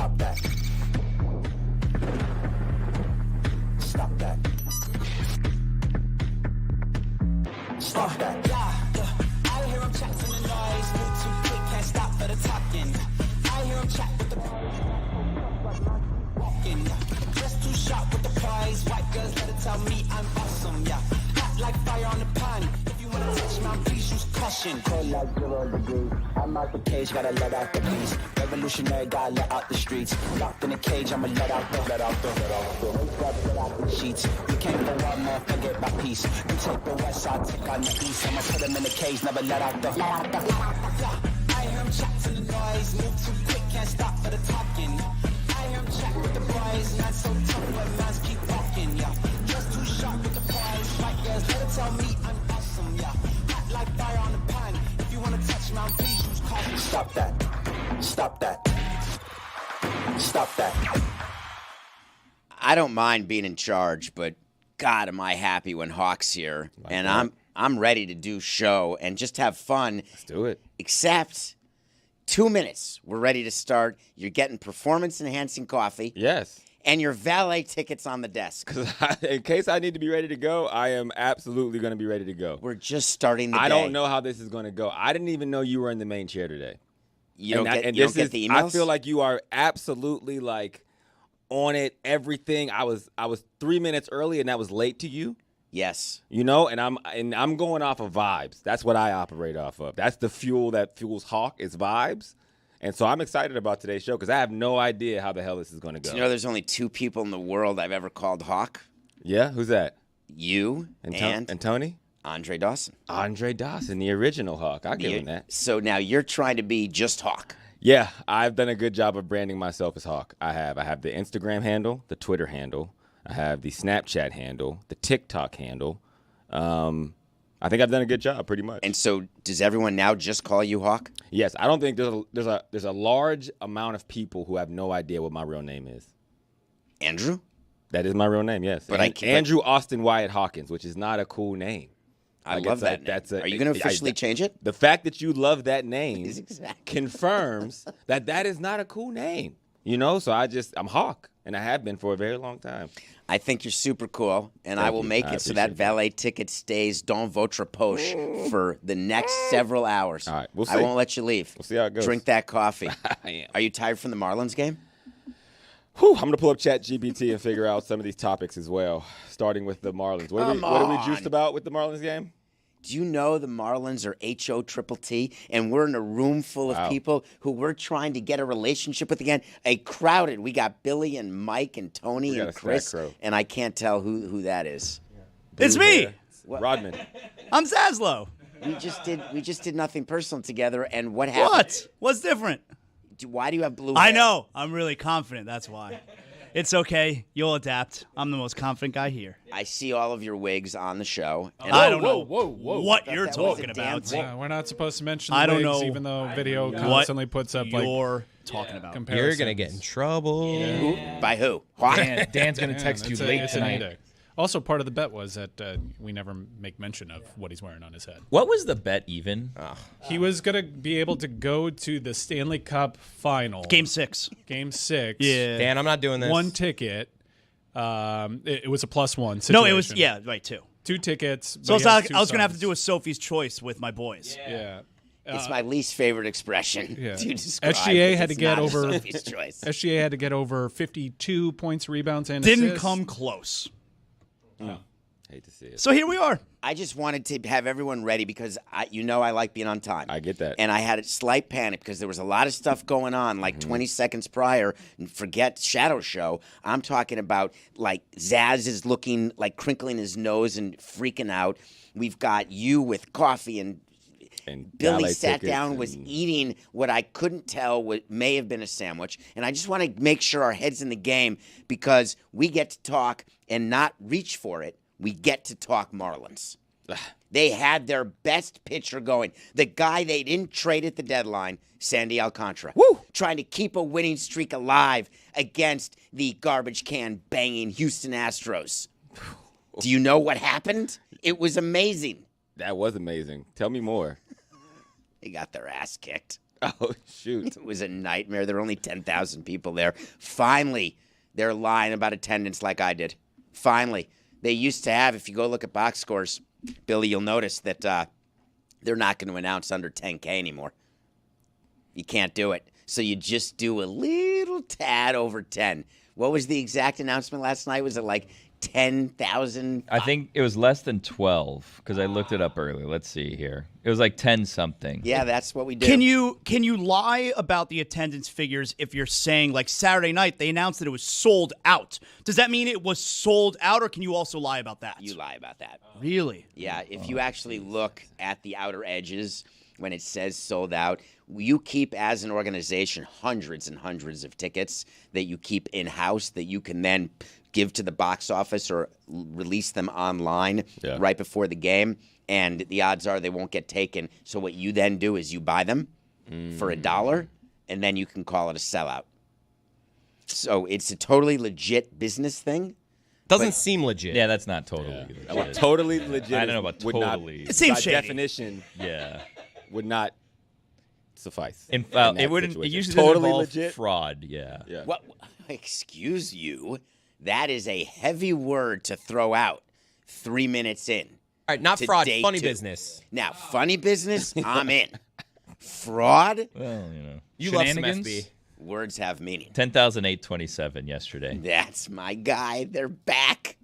Stop that. Stop that. Stop that. I hear him chat to the noise. Move too quick, can't stop for the talking. I hear him chat with the walking. Just too sharp with the prize. White girls let it tell me I'm awesome. Yeah, hot like fire on the pan. If you wanna touch my please use caution. Cold like 0 degrees. I'm out the cage, gotta let out the beast. Revolutionary, gotta let out the streets. Locked in a cage, I'ma let out the sheets. You can't go out, man, forget my peace. You take the west side, take on the east. I'ma put him in the cage, never let out the. I hear him chat to the noise. Move too quick, can't stop for the talking. I hear him chat with the boys. Not so tough, but mans keep walking, yeah. Just too sharp with the prize. White girls, let it tell me I'm awesome, yeah. Hot like fire on the pan. If you wanna touch my please use caution. Stop that. Stop that. Stop that. I don't mind being in charge, but God, am I happy when Hawk's here. And I'm ready to do show and just have fun. Let's do it. Except 2 minutes. We're ready to start. You're getting performance-enhancing coffee. Yes. And your valet tickets on the desk. In case I need to be ready to go, I am absolutely going to be ready to go. We're just starting the day. I don't know how this is going to go. I didn't even know you were in the main chair today. You don't get the emails? I feel like you are absolutely like on it, everything. I was 3 minutes early and that was late to you. Yes. You know, and I'm going off of vibes. That's what I operate off of. That's the fuel that fuels Hawk is vibes. And so I'm excited about today's show because I have no idea how the hell this is going to go. Do you know there's only 2 people in the world I've ever called Hawk? Yeah? Who's that? You and Tony? Andre Dawson. Andre Dawson, the original Hawk. I'll give him that. So now you're trying to be just Hawk. Yeah, I've done a good job of branding myself as Hawk. I have the Instagram handle, the Twitter handle. I have the Snapchat handle, the TikTok handle. I think I've done a good job, pretty much. And so, does everyone now just call you Hawk? Yes, I don't think there's a large amount of people who have no idea what my real name is. Andrew? That is my real name, yes. But Andrew Austin Wyatt Hawkins, which is not a cool name. I love that name. Are you going to officially change it? The fact that you love that name exactly. confirms that is not a cool name. You know, so I'm Hawk, and I have been for a very long time. I think you're super cool, and I will make it so that valet ticket stays dans votre poche for the next several hours. All right, we'll see. I won't let you leave. We'll see how it goes. Drink that coffee. I am. Are you tired from the Marlins game? Whew, I'm going to pull up ChatGPT and figure out some of these topics as well, starting with the Marlins. What are we juiced about with the Marlins game? Do you know the Marlins are HOTTT, and we're in a room full of people who we're trying to get a relationship with again? We got Billy and Mike and Tony and Chris, and I can't tell who that is. Yeah. It's me, Rodman. I'm Zaslow. We just did nothing personal together, and what happened? What? What's different? Why do you have blue hair? I know. I'm really confident. That's why. It's okay. You'll adapt. I'm the most confident guy here. I see all of your wigs on the show. And I don't know what you're talking about. We're not supposed to mention the wigs, even though video constantly puts up you're talking about. You're going to get in trouble. Yeah. By who? Dan's going to text you late tonight. Also, part of the bet was that we never make mention of what he's wearing on his head. What was the bet even? He was going to be able to go to the Stanley Cup final. Game 6. Yeah. Dan, I'm not doing this. 1 ticket. It was a +1 situation. No, it was, 2. 2 tickets. So it's not, I was going to have to do a Sophie's Choice with my boys. Yeah. It's my least favorite expression to describe. SGA had to get over SGA had to get over 52 points, rebounds, and Didn't assists. come close. No. Hate to see it. So here we are. I just wanted to have everyone ready because I like being on time. I get that. And I had a slight panic because there was a lot of stuff going on like 20 seconds prior. And forget Shadow Show. I'm talking about like Zaz is looking like crinkling his nose and freaking out. We've got you with coffee and Billy sat down, was eating what I couldn't tell what may have been a sandwich. And I just want to make sure our head's in the game because we get to talk and not reach for it. We get to talk Marlins. They had their best pitcher going. The guy they didn't trade at the deadline, Sandy Alcantara. Woo! Trying to keep a winning streak alive against the garbage can banging Houston Astros. Do you know what happened? It was amazing. That was amazing. Tell me more. They got their ass kicked. Oh, shoot. It was a nightmare. There were only 10,000 people there. Finally, they're lying about attendance like I did. Finally. They used to have, if you go look at box scores, Billy, you'll notice that they're not going to announce under 10K anymore. You can't do it. So you just do a little tad over 10. What was the exact announcement last night? Was it like 10,000? I think it was less than 12 because I looked it up earlier. Let's see here. It was like 10 something. Yeah, that's what we do. Can you lie about the attendance figures if you're saying like Saturday night they announced that it was sold out? Does that mean it was sold out, or can you also lie about that? You lie about that. Really? Yeah, if you actually look at the outer edges when it says sold out, you keep as an organization hundreds and hundreds of tickets that you keep in-house that you can then give to the box office or release them online right before the game, and the odds are they won't get taken. So what you then do is you buy them for $1, and then you can call it a sellout. So it's a totally legit business thing. Doesn't seem legit. Yeah, that's not totally legit. Totally legit. I don't know about totally. It seems by shady. definition, Yeah. would not suffice. In that it wouldn't. situation. It usually totally doesn't involve legit. fraud. Yeah. Yeah. What? Excuse you. That is a heavy word to throw out 3 minutes in. All right, not to fraud, day funny 2. business. Now, funny business, I'm in. Fraud, Well, you know. You love some Shenanigans? FB. words have meaning. 10,827 yesterday. That's my guy. They're back.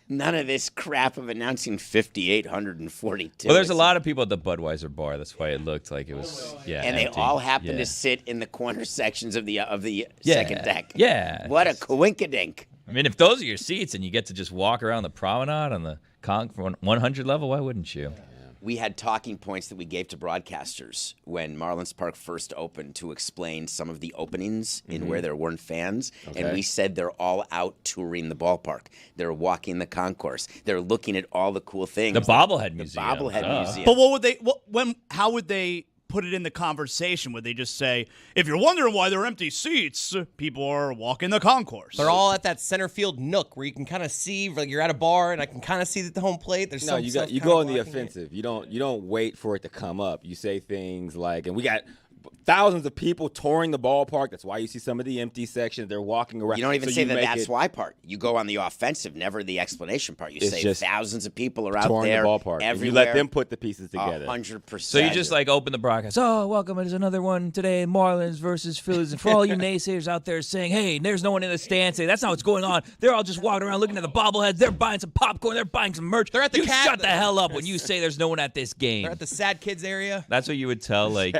None of this crap of announcing 5,842. Well, there's a lot of people at the Budweiser bar. That's why it looked like it was, and they empty. all happen Yeah. to sit in the corner sections of the Yeah. second deck. Yeah. What a coinkadink. I mean, if those are your seats and you get to just walk around the promenade on the 100 level, why wouldn't you? We had talking points that we gave to broadcasters when Marlins Park first opened to explain some of the openings in where there weren't fans. And we said they're all out touring the ballpark. They're walking the concourse. They're looking at all the cool things. The bobblehead museum. Bobblehead museum. But what would they? How would they put it in the conversation? Would they just say, "If you're wondering why there are empty seats, people are walking the concourse"? They're all at that center field nook where you can kind of see, like you're at a bar, and I can kind of see the home plate. There's No, some you stuff you kinda go on the blocking it. offensive. You don't wait for it to come up. You say things like, and we got thousands of people touring the ballpark. That's why you see some of the empty sections. They're walking around. You don't even So say you the make that's it why part. You go on the offensive, never the explanation part. You It's say just thousands of people are out touring there the ballpark. And you everywhere. let them put the pieces together. 100%. So you just like open the broadcast. Oh, welcome. There's another one today, Marlins versus Phillies. And for all you naysayers out there saying, hey, there's no one in the stands, say that's not what's going on. They're all just walking around looking at the bobbleheads. They're buying some popcorn. They're buying some merch. They're at the you cat- shut the hell up when you say there's no one at this game. They're at the sad kids area. That's what you would tell, like,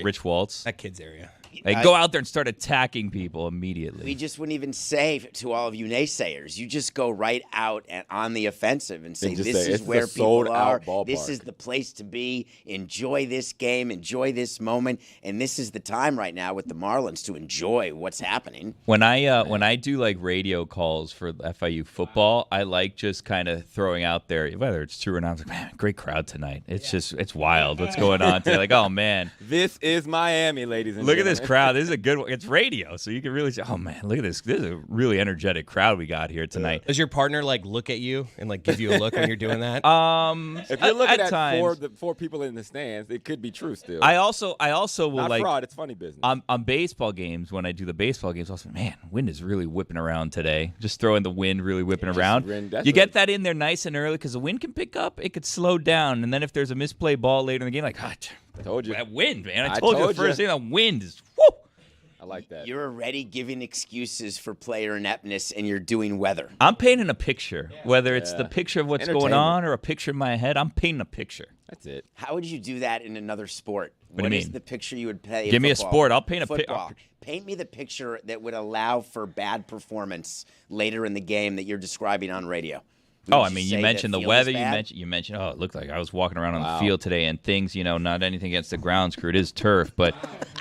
Rich Waltz. That kids area. Like, go out there and start attacking people immediately. We just wouldn't even say to all of you naysayers. You just go right out and on the offensive and say, And just this say, is "It's a where people sold-out are. This ballpark." is the place to be. Enjoy this game. Enjoy this moment. And this is the time right now with the Marlins to enjoy what's happening. When I do like radio calls for FIU football, I like just kind of throwing out there, whether it's true or not. I'm like, man, great crowd tonight. It's just it's wild. What's going on today? Like, oh man, This is Miami, ladies and look at gentlemen. this crowd. This is a good one. It's radio, so you can really say, oh man, look at this. This is a really energetic crowd we got here tonight. Does your partner like look at you and like give you a look when you're doing that? If you're looking at times, four people in the stands, it could be true still. I also will Not like fraud. It's funny business. on baseball games when I do the baseball games. Also, man, wind is really whipping around today. Just throwing the wind really whipping around. that's You a- get that in there nice and early because the wind can pick up. It could slow down, and then if there's a misplay ball later in the game, like, Told you. that wind, man. I I told you the told first ya. thing. The wind is whoo. I like that. You're already giving excuses for player ineptness, and you're doing weather. I'm painting a picture, whether it's the picture of what's going Entertainment. on or a picture in my head. I'm painting a picture. That's it. How would you do that in another sport? What do you What is mean? the picture you would paint? Give me a sport. I'll paint a football. Paint me the picture that would allow for bad performance later in the game that you're describing on radio. Oh, Would I mean, say you mentioned the field is weather. bad? You mentioned. Oh, it looked like I was walking around on the field today, and things. Not anything against the grounds crew. It is turf, but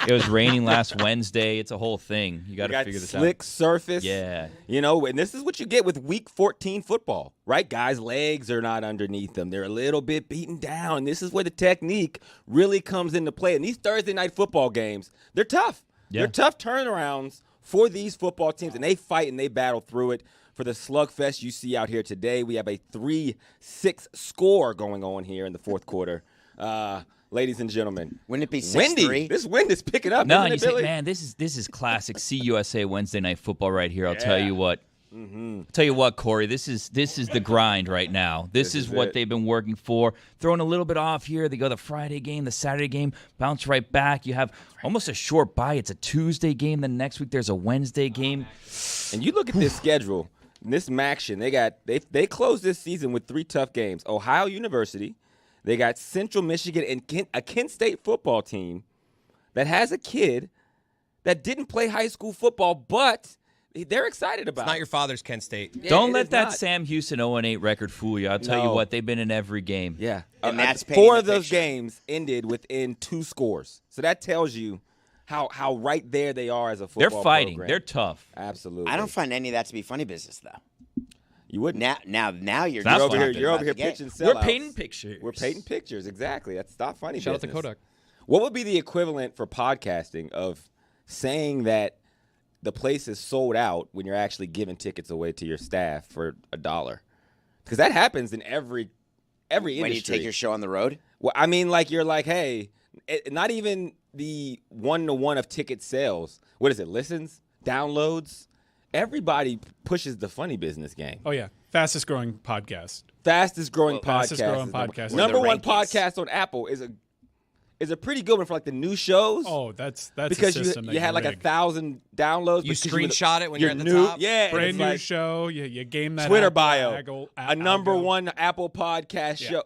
it was raining last Wednesday. It's a whole thing. You got to figure this out. Slick surface. Yeah. And this is what you get with Week 14 football, right? Guys' legs are not underneath them. They're a little bit beaten down. This is where the technique really comes into play. And these Thursday night football games, they're tough. Yeah. They're tough turnarounds for these football teams, and they fight and they battle through it. For the slugfest you see out here today, we have a 3-6 score going on here in the fourth quarter. ladies and gentlemen. Wouldn't it be 6-3? Windy? This wind is picking up. No, isn't and it, you say, Billy? man, this is classic CUSA Wednesday Night Football right here. I'll tell you what. Tell you what, Corey, this is the grind right now. This is what they've been working for. Throwing a little bit off here. They go the Friday game, the Saturday game, bounce right back. You have almost a short bye. It's a Tuesday game. Then next week there's a Wednesday game. And you look at this schedule, this Maction, they closed this season with 3 tough games. Ohio University, they got Central Michigan and a Kent State football team that has a kid that didn't play high school football, but they're excited about It's not it. your father's Kent State. Yeah, Don't it let is that not. Sam Houston 0-8 record fool you. I'll tell you No. what, they've been in every game. Yeah. And that's painting 4 the of those picture. games ended within 2 scores. So that tells you how right there they are as a football They're fighting. program. They're tough. Absolutely. I don't find any of that to be funny business, though. You wouldn't. Now you're That's just fine. talking You're about over here the game. pitching We're sellouts. painting pictures. We're painting pictures. Exactly. That's not funny Shout out to business. Kodak. What would be the equivalent for podcasting of saying that the place is sold out when you're actually giving tickets away to your staff for $1? Because that happens in every industry. When you take your show on the road? Well, I mean, like you're like, hey, not even the 1-to-1 of ticket sales. What is it? Listens, downloads. Everybody pushes the funny business game. Oh yeah, fastest growing podcast. Fastest growing podcast. fastest growing podcast. Number With one the rankings. podcast on Apple is a pretty good one for like the new shows. Oh, that's because a system you that had like rigged. 1,000 downloads. You because screenshot it when you're at the new, top? Yeah, and brand it's new like show. You game that Twitter Apple bio, a number algo. 1 Apple podcast Yeah. show.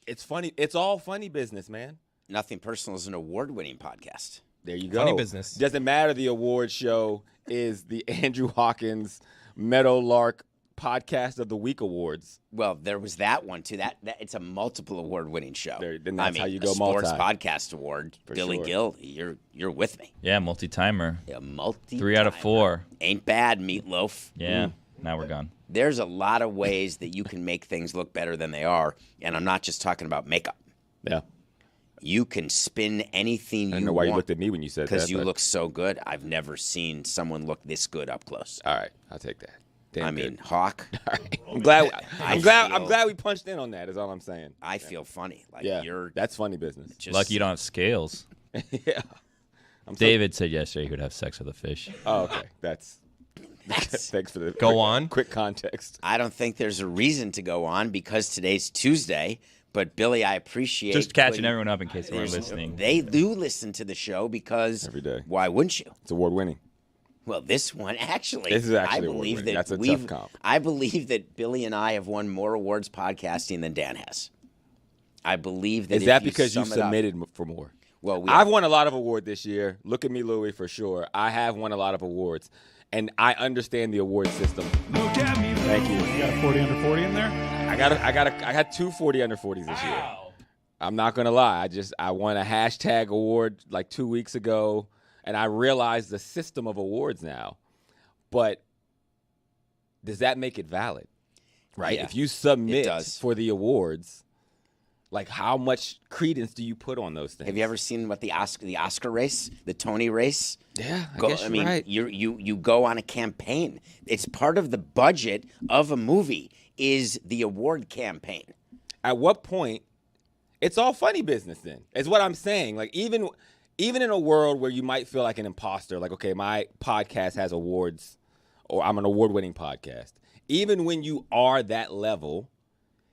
It's funny. It's all funny business, man. Nothing Personal is an award-winning podcast. There you go. Funny business. Doesn't matter. The award show is the Andrew Hawkins Meadowlark Podcast of the Week Awards. Well, there was that one too. That it's a multiple award-winning show. Then that's how you go a sports multi. podcast award. For Billy sure. Gill, you're with me. Yeah, multi-timer. Yeah, multi. 3 out of 4. Ain't bad, Meatloaf. Yeah, now we're gone. There's a lot of ways that you can make things look better than they are, and I'm not just talking about makeup. Yeah. You can spin anything you I don't know why you want looked at me when you said that. because you but- look so good. I've never seen someone look this good up close. All right, I'll take that. Damn I good. mean, Hawk. All right. I'm glad. I'm feel- glad we punched in on that. Is all I'm saying. I feel funny. Like Yeah, you're that's funny business. just Lucky you don't have scales. Yeah. I'm so- David said yesterday he would have sex with a fish. Oh, okay. That's. Thanks for the Go on. Quick context. I don't think there's a reason to go on because today's Tuesday. But Billy, I appreciate Just catching putting- everyone up in case they weren't there's- listening. They do listen to the show because Every day. Why wouldn't you? It's award winning. Well, this one actually. This is actually I believe award-winning. that That's a tough we've. comp. I believe that Billy and I have won more awards podcasting than Dan has. I believe that. Is if that you because you sum it up- submitted for more? Well, I've won a lot of awards this year. Look at me, Louie, for sure. I have won a lot of awards, and I understand the award system. Look at me. Thank you. You got a 40 under 40 in there? I got 2 40 under 40s this year. I'm not gonna lie. I won a hashtag award like 2 weeks ago, and I realized the system of awards now. But does that make it valid? Right? Yeah, If you submit it does. for the awards, like how much credence do you put on those things? Have you ever seen what the Oscar race, the Tony race? Yeah, I Go, guess I you're mean, right. you go on a campaign. It's part of the budget of a movie is the award campaign. At what point? It's all funny business then. Is what I'm saying. Like even in a world where you might feel like an imposter, like okay, my podcast has awards, or I'm an award-winning podcast. Even when you are that level,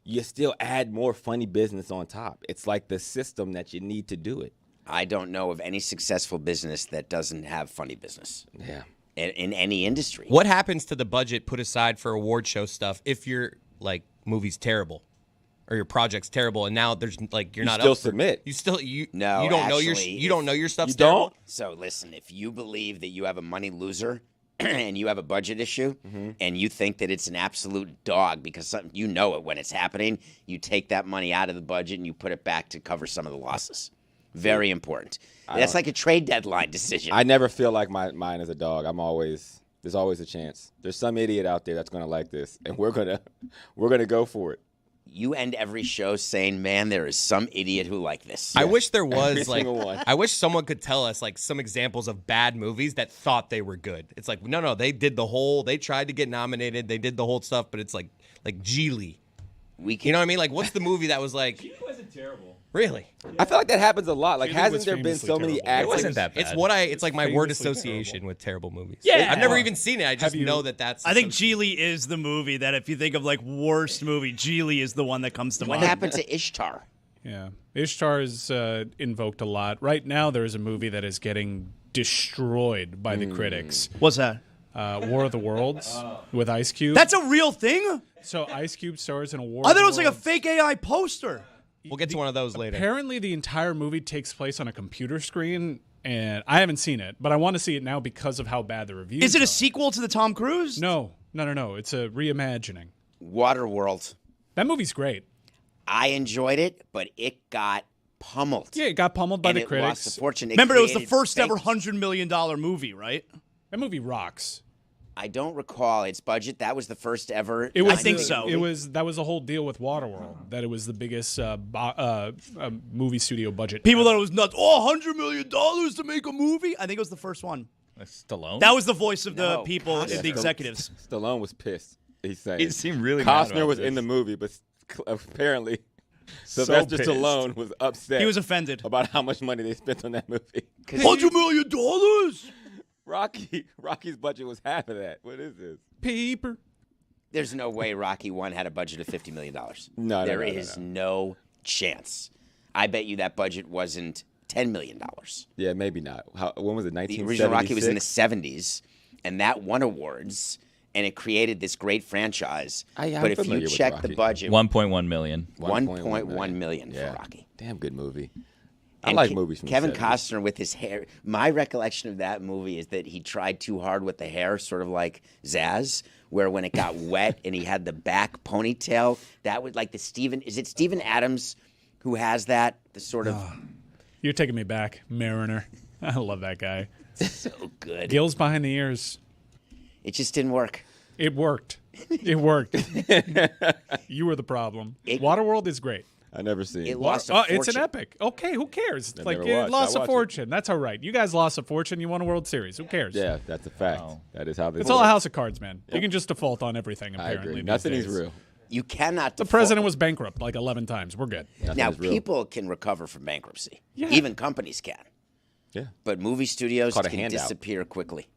you still add more funny business on top. It's like the system that you need to do it. I don't know of any successful business that doesn't have funny business Yeah. in any industry. What happens to the budget put aside for award show stuff if your like movie's terrible or your project's terrible and now there's like you're You not still up for- submit. You still No, you don't know your actually, you don't know your stuff's You don't? terrible? So listen, if you believe that you have a money loser and you have a budget issue and you think that it's an absolute dog because something you know it when it's happening, you take that money out of the budget and you put it back to cover some of the losses. Very important. That's like a trade deadline decision. I never feel like mine is a dog. There's always a chance. There's some idiot out there that's gonna like this, and we're gonna go for it. You end every show saying, "Man, there is some idiot who like this." I wish there Every was like single one. I wish someone could tell us like some examples of bad movies that thought they were good. It's like no, they tried to get nominated, they did the whole stuff, but it's like Geely. You know what I mean? Like, what's the movie that was like? It wasn't terrible. Really? I feel like that happens a lot. Like, Feeling hasn't was there been famously so many terrible. actors? It wasn't that bad. It's like my word famously association terrible. with terrible movies. Yeah. I've never even seen it. I just Have you- know that's. I think Geely is the movie that if you think of like worst movie, Geely is the one that comes to What mind. happened to Ishtar? Yeah. Ishtar is invoked a lot. Right now, there is a movie that is getting destroyed by the critics. What's that? War of the Worlds with Ice Cube. That's a real thing? So Ice Cube stars in a War I of thought the it was like a Worlds. fake AI poster. We'll get to one of those later. Apparently, the entire movie takes place on a computer screen, and I haven't seen it, but I want to see it now because of how bad the reviews Is it are. a sequel to the Tom Cruise? No. It's a reimagining. Waterworld. That movie's great. I enjoyed it, but it got pummeled. Yeah, it got pummeled by and the it critics. lost a fortune. Remember, it was the created first fake- ever $100 million movie, right? That movie rocks. I don't recall its budget. That was the first ever. It was I think the- so. That was the whole deal with Waterworld. That it was the biggest movie studio budget. People thought it was nuts. Oh, $100 million to make a movie? I think it was the first one. Stallone? That was the voice of the No, people, Costner. the executives. Stallone was pissed. He's saying He seemed really mad Costner about was this. in the movie, but apparently Sylvester pissed. Stallone was upset. He was offended. about how much money they spent on that movie. $100 million? Rocky's budget was half of that. What is this? Paper. There's no way Rocky 1 had a budget of $50 million. No, There is no chance. I bet you that budget wasn't $10 million. Yeah, maybe not. When was it? The 1976? original Rocky was in the 70s, and that won awards, and it created this great franchise. I'm but if familiar you with check the Rocky. budget, 1.1 million. 1.1 million Yeah. for Rocky. Damn good movie. I And like movies from the Kevin 70s. Costner with his hair. My recollection of that movie is that he tried too hard with the hair, sort of like Zaz, where when it got wet and he had the back ponytail, that was like the Steven. Is it Steven Adams who has that? The sort of You're taking me back, Mariner. I love that guy. so good. Gills behind the ears. It just didn't work. It worked. It worked. You were the problem. Waterworld is great. I never seen It it. lost a Oh, fortune. it's an epic. Okay, who cares? I've Like never you watched. lost I'll a watch it. fortune. That's all right. You guys lost a fortune. You won a World Series. Who cares? Yeah, that's a fact. Oh. That is how this It's all a works. house of cards, man. You can just default on everything. I Apparently, agree. these Nothing is days. real. You cannot. The president was bankrupt like 11 times. We're good. Nothing Now is real. people can recover from bankruptcy. Yeah. Even companies can. Yeah. But movie studios Called a can handout. disappear quickly,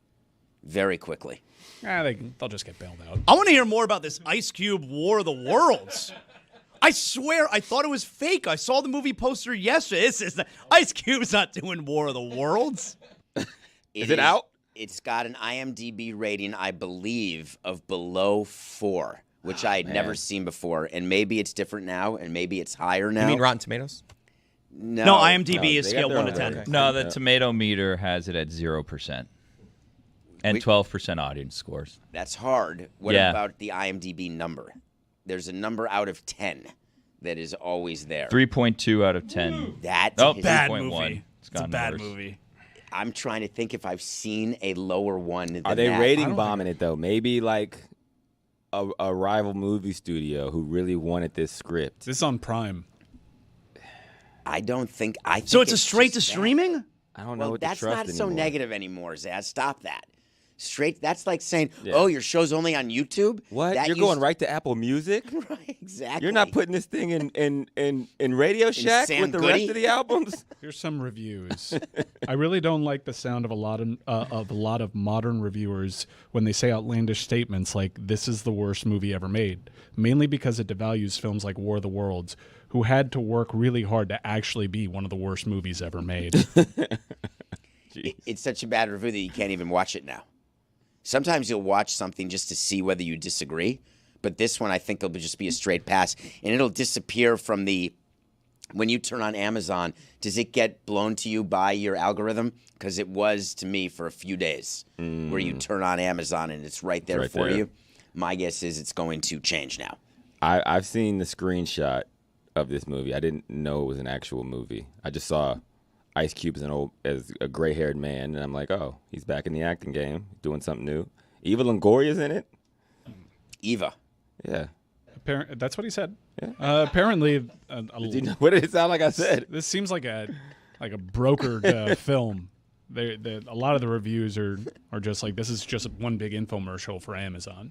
very quickly. They'll just get bailed out. I want to hear more about this Ice Cube War of the Worlds. I swear, I thought it was fake. I saw the movie poster yesterday. Ice Cube's not doing War of the Worlds. Is it out? It's got an IMDb rating, I believe, of below 4, which I had never seen before. And maybe it's different now, and maybe it's higher now. You mean Rotten Tomatoes? No, IMDb no, is they got scale their 1 to own 10. rating. No, the tomato meter has it at 0%. And 12% audience scores. That's hard. What Yeah. about the IMDb number? There's a number out of 10 that is always there. 3.2 out of 10. That Oh, is- Bad 3.1. movie. It's It's a gotten bad worse. movie. I'm trying to think if I've seen a lower one than Are they that. rating bombing it though? Maybe like a rival movie studio who really wanted this script. This is on Prime. I don't think. I think So it's a straight to just that. streaming? I don't know Well, what that's to trust not so anymore. negative anymore, Zaz. Stop that. Straight. That's like saying, Yeah. "Oh, your show's only on YouTube." What? That You're used- going right to Apple Music? Right, exactly. You're not putting this thing in Radio Shack Sam with the Goody? rest of the albums? Here's some reviews. I really don't like the sound of a lot of modern reviewers when they say outlandish statements like "this is the worst movie ever made," mainly because it devalues films like War of the Worlds, who had to work really hard to actually be one of the worst movies ever made. It's such a bad review that you can't even watch it now. Sometimes you'll watch something just to see whether you disagree, but this one I think it'll just be a straight pass, and it'll disappear from the. When you turn on Amazon, does it get blown to you by your algorithm? Because it was to me for a few days, where you turn on Amazon and it's right there Right for there. you. My guess is it's going to change now. I've seen the screenshot of this movie. I didn't know it was an actual movie. I just saw Ice Cube as a gray-haired man, and I'm like, oh, he's back in the acting game, doing something new. Eva Longoria's in it. Eva. Yeah. That's what he said. Apparently, What did it sound like I said? this seems like a brokered film. A lot of the reviews are just like, this is just one big infomercial for Amazon.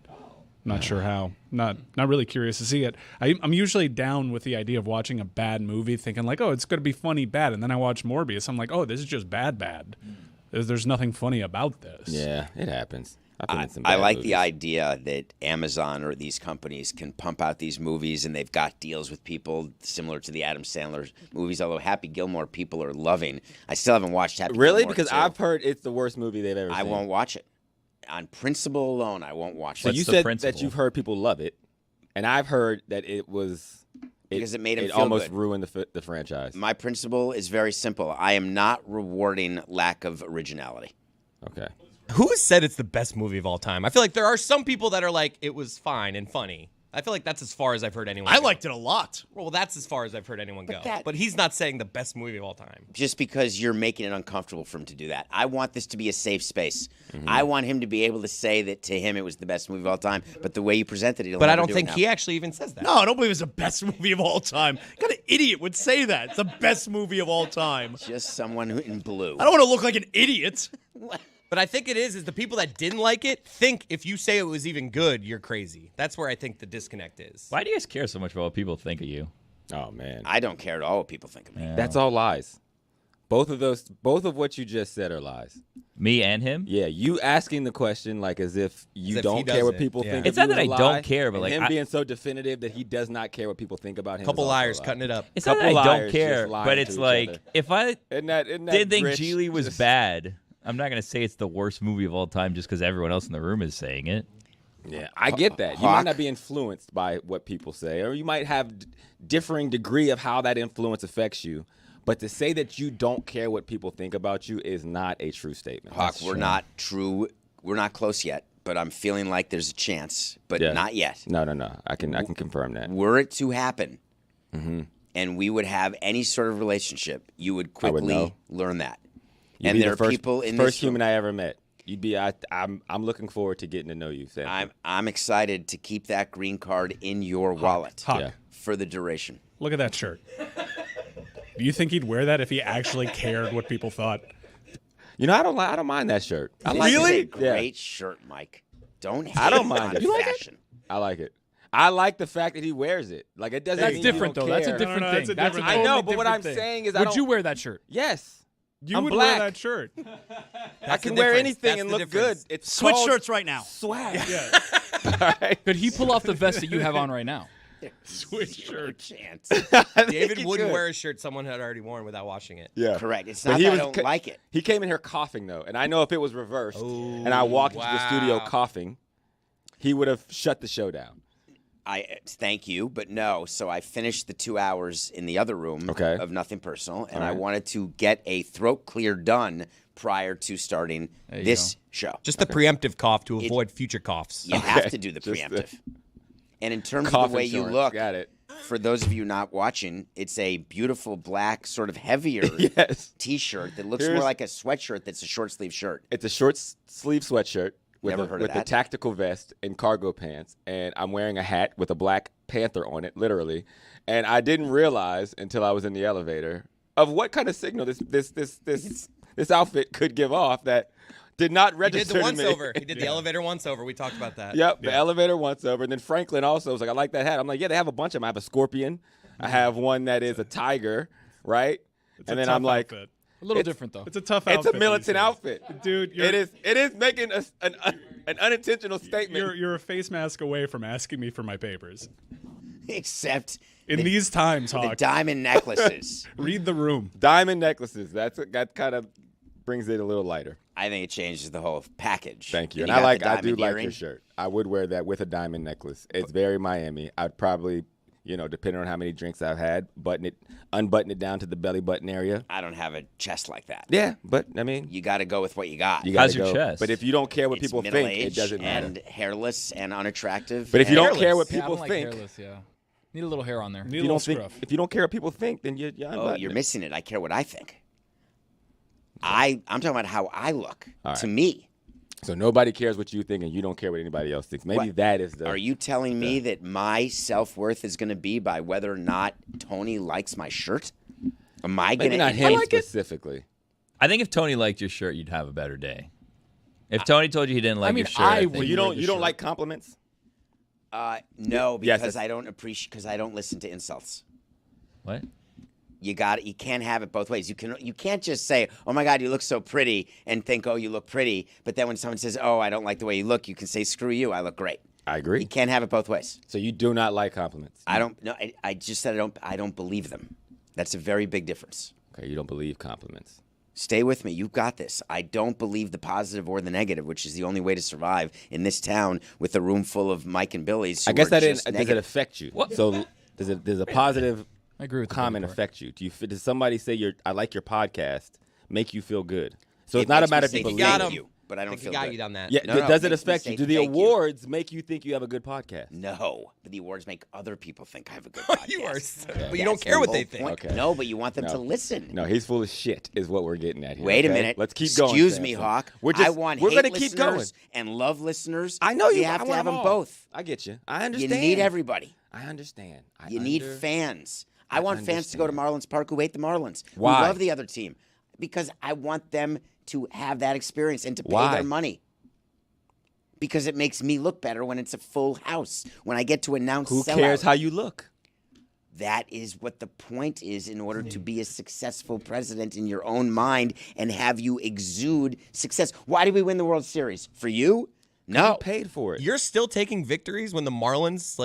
Not sure how. Not really curious to see it. I'm usually down with the idea of watching a bad movie, thinking like, oh, it's going to be funny bad, and then I watch Morbius. I'm like, oh, this is just bad. There's nothing funny about this. Yeah, it happens. I like the idea that Amazon or these companies can pump out these movies, and they've got deals with people similar to the Adam Sandler movies. Although Happy Gilmore people are loving. I still haven't watched Happy Really? Gilmore Because 2. I've heard it's the worst movie they've ever seen. I won't watch it. On principle alone, I won't watch So it. you the said principle? that you've heard people love it, and I've heard that it was Because it made him feel almost good. ruined the franchise. My principle is very simple. I am not rewarding lack of originality. Okay. Who has said it's the best movie of all time? I feel like there are some people that are like, it was fine and funny. I feel like that's as far as I've heard anyone I go. liked it a lot. Well, that's as far as I've heard anyone go. that- But he's not saying the best movie of all time. Just because you're making it uncomfortable for him to do that. I want this to be a safe space. Mm-hmm. I want him to be able to say that to him it was the best movie of all time, but the way you presented it, he'll But I never don't do it think now. he actually even says that. No, I don't believe it's the best movie of all time. What kind of idiot would say that? It's the best movie of all time. Just someone who in blue. I don't want to look like an idiot. But I think it is the people that didn't like it think if you say it was even good, you're crazy. That's where I think the disconnect is. Why do you guys care so much about what people think of you? Oh man, I don't care at all what people think of me. that's all lies. Both of what you just said are lies. Me and him? Yeah, you asking the question like as if you As if don't he care what doesn't. people Yeah. think. It's of not you that is I a don't lie, care, but, and like, him I- being so definitive that he does not care what people think about him. Couple is also a liars lie. cutting it up. It's not that Couple I don't liars care, just lying but to it's each like other. if I Isn't that didn't think rich? Geely was Just- bad, I'm not going to say it's the worst movie of all time just because everyone else in the room is saying it. Yeah, I get that. You might not be influenced by what people say, or you might have differing degree of how that influence affects you. But to say that you don't care what people think about you is not a true statement. Hawk, we're not true. We're not close yet, but I'm feeling like there's a chance, but Yeah. not yet. No. I can confirm that. Were it to happen, and we would have any sort of relationship, you would quickly know. learn that. You'd and be there the are first, people in first this room. human I ever met. You'd be. I'm looking forward to getting to know you, Sam. I'm excited to keep that green card in your wallet Hawk, Yeah. for the duration. look at that shirt. Do you think he'd wear that if he actually cared what people thought? You know, I don't mind that shirt. I like This is a it. great shirt, Mike. Don't hate I don't on mind it. You like it? fashion. I like it. I like the fact that he wears it. Like it doesn't. That's mean you different, don't though. That's a care. different No, thing. that's a That's different I thing. know, totally but what different I'm thing. saying is, I Would don't. you wear that shirt? Yes. You I'm would black. wear that shirt. I That's can the wear difference. anything That's and the look good. difference. It's Switch called shirts right now. swag. All right. Could he pull off the vest that you have on right now? Switch shirt. Chance. David wouldn't wear a shirt someone had already worn without washing it. Yeah. Correct. It's But not he that I was don't ca- like it. He came in here coughing though, and I know if it was reversed and I walked into the studio wow. coughing, he would have shut the show down. I thank you, but no. So I finished the 2 hours in the other room Okay. of Nothing Personal, and All I right. wanted to get a throat clear done prior to starting you this go. show. Just the preemptive cough to avoid future coughs. You have Okay. to do the Just the- preemptive. And in terms of Cough the way you insurance. look, Got it. for those of you not watching, it's a beautiful black, sort of heavier Yes. T-shirt that looks Here's- more like a sweatshirt that's a short sleeve shirt. It's a short sleeve sweatshirt with Never heard of with a that. tactical vest and cargo pants, and I'm wearing a hat with a black panther on it, literally. And I didn't realize until I was in the elevator of what kind of signal this outfit could give off that did not He did register the to once me. over. He did the elevator once over. We talked about that. Yep, the elevator once over. And then Franklin also was like, I like that hat. I'm like, yeah, they have a bunch of them. I have a scorpion. I have one that is a tiger, right? It's And a then tough I'm like, outfit. A little It's- different though. It's a tough it's outfit. a militant these days. outfit. Dude, It is making an unintentional statement. You're a face mask away from asking me for my papers. Except In these times, the Hawk, diamond necklaces. read the room. Diamond necklaces. That kind of brings it a little lighter. I think it changes the whole package. Thank you. And And got the I do diamond like earring. your shirt. I would wear that with a diamond necklace. It's very Miami. I'd probably, depending on how many drinks I've had, unbutton it down to the belly button area. I don't have a chest like that. Yeah, but I mean, You got to go with what you got. you How's gotta your go. chest? But if you don't care what It's people think, middle-aged it doesn't matter. and hairless and unattractive. But if you and don't care what Yeah, I people don't like think, hairless, yeah. Need a little hair on there. Need a you little don't think scruff. if you don't care what people think, then you're oh, you're missing it. I care what I think. I'm talking about how I look. All To right. me, So nobody cares what you think, and you don't care what anybody else thinks. Maybe What? that is the. are you telling me that my self-worth is going to be by whether or not Tony likes my shirt? Am I going Maybe to not him specifically. I think if Tony liked your shirt, you'd have a better day. If Tony told you he didn't like mean, your shirt, I think would- You wear don't the you don't shirt. like compliments? No, Yes, because that's- I don't appreciate because I don't listen to insults. What? You can't have it both ways. You can't just say, "Oh my God, you look so pretty," and think, "Oh, you look pretty." But then when someone says, "Oh, I don't like the way you look," you can say, "Screw you, I look great." I agree. You can't have it both ways. So you do not like compliments. I don't. No, I just said I don't believe them. That's a very big difference. Okay, you don't believe compliments. Stay with me. You've got this. I don't believe the positive or the negative, which is the only way to survive in this town with a room full of Mike and Billies. I guess that does does it affect you? What? So does a positive I agree with the comment part. affect you? Does somebody say I like your podcast make you feel good? So it's It not a makes me matter if say you thank believe got it. him. you, but I don't feel got good. you on that. Yeah, No, no, does it it makes me affect you? say Do the thank you. awards make you think you have a good podcast? No, but the awards make other people think I have a good podcast. You are, so, Okay. but you don't That's care the what they whole think. point. Okay. No, but you want them No. to listen. No, he's full of shit, is what we're getting at here. Wait a okay? minute. Let's keep going. Excuse me, Samson. Hawk. We're just, I want we're hate gonna keep going. listeners and love listeners. I know you. You have I to want have them all. both. I get you. I You understand. need everybody. I understand. You need fans. I want fans to go to understand. Marlins Park who hate the Marlins. Why? Who love the other team. Because I want them to have that experience and to pay Why? their money. Because it makes me look better when it's a full house. When I get to announce Who sellout. cares how you look? That is what the point is in order to be a successful president in your own mind and have you exude success. Why did we win the World Series? For you? No. You paid for it. You're still taking victories when the Marlins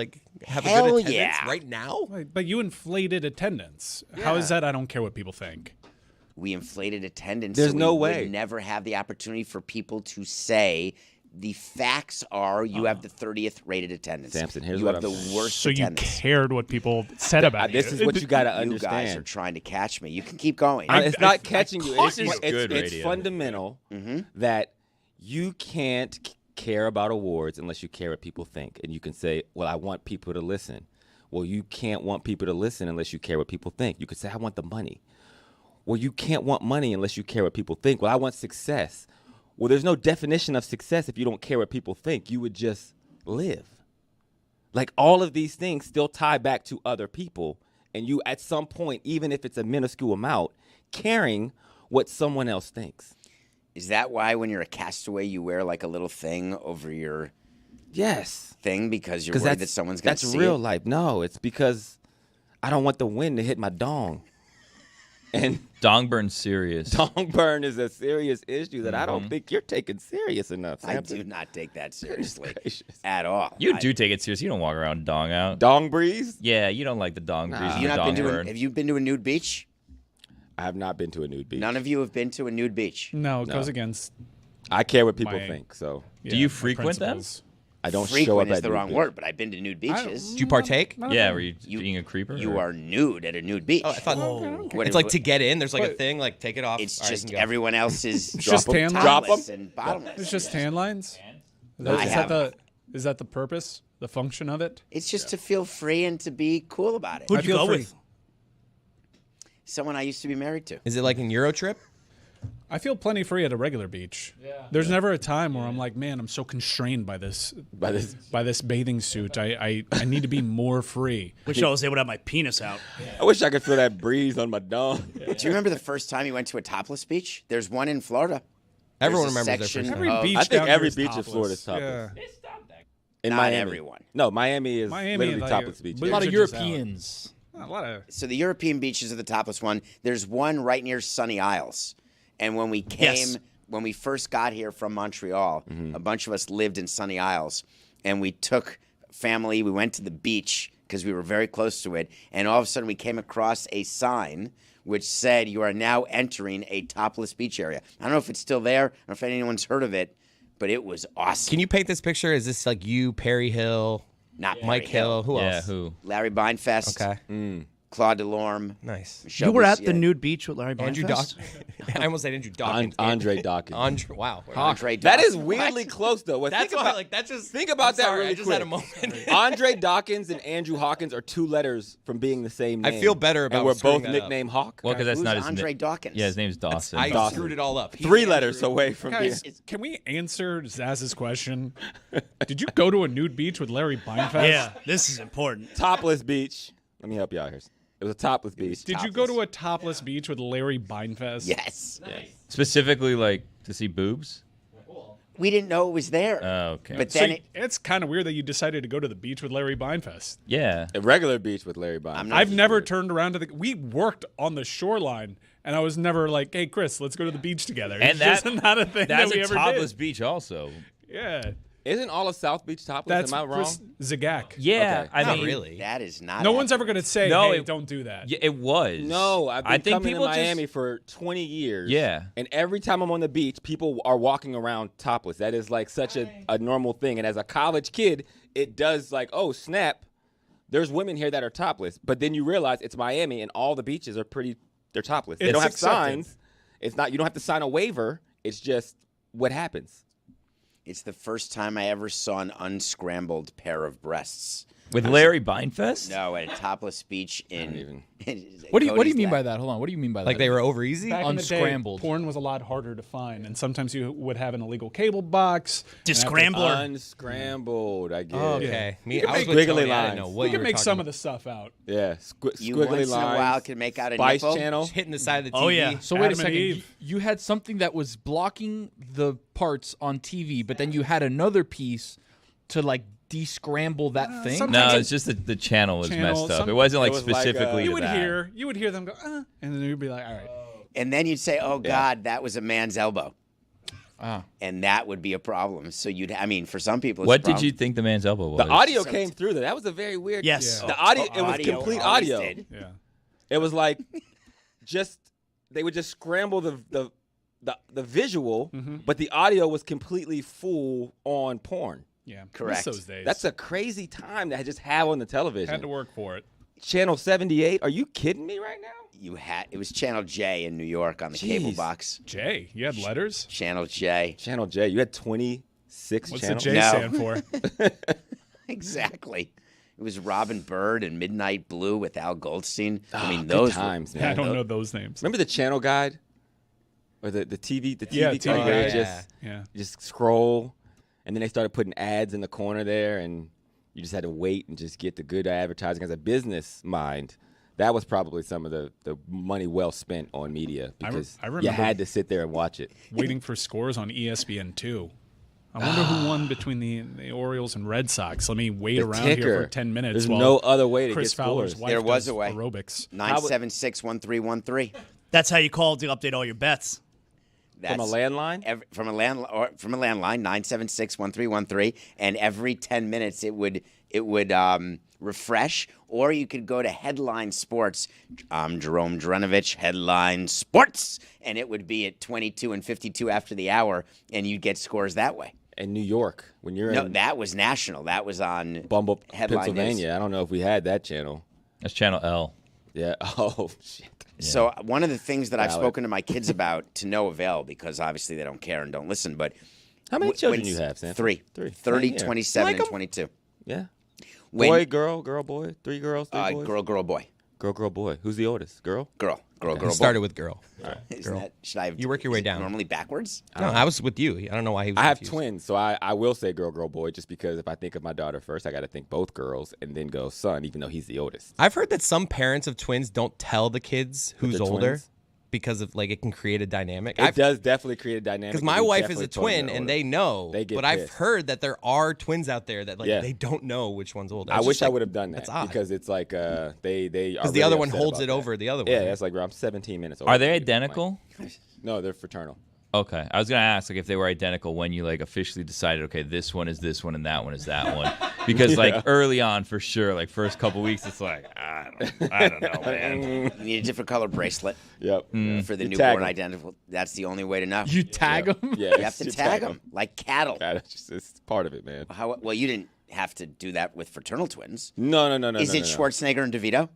have a Hell good attendance yeah. right now? Right, but you inflated attendance. How is that? I don't care what people think. We inflated attendance. There's so no we way. would never have the opportunity for people to say the facts are you have the 30th rated attendance. Samson, here's you what have I'm the saying. worst So you attendance. cared what people said about This you. is what you got to You guys are understand. trying to catch me. You can keep going. It's not catching you. caught It's, you. just, Good it's radio. fundamental that you can't care about awards unless you care what people think. And you can say, well, I want people to listen. Well, you can't want people to listen unless you care what people think. You could say, I want the money. Well, you can't want money unless you care what people think. Well, I want success. Well, there's no definition of success if you don't care what people think. You would just live. Like all of these things still tie back to other people. And you, at some point, even if it's a minuscule amount, caring what someone else thinks. Is that why when you're a castaway you wear like a little thing over your Yes. thing because you're Because worried that someone's going to that's see real it? life. No, it's because I don't want the wind to hit my dong. And Dong burn serious. dong burn is a serious issue that I don't think you're taking serious enough. I Samson. do not take that seriously gracious. at all. You do take it serious. You don't walk around dong out. Dong breeze? Yeah, you don't like the dong breeze. Have and you the not been dong to burn. have you been to a nude beach? I have not been to a nude beach. None of you have been to a nude beach. No, it goes against. I care what people My- think, so Do you my frequent them? principles. I don't show up Frequent is at the nude wrong beach. word, but I've been to nude beaches. Did you partake? Yeah, were you, You- being a creeper? You or- are nude at a nude beach. Oh, I thought What- it's like to get in. There's like a But- thing, like take it off. It's All right, just you can go. everyone else is just tan lines? topless and bottomless. It's just tan lines. I have. Is that the purpose, the function of it? It's just to feel free and to be cool about it. Who'd I you feel go free. with? Someone I used to be married to. Is it like an Euro trip? I feel plenty free at a regular beach. There's never a time where I'm like, man, I'm so constrained by this bathing suit. I need to be more free. Wish I was able to have my penis out. I wish I could feel that breeze on my dong. Do you remember the first time you went to a topless beach? There's one in Florida. Everyone There's a remembers their section first Every time. of- beach I think down here every is beach in topless. Florida is topless. Yeah. In Not Miami. everyone. No, Miami is Miami, literally like, topless beach. but A lot of They're just out. Europeans. A lot of So the European beaches are the topless one. There's one right near Sunny Isles. And when we Yes. when we first got here from Montreal, a bunch of us lived in Sunny Isles. And we took family, we went to the beach because we were very close to it. And all of a sudden we came across a sign which said, "You are now entering a topless beach area." I don't know if it's still there. I don't know if anyone's heard of it, but it was awesome. Can you paint this picture? Is this like you, Perry Hill, Not Mike Perry Hill? Who Yeah, else? who? Larry Beinfest. Okay. Claude Delorme. Nice. Michelle You were at the Bussier. nude beach with Larry Andrew Beinfest? Dawkins. I almost said Andrew Dawkins. Andre Dawkins. Andre. Wow. Andre That is Dawson. weirdly close, though. Well, That's think why. about, Like that just. think about I'm that sorry, really I just quick. had a moment. Andre Dawkins and Andrew Hawkins are two letters from being the same I name. feel better about And we're screwing both that up. nicknamed Hawk. Well, because that's Who's not his Andre name. Dawkins? Yeah, his name's Dawson. I Dawson. screwed it all up. He's Three Andrew. letters away from being. guys. Can we answer Zaz's question? Did you go to a nude beach with Larry Beinfest? Yeah, this is important. Topless beach. Let me help you out here. It was a topless beach. Did you go to a topless beach with Larry Beinfest? Yes. Specifically, like to see boobs. We didn't know it was there. Oh, okay. But So then it's kind of weird that you decided to go to the beach with Larry Beinfest. Yeah. A regular beach with Larry Bond. I'm not- I've never turned around to we worked on the shoreline, and I was never like, "Hey, Chris, let's go to the beach together." And It's just that- not a thing That's that we a ever topless did. beach, also. Yeah, Isn't all of South Beach topless? that's Am I wrong? Chris Zagak. Yeah, Okay. I Not mean, really. that is not. No one's ever accurate. going to say, No, "Hey, it- don't do that." Yeah, it was. No, I've been I think coming to people Miami just, for 20 years. Yeah. And every time I'm on the beach, people are walking around topless. That is like such a normal thing. And as a college kid, it does like, oh, snap, there's women here that are topless. But then you realize it's Miami and all the beaches are they're topless. They It's don't have accepted. signs. It's not, you don't have to sign a waiver. It's just what happens. It's the first time I ever saw an unscrambled pair of breasts. with Larry Beinfest. No, at a topless beach in. What do you Cody's mean by lab. that? Hold on. What do you mean by that? Like they were over easy? Back in the day, Unscrambled. porn was a lot harder to find, and sometimes you would have an illegal cable box. Discrambler. Unscrambled, I guess. Oh, okay. Me, can I was make with wiggly Tony. I didn't lines. know You what You you can were make talking some about. of the stuff out. Yeah. You Squiggly once in a lines. while can make out a Spice nipple. Channel. Just hitting the side of the TV. Oh, yeah. So wait a Adam and second. Eve. You had something that was blocking the parts on TV, but then you had another piece to like descramble that thing. sometimes- No, it's just that the channel was Channel, messed up. some- It wasn't like It was like, specifically You to would that. hear them go, and then you'd be like, all right. And then you'd say, "Oh God, that was a man's elbow," Ah. and that would be a problem. So I mean, for some people, it's What a did problem. you think the man's elbow was? The audio came through there. That was a very weird. Yes. Yeah. The audio, Oh, it was audio complete always audio. did. Yeah. It was like they would just scramble the visual, but the audio was completely full on porn. Yeah. Miss Correct. those days. That's a crazy time to just have on the television. Had to work for it. Channel 78. Are you kidding me right now? It was Channel J in New York on the cable Jeez. box. Jay, you had letters? Channel J. Channel J. You had 26 What's the channels. J No. stand for? Exactly. It was Robin Bird and Midnight Blue with Al Goldstein. I mean, Good those times, were, man. I don't know those names. Remember the channel guide? Or the TV Yeah, guide TV where you guide. just Yeah. you just scroll, and then they started putting ads in the corner there, and you just had to wait and just get the good advertising. As a business mind, that was probably some of the money well spent on media because I you remember- had to sit there and watch it. Waiting for scores on ESPN2. I wonder who won between the Orioles and Red Sox. Let me wait The around here ticker. for 10 minutes. There's while no other way to Chris get Fowler's scores. wife There was does a way. aerobics. 976-1313. That's how you call to update all your bets. From a landline? From a landline, 976-1313, and every 10 minutes it would refresh, or you could go to Headline Sports. I'm Jerome Drenovich, Headline Sports, and it would be at 22 and 52 after the hour, and you'd get scores that way. In New York, when you're No, in that was national. That was on Bumble, Headline Pennsylvania, News. I don't know if we had that channel. That's Channel L. Yeah. Oh shit. So one of the things that I've Valid. spoken to my kids about, to no avail, because obviously they don't care and don't listen, but How many children when- you have, Sam? Three. Three. 30, Same here. 27, Like and 'em? 22. Yeah. When- Boy, girl, girl, boy. 3 girls, 3 boys. girl, boy. Girl, girl, boy. Who's the oldest? Girl? Girl, It boy. started with girl. Isn't that, should I have, You work your way is it down. Normally backwards? No, I was with you. I don't know why he was I have confused. twins, so I will say girl, girl, boy, just because if I think of my daughter first, I got to think both girls and then go son, even though he's the oldest. I've heard that some parents of twins don't tell the kids who's they're older twins? because of like it can create a dynamic. It does definitely create a dynamic. Because my and we wife is definitely a told them twin they're and older. they know. They get but I've pissed. heard that there are twins out there that like Yeah. they don't know which one's older. I It's wish just, I like, would have done that That's odd. because it's like they are Because the really other one upset holds about it that. over the other one. Yeah, right? that's like I'm 17 minutes older. Are they than you. identical? No, they're fraternal. Okay, I was gonna ask like if they were identical when you like officially decided, okay, this one is this one and that one is that one, because like early on for sure, like first couple weeks, it's like I don't know, man. You need a different color bracelet Yep. for the You tag newborn 'em. identical. That's the only way to know. You tag them? Yeah, You have to tag them like cattle. It's part of it, man. Well, you didn't have to do that with fraternal twins. No. Is it Schwarzenegger and DeVito?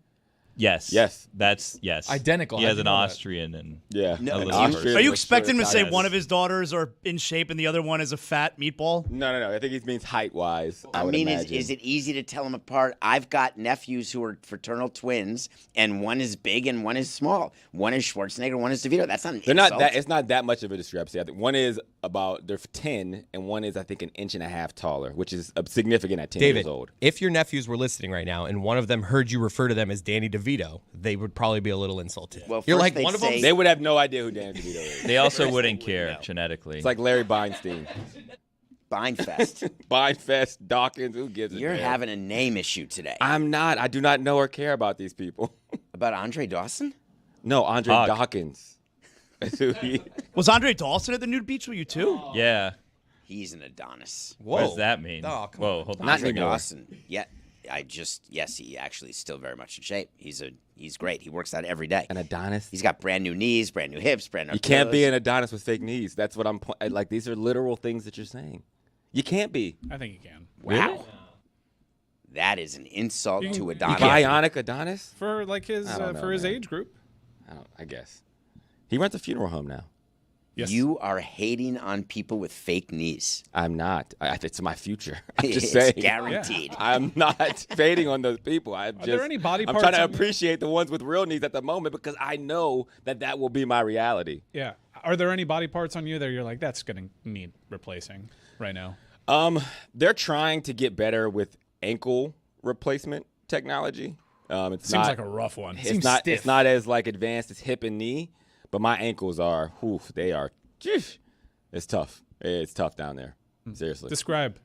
Yes, Yes. that's yes. Identical. He How'd has you an know that? Austrian and Yeah. No, An do you- Austrian Are you with expecting him to short say ties. one of his daughters are in shape and the other one is a fat meatball? No. I think he means height wise. I mean, is it easy to tell them apart? I've got nephews who are fraternal twins, and one is big and one is small. One is Schwarzenegger, one is DeVito. That's not an They're insult. not that. It's not that much of a discrepancy. I think one is they're 10, and one is I think an inch and a half taller, which is significant at 10 David, years old. if your nephews were listening right now and one of them heard you refer to them as Danny DeVito, DeVito, they would probably be a little insulted. Well, You're first like, they'd one of say- them? They would have no idea who Danny DeVito is. They also wouldn't care genetically. It's like Larry Beinstein. Bindfest. Beinfest, Dawkins, who gives a You're damn? having a name issue today. I'm not. I do not know or care about these people. About Andre Dawson? No, Andre Hawk. Dawkins. That's who he. Was Andre Dawson at the nude beach with you too? Yeah. He's an Adonis. What does that mean? Oh, come Whoa, hold on. Not Andre anymore. Dawson. Yeah, yes, he actually is still very much in shape. He's great. He works out every day. An Adonis. He's got brand new knees, brand new hips, brand new. You can't be toes. an Adonis with fake knees. That's what I'm like. These are literal things that you're saying. You can't be. I think you can. Wow. That is an insult You can- to you Adonis. Bionic Adonis? For like his I don't know, for his man. age group. I guess. He runs a funeral home now. Yes. You are hating on people with fake knees. I'm not. It's my future. I'm just It's saying. guaranteed. I'm not fading on those people. I'm just, there any body I'm parts trying to on you? appreciate the ones with real needs at the moment because I know that will be my reality. Yeah. Are there any body parts on you that you're like that's gonna need replacing right now? They're trying to get better with ankle replacement technology. It Seems like a rough one. It's not. It's not as like advanced as hip and knee, but my ankles are. They are. It's tough. It's tough down there. Seriously. Describe.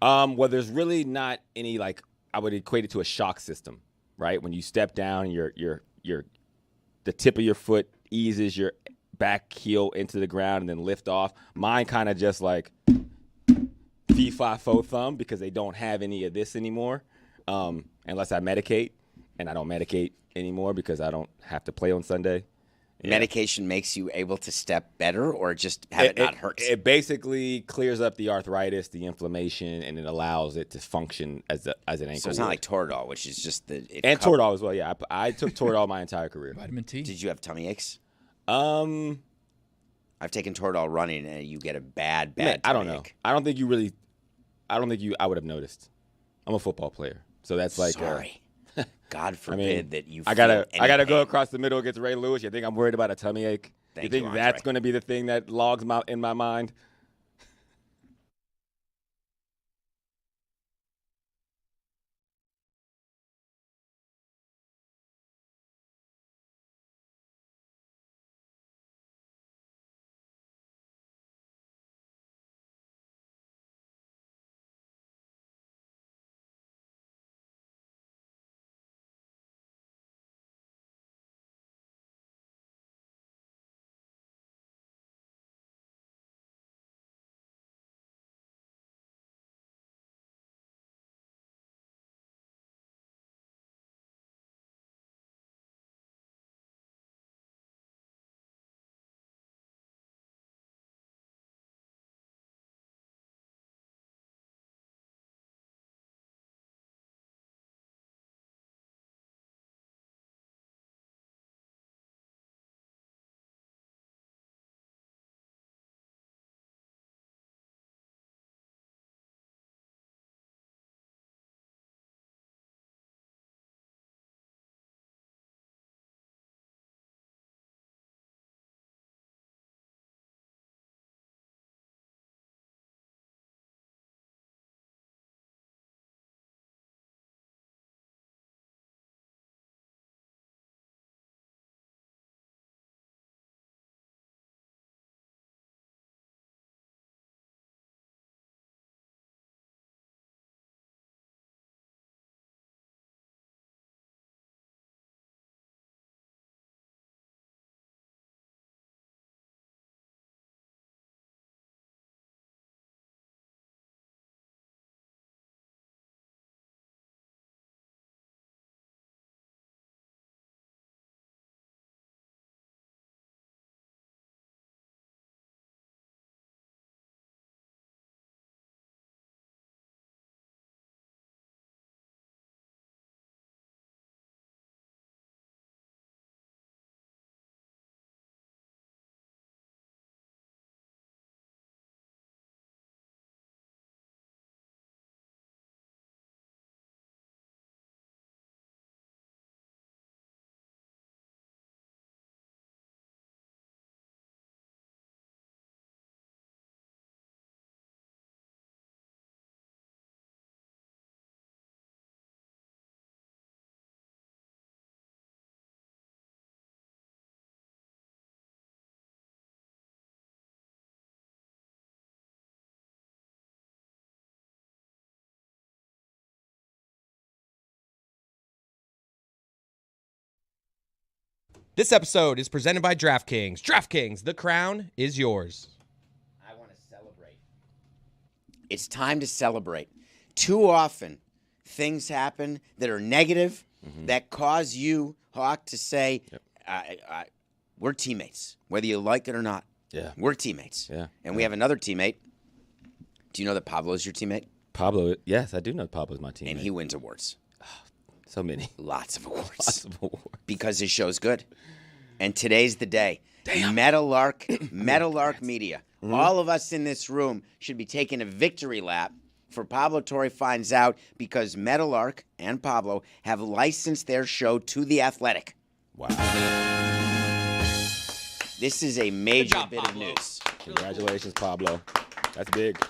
Well, there's really not any like I would equate it to a shock system, right? When you step down, the tip of your foot eases your back heel into the ground and then lift off. Mine kind of just like fee fi fo thumb because they don't have any of this anymore, unless I medicate, and I don't medicate anymore because I don't have to play on Sunday. Medication makes you able to step better, or just have it not hurt. It basically clears up the arthritis, the inflammation, and it allows it to function as an ankle. So it's not would. like Toradol, which is just the And Toradol as well. Yeah, I took Toradol my entire career. Vitamin T. Did you have tummy aches? Um, I've taken Toradol running, and you get a bad man, I don't tummy know. ache. I don't think I would have noticed. I'm a football player, so that's like. Sorry. God I forbid mean, that you. I gotta feel any go pain. across the middle against Ray Lewis. You think I'm worried about a tummy ache? Thank you think you, that's Andre. going to be the thing that logs in my mind? This episode is presented by DraftKings. DraftKings, the crown is yours. I want to celebrate. It's time to celebrate. Too often, things happen that are negative that cause you, Hawk, to say, we're teammates, whether you like it or not. Yeah. We're teammates. Yeah. And we have another teammate. Do you know that Pablo's your teammate? Pablo, yes, I do know Pablo's my teammate. And he wins awards. So many. Lots of awards. Lots of awards. Because his show's good. And today's the day. Meadowlark Media. All of us in this room should be taking a victory lap for Pablo Torre Finds Out because Meadowlark and Pablo have licensed their show to The Athletic. Wow. This is a major job, bit Pablo. of news. Congratulations, Pablo. That's big.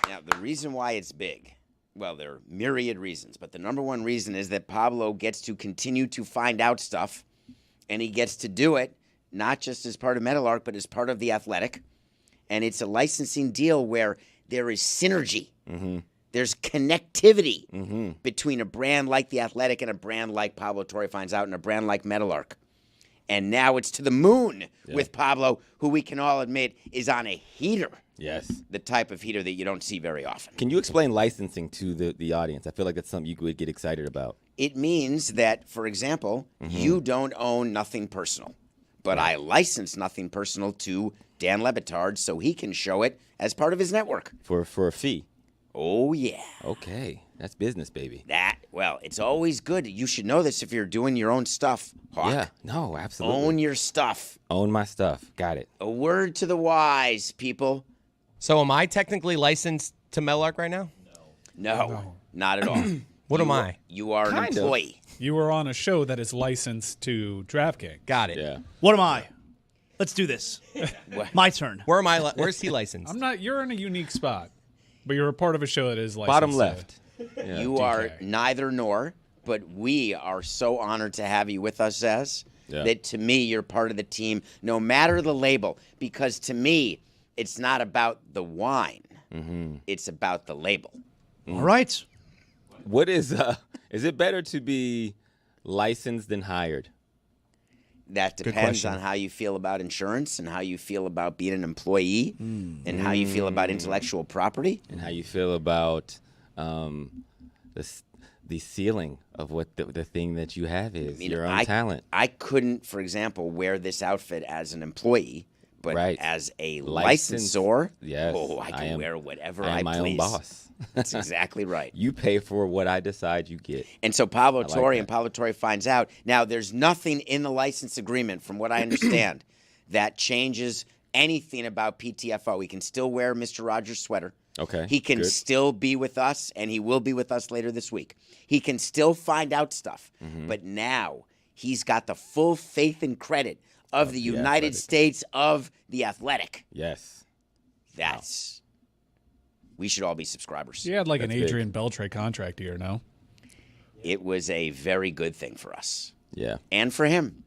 Now, the reason why it's big, well, there are myriad reasons, but the number one reason is that Pablo gets to continue to find out stuff, and he gets to do it not just as part of Meadowlark, but as part of The Athletic. And it's a licensing deal where there is synergy. There's connectivity between a brand like The Athletic and a brand like Pablo Torre Finds Out and a brand like Meadowlark. And now it's to the moon with Pablo, who we can all admit is on a heater. Yes. The type of heater that you don't see very often. Can you explain licensing to the audience? I feel like that's something you would get excited about. It means that, for example, you don't own Nothing Personal, but I license Nothing Personal to Dan Le Batard so he can show it as part of his network. For a fee. Oh, yeah. Okay. That's business, baby. Well, it's always good. You should know this if you're doing your own stuff, Hawk. Yeah. No, absolutely. Own your stuff. Own my stuff. Got it. A word to the wise, people. So am I technically licensed to Meadowlark right now? No, not at all. What am I? You are an Kind of. employee. You were on a show that is licensed to DraftKings. Got it. Yeah. What am I? Let's do this. My turn. Where am I? Where's he licensed? I'm not. You're in a unique spot, but you're a part of a show that is licensed. Bottom to- left. Yeah. You are neither nor, but we are so honored to have you with us, Zaz, that to me, you're part of the team, no matter the label, because to me, it's not about the wine. It's about the label. All right. What is it better to be licensed than hired? That depends question. on how you feel about insurance and how you feel about being an employee and how you feel about intellectual property. And how you feel about the ceiling of what the thing that you have is, your own talent. I couldn't, for example, wear this outfit as an employee, but Right. as a Licensed. licensor, Yes, I can wear whatever I I am my please. own boss. That's exactly right. You pay for what I decide you get. And so Pablo like Torre that. and Pablo Torre Finds Out. Now, there's nothing in the license agreement, from what I understand, that changes anything about PTFO. He can still wear Mr. Rogers' sweater. Okay, He can good. still be with us, and he will be with us later this week. He can still find out stuff. But now he's got the full faith and credit of the United Athletic. States of The Athletic. Yes. That's... We should all be subscribers. You had like an That's big. Adrian Beltre contract here, no? It was a very good thing for us. Yeah. And for him.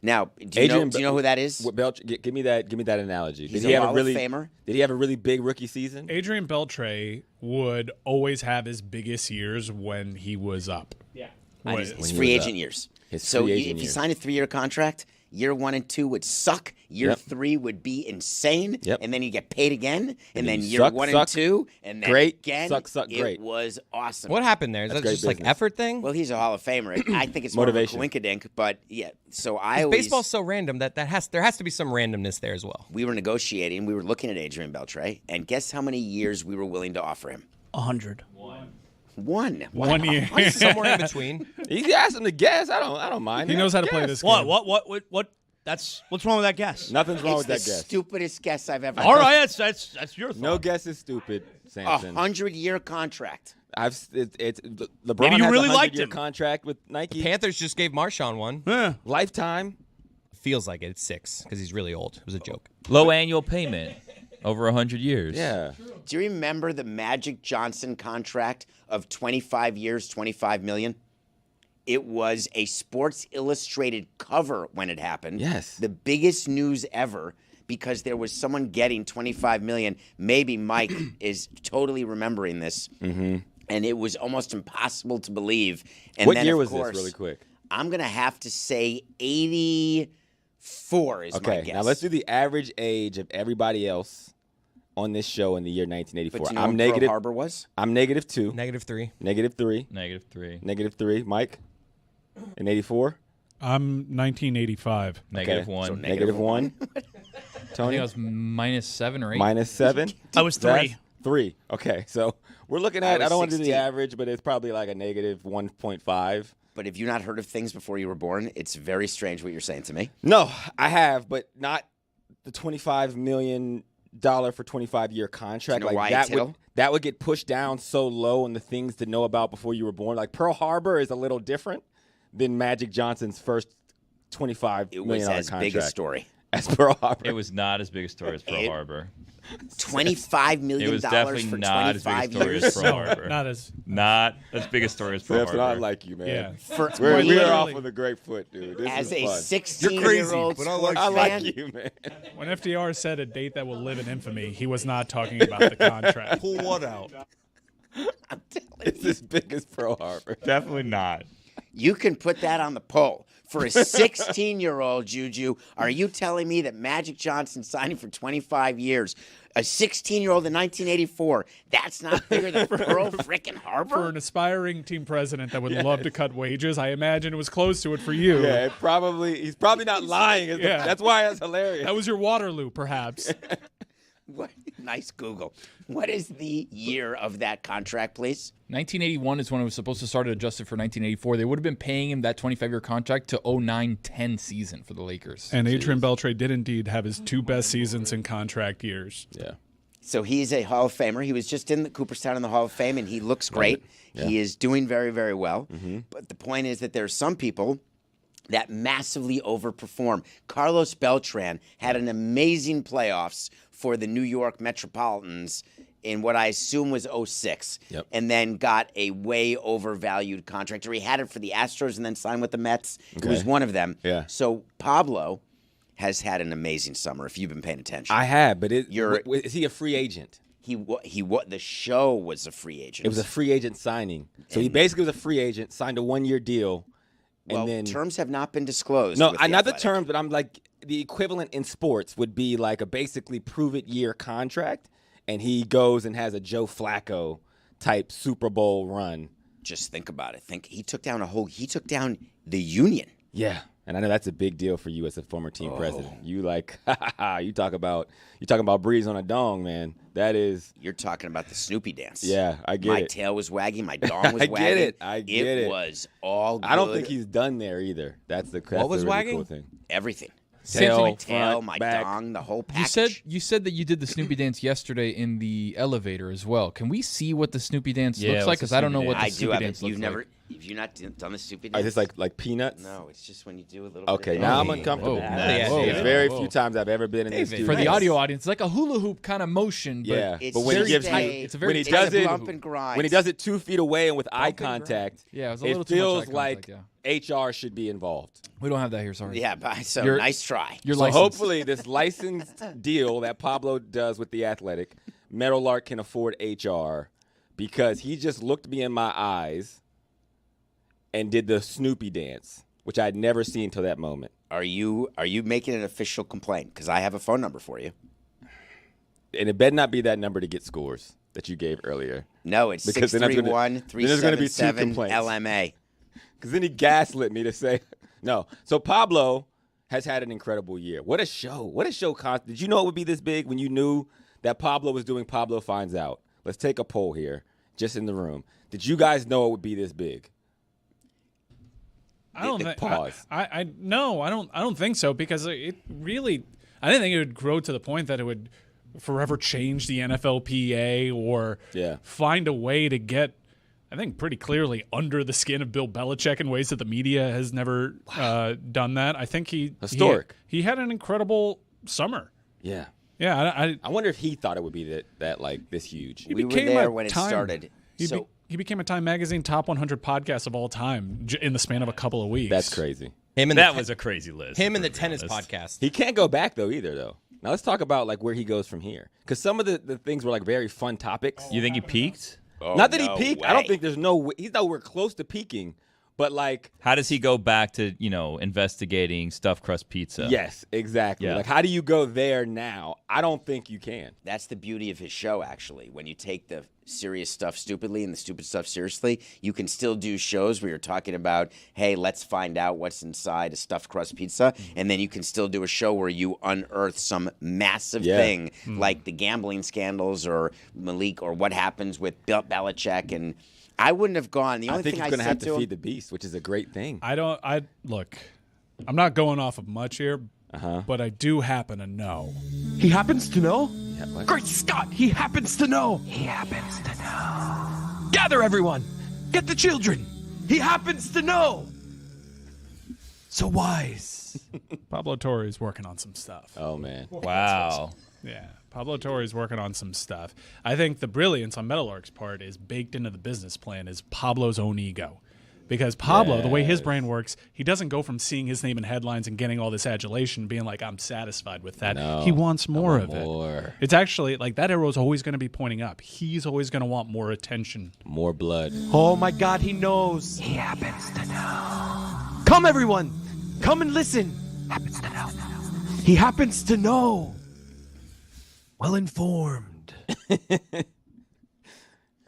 Now, do you know who that is? What Belch? Give me that analogy. He's Did he a have Hall a really? of Famer. Did he have a really big rookie season? Adrian Beltre would always have his biggest years when he was up. Yeah. His When he free was agent up. years. His So free you- agent if you years. sign a 3-year contract, year 1 and 2 would suck. Year Yep. 3 would be insane. Yep. And then you get paid again. And then you year suck, 1 suck, and 2. And then great, again. suck, it great. was awesome. What happened there? Is That's that great just like business. effort thing? Well, he's a Hall of Famer. I think it's more Motivation. of a coinkydink. But yeah, so I always... Baseball's so random that there has to be some randomness there as well. We were negotiating. We were looking at Adrian Beltre. And guess how many years we were willing to offer him? 100. One. 1 year. Somewhere in between. He asked him to guess. I don't mind. He knows how to play this game. What? What's wrong with that guess? Nothing's wrong It's with the that guess. stupidest guess I've ever All heard. right, that's your thought. No guess is stupid, A Samson. 100-year contract. It's LeBron Maybe you has really a liked 100-year him. contract with Nike. Panthers just gave Marshawn one. Yeah. Lifetime. Feels like it. It's 6 because he's really old. It was a joke. Low annual payment over 100 years. Yeah. Do you remember the Magic Johnson contract of 25 years, $25 million? It was a Sports Illustrated cover when it happened. Yes. The biggest news ever because there was someone getting $25 million. Maybe Mike is totally remembering this. Mm-hmm. And it was almost impossible to believe. And What then, year of was course, this, really quick? I'm going to have to say 80. 4 is my Okay, guess. now let's do the average age of everybody else on this show in the year 1984. But you know I'm what negative. Pearl Harbor was? I'm -2. -3. -3. -3. -3. Mike? In 84? I'm 1985. -1. So -1. I Tony? think I was -7 or 8. -7. I was 3. Zaz? 3. Okay, so we're looking I at, I was don't want to do the 16. average, but it's probably like a -1.5. But have you not heard of things before you were born? It's very strange what you're saying to me. No, I have, but not the $25 million for 25-year contract. Do you know why, Like that would get pushed down so low on the things to know about before you were born. Like Pearl Harbor is a little different than Magic Johnson's first $25 It million was as contract. big a story. As Pearl Harbor. It was not as big a story as Pearl Harbor. $25 million It was definitely for not as big a 25 story as years. Pearl Harbor. Not as big a story as Pearl That's what I Harbor. like you, man. yeah. For, We are literally- off with a great foot, dude. This as is a fun. 16-year-old but I sports I fan, like you, man. When FDR said a date that will live in infamy, he was not talking about the contract. Pull what out? I'm telling It's you, as big as Pearl Harbor. Definitely not. you can put that on the poll. For a 16-year-old, Juju, are you telling me that Magic Johnson signing for 25 years, a 16-year-old in 1984, that's not bigger than Pearl frickin' For Harbor? an aspiring team president that would love to cut wages, I imagine it was close to it for you. Yeah, he's probably not lying. Yeah. That's why it's hilarious. That was your Waterloo, perhaps. What? Nice Google. What is the year of that contract, please? 1981 is when it was supposed to start adjusted for 1984. They would have been paying him that 25-year contract to 09-10 season for the Lakers. And Adrian Beltre did indeed have his 2 best seasons in contract years. Yeah. So he's a Hall of Famer. He was just in the Cooperstown in the Hall of Fame, and he looks great. Yeah. He is doing very, very well. But the point is that there are some people that massively overperform. Carlos Beltran had an amazing playoffs for the New York Metropolitans in what I assume was 06, Yep. and then got a way overvalued contract. Or he had it for the Astros and then signed with the Mets. It was Okay. one of them. Yeah. So Pablo has had an amazing summer, if you've been paying attention. I have, but You're- is he a free agent? The show was a free agent. It was a free agent signing. So he basically was a free agent, signed a 1-year deal, and well, then terms have not been disclosed. no, with not the Athletic. terms, but I'm like the equivalent in sports would be like a basically prove-it year contract, and he goes and has a Joe Flacco type Super Bowl run. Just think about it. He took down the Union. Yeah, and I know that's a big deal for you as a former team president. You like, you talk about breeze on a dong, man. That is, You're talking about the Snoopy dance. yeah, I get My it. tail was wagging. My dong was I wagging. get it. I get it. It was all good. I don't think he's done there either. That's the was really wagging? cool thing. Everything. Tail, My tail, front, my back. dong, the whole You package. said that you did the Snoopy dance yesterday in the elevator as well. Can we see what the Snoopy dance Yeah, looks what's like? the Because I don't know Snoopy what the I do Snoopy have dance it. looks like. Have you not done the Snoopy Is dance? this like peanuts? No, it's just when you do a little. Okay, bit of now I'm that. uncomfortable. Yeah, Whoa, yeah. It's very few times I've ever been in this David. studio. For the audio audience, it's like a hula hoop kind of motion. But Yeah, It's but when he just gives a- you, it's a very when he it's does a it, bump and grind. when he does it 2 feet away and with eye and grind. contact, Yeah, it was a little it too much feels eye like contact, HR should be involved. we don't have that here. Sorry. Yeah, but so You're- nice try. You're So licensed. hopefully this licensed deal that Pablo does with the Athletic, Meadowlark can afford HR because he just looked me in my eyes and did the Snoopy dance, which I'd never seen till that moment. Are you making an official complaint? Because I have a phone number for you. And it better not be that number to get scores that you gave earlier. No, it's Because then there's gonna- 631 then there's gonna be two 377 complaints. LMA. Because then he gaslit me to say, no. So Pablo has had an incredible year. What a show. What a show. Did you know it would be this big when you knew that Pablo was doing Pablo Finds Out? Let's take a poll here, just in the room. Did you guys know it would be this big? I don't think. Pause. No, I don't think so because it really. I didn't think it would grow to the point that it would forever change the NFLPA or Yeah. find a way to get. I think pretty clearly under the skin of Bill Belichick in ways that the media has never done that. I think Historic. He had an incredible summer. Yeah. Yeah, I wonder if he thought it would be that like this huge. We were became there a when it Time- started. He became a Time Magazine top 100 podcast of all time in the span of a couple of weeks. That's crazy. That was a crazy list. Him and the to be tennis honest. podcast. He can't go back though either though. Now let's talk about like where he goes from here. Because some of the things were like very fun topics. You think he peaked? Oh, Not that no he peaked. I don't way. think he's nowhere close to peaking. But like, How does he go back to, investigating stuffed crust pizza? yes, exactly. Yeah. Like, how do you go there now? I don't think you can. That's the beauty of his show, actually. When you take the serious stuff stupidly and the stupid stuff seriously, you can still do shows where you're talking about, hey, let's find out what's inside a stuffed crust pizza. And then you can still do a show where you unearth some massive thing like the gambling scandals or Malik or what happens with Bill Belichick. And I wouldn't have gone. The only I think thing he's I going to said have to to him, feed the beast, which is a great thing. Look, I'm not going off of much here, but I do happen to know. He happens to know? Yeah, what? Great Scott, he happens to know. He happens to know. Gather everyone. Get the children. He happens to know. So wise. Pablo Torre's working on some stuff. Oh, man. Wow. Yeah, Pablo Torre's working on some stuff. I think the brilliance on Metalark's part is baked into the business plan is Pablo's own ego. Because Pablo, the way his brain works, he doesn't go from seeing his name in headlines and getting all this adulation, being like, I'm satisfied with that. No, he wants more of more. it. It's actually like that arrow is always going to be pointing up. He's always going to want more attention. More blood. Oh my God, he knows. He happens to know. Come everyone. Come and listen. Happens to know. He happens to know. Well informed.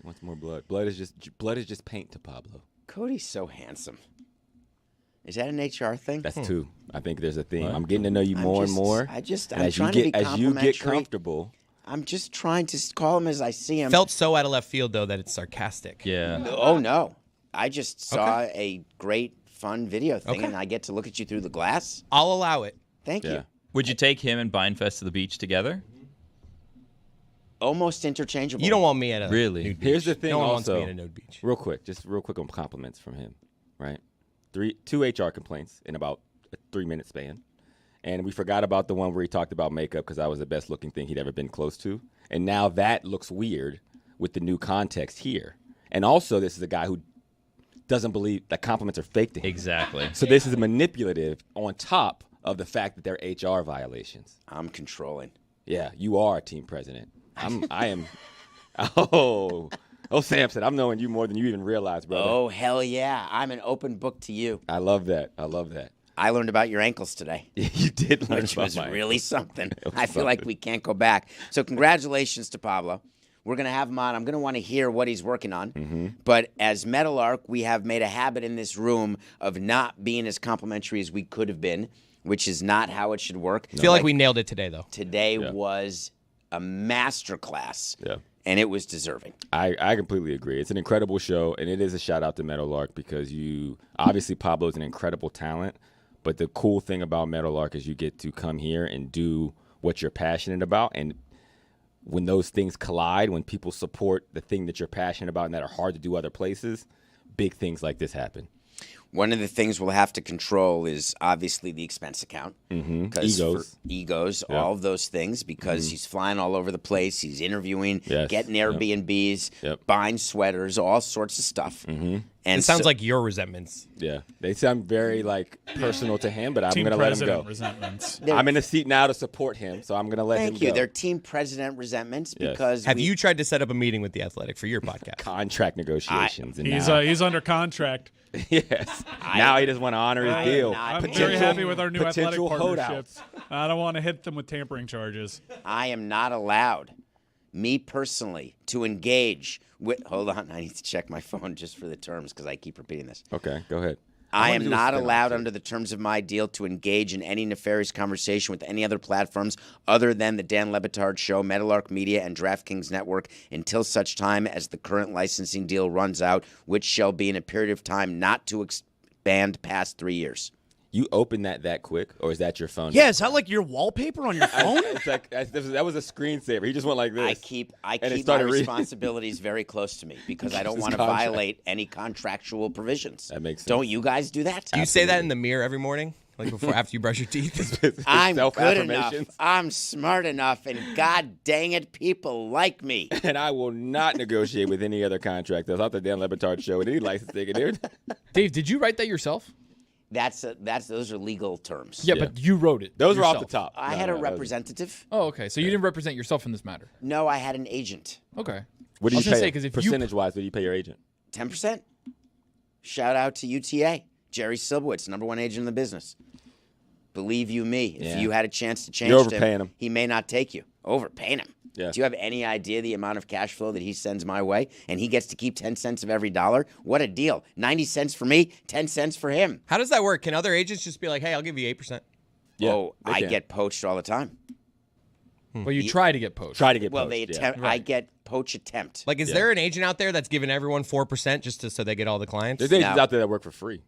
Wants more blood. Blood is just paint to Pablo. Cody's so handsome. Is that an HR thing? That's two. I think there's a theme. I'm getting to know you more and more. I'm as trying you to get be as you get complimentary. comfortable. I'm just trying to call him as I see him. Felt so out of left field though that it's sarcastic. Yeah. Oh no! I just saw a great, fun video thing, and I get to look at you through the glass. I'll allow it. Thank Yeah. you. Would you take him and Bindfest to the beach together? Almost interchangeable. You don't want me at a Really? nude Here's the beach. thing No one also. wants me at a nude beach. Real quick on compliments from him, right? Two HR complaints in about a 3-minute span. And we forgot about the one where he talked about makeup because that was the best looking thing he'd ever been close to. And now that looks weird with the new context here. And also, this is a guy who doesn't believe that compliments are fake to him. Exactly. So this is manipulative on top of the fact that they're HR violations. I'm controlling. Yeah, you are a team president. I am. Oh, Samson, I'm knowing you more than you even realize, brother. Oh hell yeah! I'm an open book to you. I love that. I learned about your ankles today, You did learn which about was my really something. was I feel like something. we can't go back. So congratulations to Pablo. We're going to have him on. I'm going to want to hear what he's working on. Mm-hmm. But as Metalark, we have made a habit in this room of not being as complimentary as we could have been, which is not how it should work. I feel like we nailed it today though. Today was a masterclass, Yeah. and it was deserving. I completely agree. It's an incredible show, and it is a shout out to Meadowlark because obviously Pablo's an incredible talent, but the cool thing about Meadowlark is you get to come here and do what you're passionate about, and when those things collide, when people support the thing that you're passionate about and that are hard to do other places, big things like this happen. One of the things we'll have to control is obviously the expense account. Egos, all of those things, because he's flying all over the place. He's interviewing, Yes. getting Airbnbs, Yep. buying sweaters, all sorts of stuff. And It sounds like your resentments. Yeah, they sound very personal to him, but I'm Team going to let him president go. resentments. I'm in a seat now to support him, so I'm going to let him Thank you. go. They're team president resentments Yes. because Have you tried to set up a meeting with the Athletic for your podcast? Contract negotiations. and He's now, he's under contract. yes. Now he just want to honor his deal. not- I'm very happy with our new athletic potential partnerships. I don't want to hit them with tampering charges. I am not allowed, me personally, to engage with. Hold on, I need to check my phone just for the terms because I keep repeating this. Okay, go ahead. I wanna am do a not spin-off, allowed too. under the terms of my deal to engage in any nefarious conversation with any other platforms other than the Dan Le Batard Show, Metalark Media, and DraftKings Network until such time as the current licensing deal runs out, which shall be in a period of time not to expand past 3 years. You opened that quick, or is that your phone? Yeah, is that like your wallpaper on your phone? It's like that was a screensaver. He just went like this. I keep it my started reading. responsibilities very close to me because I don't His want to contract. violate any contractual provisions. That makes sense. Don't you guys do that? Do you say that in the mirror every morning, like before after you brush your teeth? I'm good enough. Self-affirmations. I'm smart enough, and god dang it, people like me. And I will not negotiate with any other contractors. Out the Dan Le Batard Show and any licensing, dude. Dave, did you write that yourself? Those are legal terms. Yeah, but you wrote it. Those were off the yourself. top. I No, had a no, those- representative. Oh, okay. So you didn't represent yourself in this matter. No, I had an agent. Okay. What do I you was gonna pay? say, 'cause if you- percentage wise, what do you pay your agent? 10%. Shout out to UTA. Jerry Silbowitz, #1 agent in the business. Believe you me, if you had a chance to change You're overpaying him. he may not take you. Overpaying him. Yeah. Do you have any idea the amount of cash flow that he sends my way? And he gets to keep 10 cents of every dollar? What a deal. 90 cents for me, 10 cents for him. How does that work? Can other agents just be like, hey, I'll give you 8%? Yeah, Oh, they I can. get poached all the time. Well, you try to get poached. Try to get Well, poached, they yeah. attempt. I get poach attempt. Like, is there an agent out there that's giving everyone 4% just so they get all the clients? There's agents No. out there that work for free.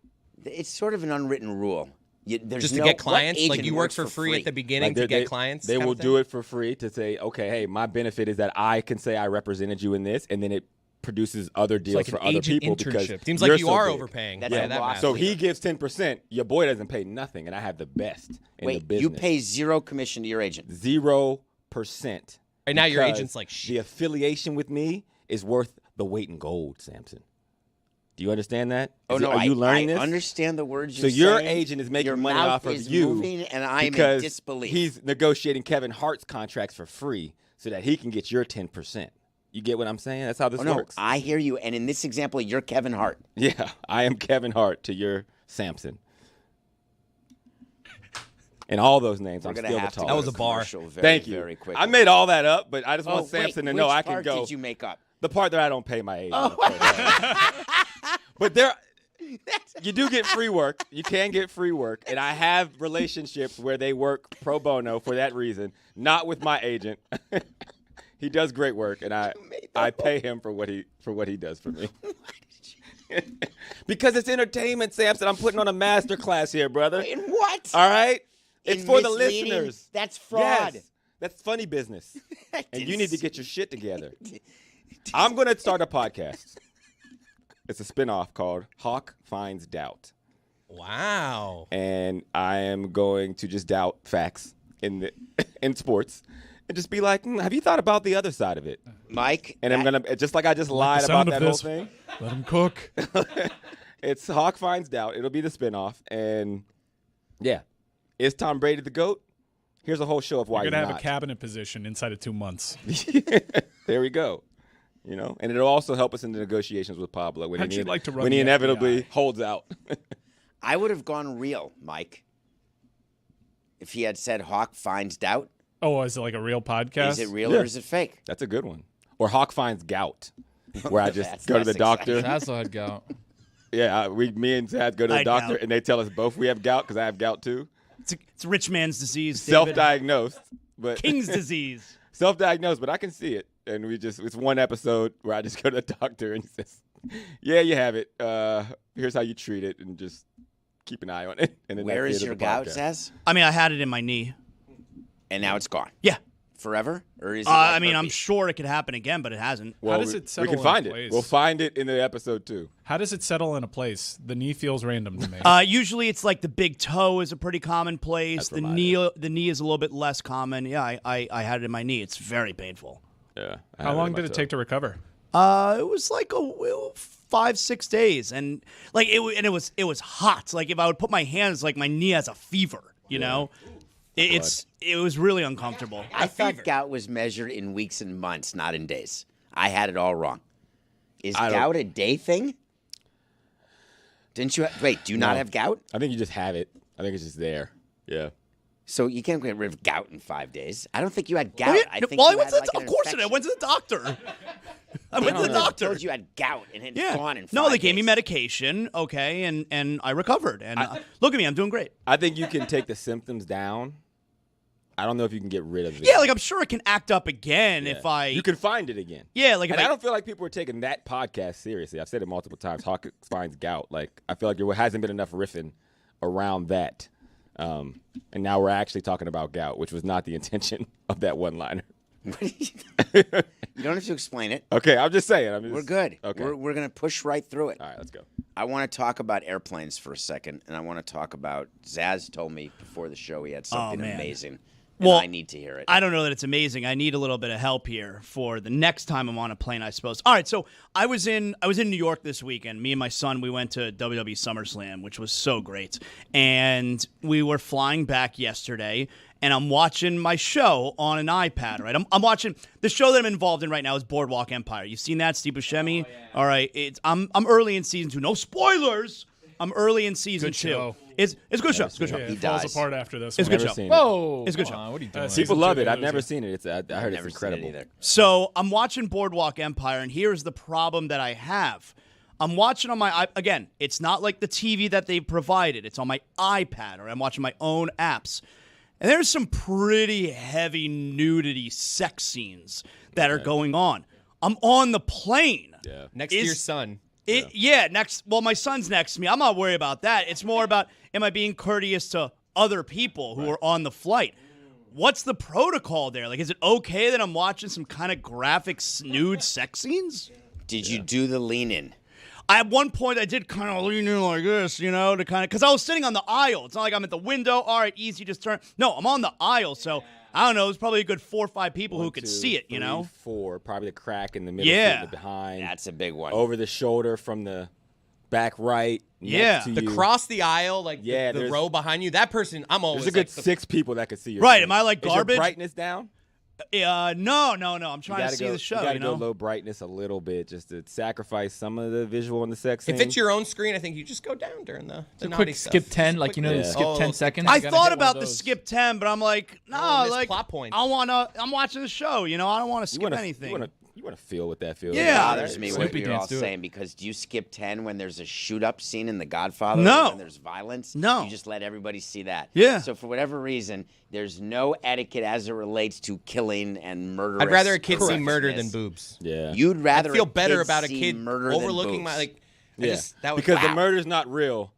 It's sort of an unwritten rule. There's Just to no- get what clients? Like, agent you work works for free at the beginning Like, to they- get clients? They kind will of do thing? it for free to say, okay, hey, my benefit is that I can say I represented you in this, and then it produces other deals like for an other agent people because internship. Seems you're like you so are big. overpaying. That's Yeah, a that loss. matters. So he gives 10%. Your boy doesn't pay nothing, and I have the best in the Wait, business. you pay 0 commission to your agent. 0%. Right now your because agent's like, shit. The affiliation with me is worth the weight in gold, Samson. Do you understand that? Oh no, are you learning I this? understand the words So you're your saying. agent is making Your money mouth off of is you moving, and I'm in because disbelief. he's negotiating Kevin Hart's contracts for free so that he can get your 10%. You get what I'm saying? That's how this Oh no, works. I hear you. And in this example, you're Kevin Hart. Yeah, I am Kevin Hart to your Samson. And all those names, We're I'm gonna still the have to. tallest. That was a bar. commercial very, Thank you. Very quickly. I made all that up, but I just want Oh, Samson wait, to know which I can part go. Did you make up? The part that I don't pay my agent. But you do get free work. You can get free work. And I have relationships where they work pro bono for that reason, not with my agent. He does great work, and I pay him for what he does for me. Because it's entertainment, Samson. I'm putting on a master class here, brother. In what? All right? It's In for the misleading? listeners. That's fraud. Yes. That's funny business. That And you didn't need to get your shit together. I'm going to start a podcast. It's a spinoff called Hawk Finds Doubt. Wow. And I am going to just doubt facts in sports and just be like, have you thought about the other side of it? Mike. And I'm going to, just like I just lied sound about of that whole this. thing. Let him cook. It's Hawk Finds Doubt. It'll be the spinoff. And yeah, is Tom Brady the GOAT? Here's a whole show of why You're he's going to have not. a cabinet position inside of 2 months. There we go. You know, and it'll also help us in the negotiations with Pablo when How'd he you like to run when he the inevitably FBI? holds out. I would have gone real, Mike. If he had said Hawk finds doubt, Oh, is it like a real podcast? is it real Yeah. or is it fake? That's a good one. Or Hawk Finds Gout, where I just That's go to the less doctor. That's what I'd go. Yeah, me and Zad go to the I doctor, gout. and they tell us both we have gout because I have gout too. It's a rich man's disease. David. Self-diagnosed, but King's disease. self-diagnosed, but I can see it. And it's one episode where I just go to the doctor and he says, "Yeah, you have it. Here's how you treat it, and just keep an eye on it." And then Where that's is the your end of the gout, podcast. Zaz? I mean, I had it in my knee. And now it's gone. Yeah. Forever? Or is it like I mean, I'm herpes? sure it could happen again, but it hasn't. Well, does we- it settle We can in find it. place? We'll find it in the episode too. How does it settle in a place? The knee feels random to me. Usually, it's like the big toe is a pretty common place. That's The where mine knee is a little bit less common. Yeah, I had it in my knee. It's very painful. Yeah. How long did it take to recover? It was like 5-6 days, and like it was hot. Like if I would put my hands, like my knee has a fever. You know, it was really uncomfortable. I thought gout was measured in weeks and months, not in days. I had it all wrong. Is I don't- gout a day thing? Didn't you? Wait, do you not No. have gout? I think you just have it. I think it's just there. Yeah. So you can't get rid of gout in 5 days. I don't think you had gout. Oh, yeah, I think well, you had, like, an of course I did. I infection. went to the doctor. I went to the I doctor. told you had gout and it's Yeah. gone in 5 No, they gave me days. medication. Okay, and I recovered. And look at me, I'm doing great. I think you can take the symptoms down. I don't know if you can get rid of it. Yeah, like I'm sure it can act up again Yeah. if I. You can find it again. Yeah, like if And I don't feel like people are taking that podcast seriously. I've said it multiple times. Hawk finds gout. Like I feel like there hasn't been enough riffing around that. And now we're actually talking about gout, which was not the intention of that one-liner. You don't have to explain it. Okay, I'm just saying. We're good. Okay. We're going to push right through it. All right, let's go. I want to talk about airplanes for a second, and I want to talk about Zaz told me before the show he had something man. amazing. Well, I need to hear it. I don't know that it's amazing. I need a little bit of help here for the next time I'm on a plane, I suppose. All right, so I was in New York this weekend. Me and my son, we went to WWE SummerSlam, which was so great. And we were flying back yesterday, and I'm watching my show on an iPad, right? I'm watching the show that I'm involved in right now is Boardwalk Empire. You've seen that, Steve Buscemi? All right, I'm early in season 2. No spoilers. I'm early in season 2. show. It's a good show. It's a good show. Yeah, He it falls dies. apart after this. It's a one. good Never show. seen it. Whoa, It's a good come show. on, what are you doing? season People love two, it. I've it was never a- seen it. I heard Never it's seen it incredible. either. So I'm watching Boardwalk Empire, and here's the problem that I have. I'm watching on my again. It's not like the TV that they provided. It's on my iPad, or I'm watching my own apps. And there's some pretty heavy nudity sex scenes that are going on. I'm on the plane. Yeah. Next to your son. Next. Well, my son's next to me. I'm not worried about that. It's more about, am I being courteous to other people who are on the flight? What's the protocol there? Like, is it okay that I'm watching some kind of graphic nude sex scenes? Did you do the lean in? At one point, I did kind of lean in like this, to kind of, because I was sitting on the aisle. It's not like I'm at the window. All right, easy, just turn. No, I'm on the aisle, so I don't know. There's probably a good 4 or 5 people who could see it, 4, probably the crack in the middle, Yeah. seat in the behind. That's a big one. Over the shoulder from the back right. Yeah. next to The you. cross the aisle, like Yeah, the there's- row behind you. That person, I'm always There's a good like the 6 people that could see your Right, screen. am I, like, Is garbage? your brightness down? No. I'm trying to see the show, You gotta go low brightness a little bit just to sacrifice some of the visual and the sex scene. If it's your own screen, I think you just go down during the A naughty quick stuff. skip 10, Just like, you know, Yeah. skip 10 seconds. I You gotta thought hit one about of the those. skip 10, but I'm like, no, miss like plot points. I'm watching the show, I don't want to you skip wanna, anything. You want to feel what that feels. Yeah. like. bothers me what Snoopy you're all dance, do it. saying, because do you skip 10 when there's a shoot-up scene in The Godfather? No. When there's violence? No. You just let everybody see that. Yeah. So for whatever reason, there's no etiquette as it relates to killing and murder. I'd rather a kid see murder than boobs. Yeah. You'd rather I feel a better kid about a see kid murder overlooking than my boobs. Yeah. that was, because the wow. murder's not real.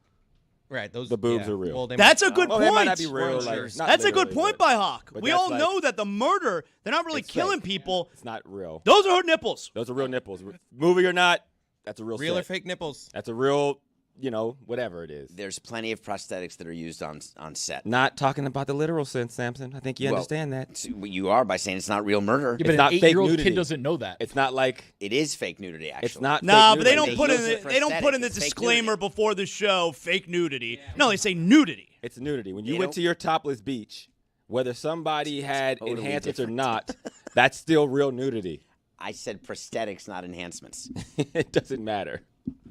Right, those the boobs yeah. are real. Well, they That's might- a good Well, point. they might not be real. Spoilers. Like, not That's a good literally, point by Hawk. but We that's all like- know that the murder, they're not really It's killing fake. people. It's not real. Those are her nipples. Those are real nipples. Movie or not, that's a real real or set. fake nipples. That's a real, whatever it is. There's plenty of prosthetics that are used on set. Not talking about the literal sense, Samson. I think you Well, understand that. So you are by saying it's not real murder. Yeah, but not an fake 8-year-old nudity. kid doesn't know that. It's not like It is fake nudity, actually. it's not. Nah, fake but they nudity. don't put in use it the, they don't put in the prosthetic. It's fake disclaimer nudity. before the show, fake nudity. No, they say nudity. It's nudity. When you They went don't- to your topless beach, whether somebody had totally enhancements or different. not, that's still real nudity. I said prosthetics, not enhancements. It doesn't matter.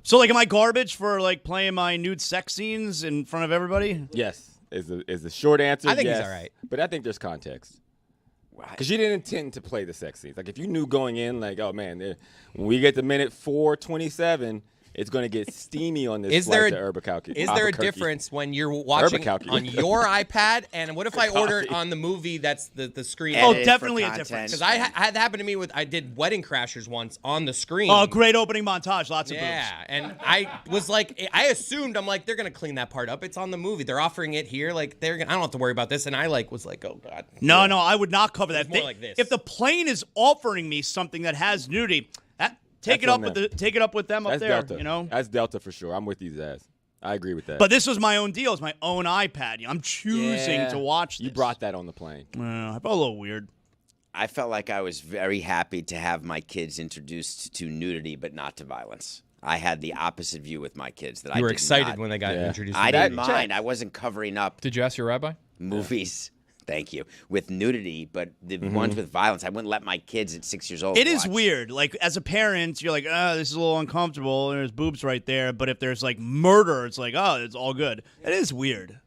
So, like, am I garbage for, like, playing my nude sex scenes in front of everybody? Yes, is the short answer. I think he's yes. all right. But I think there's context. Why? Because you didn't intend to play the sex scenes. Like, if you knew going in, like, oh, man, when we get to minute 4:27, it's going to get steamy on this Is flight there to a- Albuquerque. Is there a Albuquerque. difference when you're watching Albuquerque. on your iPad and what if I order it Coffee. on the movie that's the screen? Oh, Edited for definitely a content. difference. Because I had that happen to me with I did Wedding Crashers once on the screen. Oh, great opening montage. Lots of Yeah, boobs. and I was like, I assumed I'm like they're gonna clean that part up. It's on the movie. They're offering it here. Like I don't have to worry about this. And I was like, oh god. No, I would not cover that. It's more like this. If the plane is offering me something that has nudity, take That's it up on with take it up with them up That's there. Delta. That's Delta for sure. I'm with you, Zaz. I agree with that. But this was my own deal. It's my own iPad. I'm choosing to watch this. You brought that on the plane. I felt a little weird. I felt like I was very happy to have my kids introduced to nudity, but not to violence. I had the opposite view with my kids. That You I were did excited not- when they got Yeah. introduced. I to didn't that. mind. I wasn't covering up Did you ask your rabbi? movies. Thank you. With nudity, but the ones with violence, I wouldn't let my kids at 6 years old. It is watch. weird. Like, as a parent, you're like, this is a little uncomfortable. There's boobs right there. But if there's, like, murder, it's like, oh, it's all good. It is weird.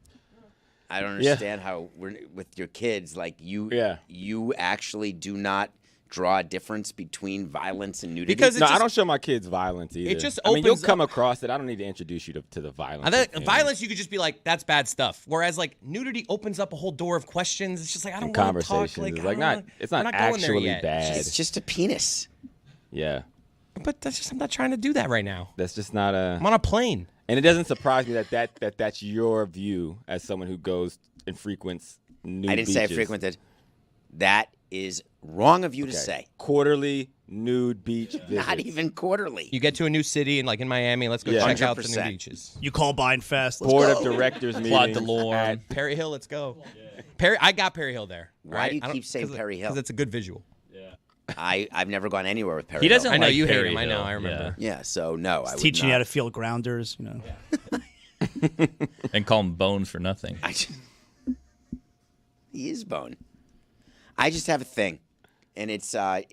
I don't understand how with your kids, like you actually do not draw a difference between violence and nudity. Because No, I don't show my kids violence either. just I mean, you'll opens come up- across it. I don't need to introduce you to the violence. I think of things. violence, you could just be like, that's bad stuff. Whereas like nudity opens up a whole door of questions. It's just like I don't want to talk. Conversations. Like, It's I like don't not. wanna- It's we're not going there actually yet. bad. It's just a penis. Yeah, But that's just I'm not trying to do that right now. that's just not a. I'm on a plane. And it doesn't surprise me that's your view as someone who goes and frequents nude I didn't say I beaches. frequented. That is wrong of you to Okay. say. Quarterly nude beach visits. Not even quarterly. You get to a new city and like in Miami, let's go Yeah. check out the new 100%. beaches. You call Bind Fest. Let's Board go. of directors meeting. Claude DeLore. Perry Hill, let's go. Perry, I got Perry Hill there. Why do you keep saying Perry Hill? Because it's a good visual. I've never gone anywhere with Perry He doesn't Hill. I know like you hate Perry him. I know. Hill. I remember. Yeah, so no, I would Teaching you how not. to feel grounders, you know. And call him Bones for nothing. He is bone. I just have a thing, and it's an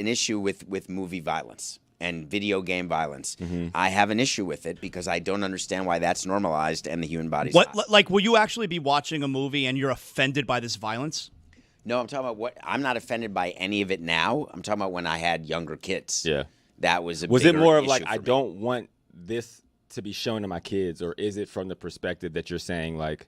issue with movie violence and video game violence. I have an issue with it because I don't understand why that's normalized and the human body's not. Like, will you actually be watching a movie and you're offended by this violence? No, I'm talking about I'm not offended by any of it now. I'm talking about when I had younger kids. Yeah. That was a Was it bigger more of issue like, for I me. don't want this to be shown to my kids, or is it from the perspective that you're saying, like,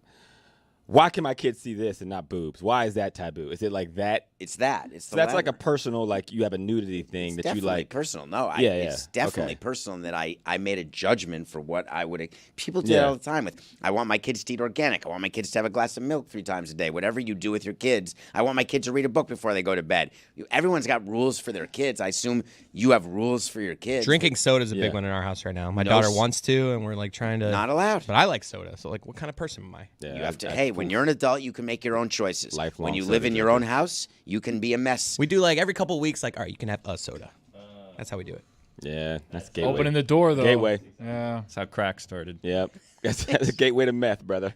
why can my kids see this and not boobs? Why is that taboo? Is it like that? It's that. It's So that's like a personal, like, you have a nudity thing that you definitely like. personal. No, Yeah, it's definitely okay. personal that I made a judgment for what I would. People do that all the time. With I want my kids to eat organic. I want my kids to have a glass of milk 3 times a day. Whatever you do with your kids, I want my kids to read a book before they go to bed. Everyone's got rules for their kids. I assume you have rules for your kids. Drinking soda is a Yeah. big one in our house right now. My No daughter s- wants to, and we're like trying to. Not allowed. But I like soda. So like, what kind of person am I? Yeah, You have to. I- Hey, when you're an adult, you can make your own choices. Lifelong when you soda live in your drinker. own house, you can be a mess. We do like every couple of weeks. Like, all right, you can have a soda. That's how we do it. Yeah, that's gateway. Opening the door though. Gateway. Yeah. That's how crack started. Yep. That's a gateway to meth, brother.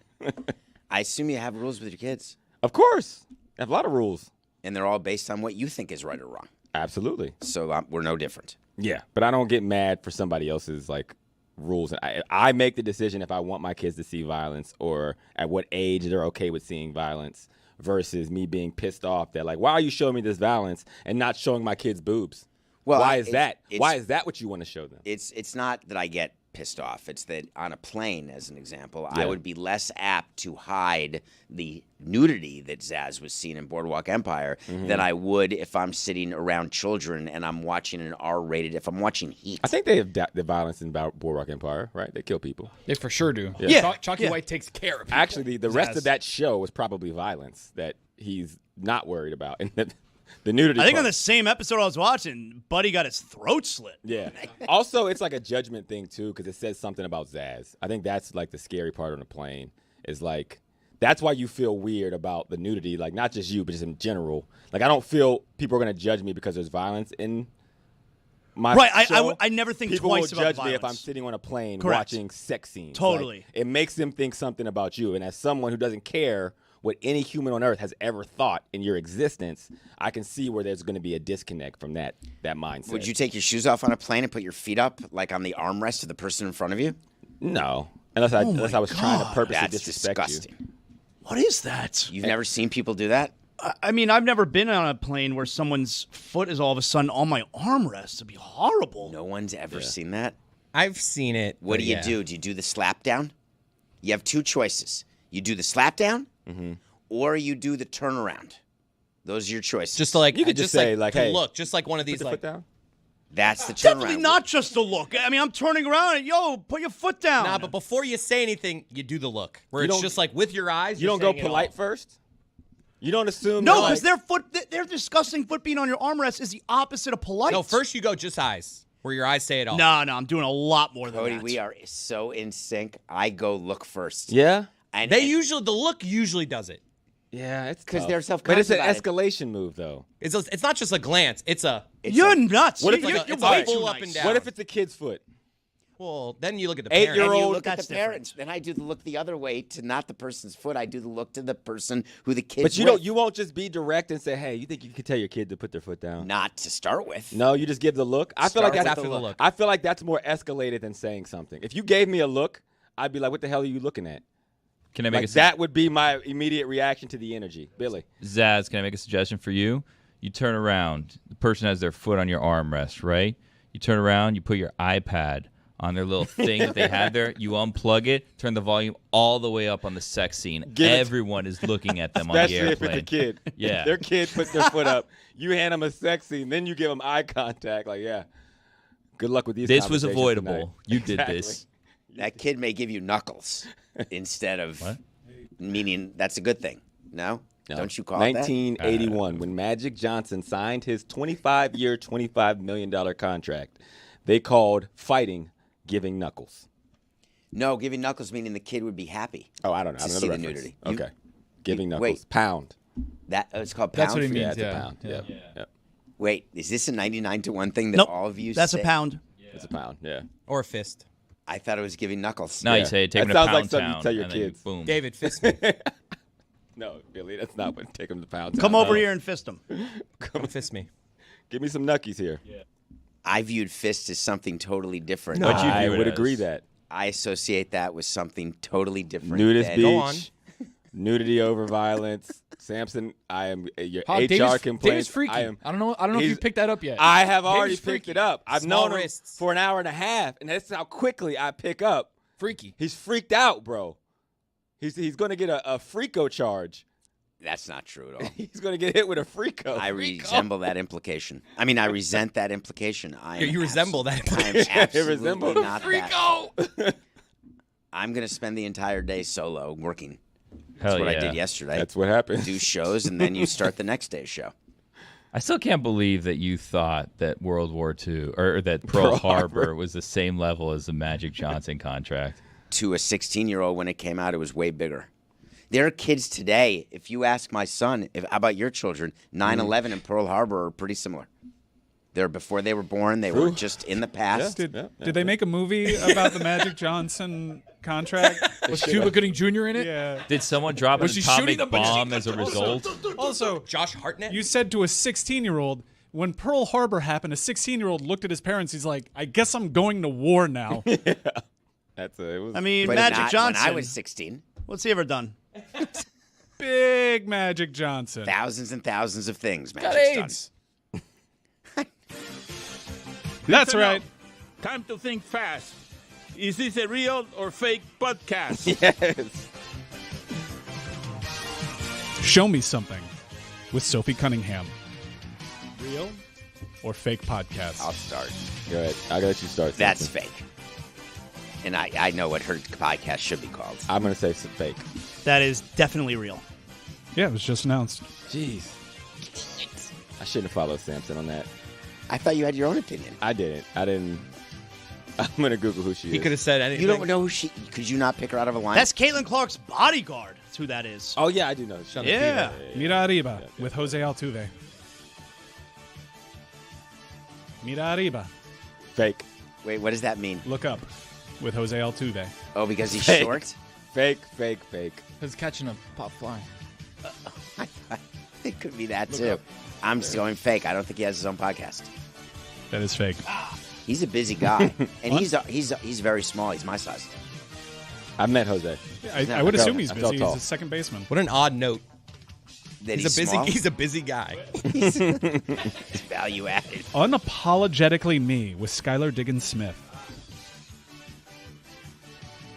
I assume you have rules with your kids, Of course. I have a lot of rules. and they're all based on what you think is right or wrong. Absolutely. So we're no different. Yeah, but I don't get mad for somebody else's like rules. I make the decision if I want my kids to see violence or at what age they're okay with seeing violence versus me being pissed off that like, why are you showing me this violence and not showing my kids boobs? Well, why I- is that? it's- Why is that what you want to show them? It's not that I get pissed off. It's that on a plane, as an example, Yeah. I would be less apt to hide the nudity that Zaz was seeing in Boardwalk Empire than I would if I'm sitting around children and I'm watching an R-rated. If I'm watching Heat, I think they have the violence in Boardwalk Empire, right? They kill people. They for sure do. Yeah. Chalky White takes care of people. Actually, the rest Yes. of that show was probably violence that he's not worried about. And the nudity I think on part. the same episode I was watching, Buddy got his throat slit. Yeah. Also, it's like a judgment thing too, because it says something about Zaz. I think that's like the scary part on the plane. Is like that's why you feel weird about the nudity, like not just you, but just in general. Like I don't feel people are gonna judge me because there's violence in my Right, show. I never think people twice will about judge me if I'm violence. sitting on a plane Correct. watching sex scenes. Totally. Like, it makes them think something about you, and as someone who doesn't care what any human on earth has ever thought in your existence, I can see where there's going to be a disconnect from that mindset. would you take your shoes off on a plane and put your feet up like on the armrest of the person in front of you? No, unless I was trying to purposely That's disrespect disgusting. you. What is that? You've never seen people do that? I mean, I've never been on a plane where someone's foot is all of a sudden on my armrest. It'd be horrible. No one's ever seen that. I've seen it. What but do you yeah. do? Do you do the slap down? You have 2 choices. You do the slap down, or you do the turnaround. Those are your choices. Just to like You could just say, like, to hey, look, just like one of Put these the like foot down. That's the turnaround. Definitely not just a look. I mean, I'm turning around and, yo, put your foot down. Nah, but before you say anything, you do the look. Where You it's don't- just like with your eyes. You you're don't go saying it polite all. first. You don't assume. No, that, because their disgusting foot being on your armrest is the opposite of polite. No, first you go just eyes, where your eyes say it all. No, I'm doing a lot more than Cody, that. we are so in sync. I go look first. Yeah. And, They and- usually the look usually does it. Yeah, it's 'Cause tough. they're But it's self-conscious an about it. escalation move, though. It's not just a glance. It's a You're nuts. What if You're, it's like you're it's a way full too up nice. and down. What if it's a kid's foot? well. Then you look at the 8-year-old parent. and you old- look at That's the different. parents. Then I do the look the other way to not the person's foot. I do the look to the person who the kid's But you with. don't. You won't just be direct and say, "Hey, you think you can tell your kid to put their foot down?" Not to start with. No, you just give the look. I feel like Start that's with the look. I feel like that's more escalated than saying something. If you gave me a look, I'd be like, "What the hell are you looking at?" Can I make Like a that would be my immediate reaction to the energy, Billy. Zaz, can I make a suggestion for you? You turn around. The person has their foot on your armrest, right? You turn around, you put your iPad on their little thing that they have there. You unplug it, turn the volume all the way up on the sex scene. Give it- Everyone is looking at them on the Especially if airplane. it's a kid. Yeah. Their kid puts their foot up. You hand them a sex scene, then you give them eye contact. Like, yeah. Good luck with these. This was conversations avoidable. tonight. You did Exactly. this. That kid may give you knuckles instead of meaning that's a good thing. No? No. Don't you call it that? 1981, when Magic Johnson signed his 25-year, $25 million contract, they called fighting giving knuckles. No, giving knuckles meaning the kid would be happy. Oh, I don't know. To I don't know see the the reference. nudity. You- Okay. Giving knuckles. wait. Pound. That it's called pound. That's what he for- means. Yeah, it's Yeah. a pound. Yeah. Yep. Wait, is this a 99 to 1 thing that Nope. all of you That's say? a pound. It's a pound. Yeah. or a fist. I thought it was giving knuckles. Now Yeah. you say, take That him to sounds like Pound something you Town, tell your and then you kids. boom. David, fist me. No, Billy, that's not what take him to pound. Come over here and fist him. Come fist me. Give me some nuckies here. Yeah. I viewed fist as something totally different. No. What'd you I view it would as? agree that. I associate that with something totally different. Nudist than- beach. Go on. Nudity over violence. Samson, I am your Hot, HR David's complaints. freaky. I am. I don't know if you picked that up yet. I have already David's picked freaky. it up. I've Small known him wrists. for an hour and a half, and that's how quickly I pick up. Freaky. He's freaked out, bro. He's going to get a freako charge. That's not true at all. He's going to get hit with a freako. I resemble that implication. I mean, I resent that implication. You resemble that I am implication. absolutely resemble not that. freako. I'm going to spend the entire day solo working. Hell That's what I yeah. did yesterday. That's what happens. Do shows, and then you start the next day's show. I still can't believe that you thought that World War II or that Pearl Harbor was the same level as the Magic Johnson contract. To a 16-year-old, when it came out, it was way bigger. There are kids today, if you ask my son, how about your children, 9/11 and Pearl Harbor are pretty similar. They're before they were born. They were just in the past. Did they make a movie about the Magic Johnson contract? Was Cuba Gooding Jr. in it? Yeah. Did someone drop an Was she shooting atomic the machine bomb as a result? Also, Josh Hartnett? you said to a 16-year-old, when Pearl Harbor happened, a 16-year-old looked at his parents. He's like, I guess I'm going to war now. It was. I mean, But Magic not Johnson. when I was 16. What's he ever done? Big Magic Johnson. Thousands and thousands of things, Got Magic's done. AIDS. That's right. Time to think fast. Is this a real or fake podcast? Yes. Show me something with Sophie Cunningham. Real or fake podcast? I'll start. Go ahead. I'll let you start. That's Samson. fake. And I know what her podcast should be called. I'm going to say it's fake. That is definitely real. Yeah, it was just announced. Jeez. I shouldn't have followed Samson on that. I thought you had your own opinion. I didn't. I'm going to Google who she is. He could have said anything. You don't know who she... Could you not pick her out of a line? That's Caitlin Clark's bodyguard. That's who that is. Oh, yeah, I do know. Yeah. Mira Arriba with Jose Altuve. Mira Arriba. Fake. Wait, what does that mean? Look up with Jose Altuve. Oh, because he's Fake. short? Fake. He's catching a pop fly. It could be that, too. I'm just going fake. I don't think he has his own podcast. That is fake. He's a busy guy. And he's very small. He's my size. I've met Jose. I would assume he's I felt busy. tall. He's a second baseman. What an odd note. That He's a busy. small? He's a busy guy. He's value added. Unapologetically Me with Skylar Diggins Smith.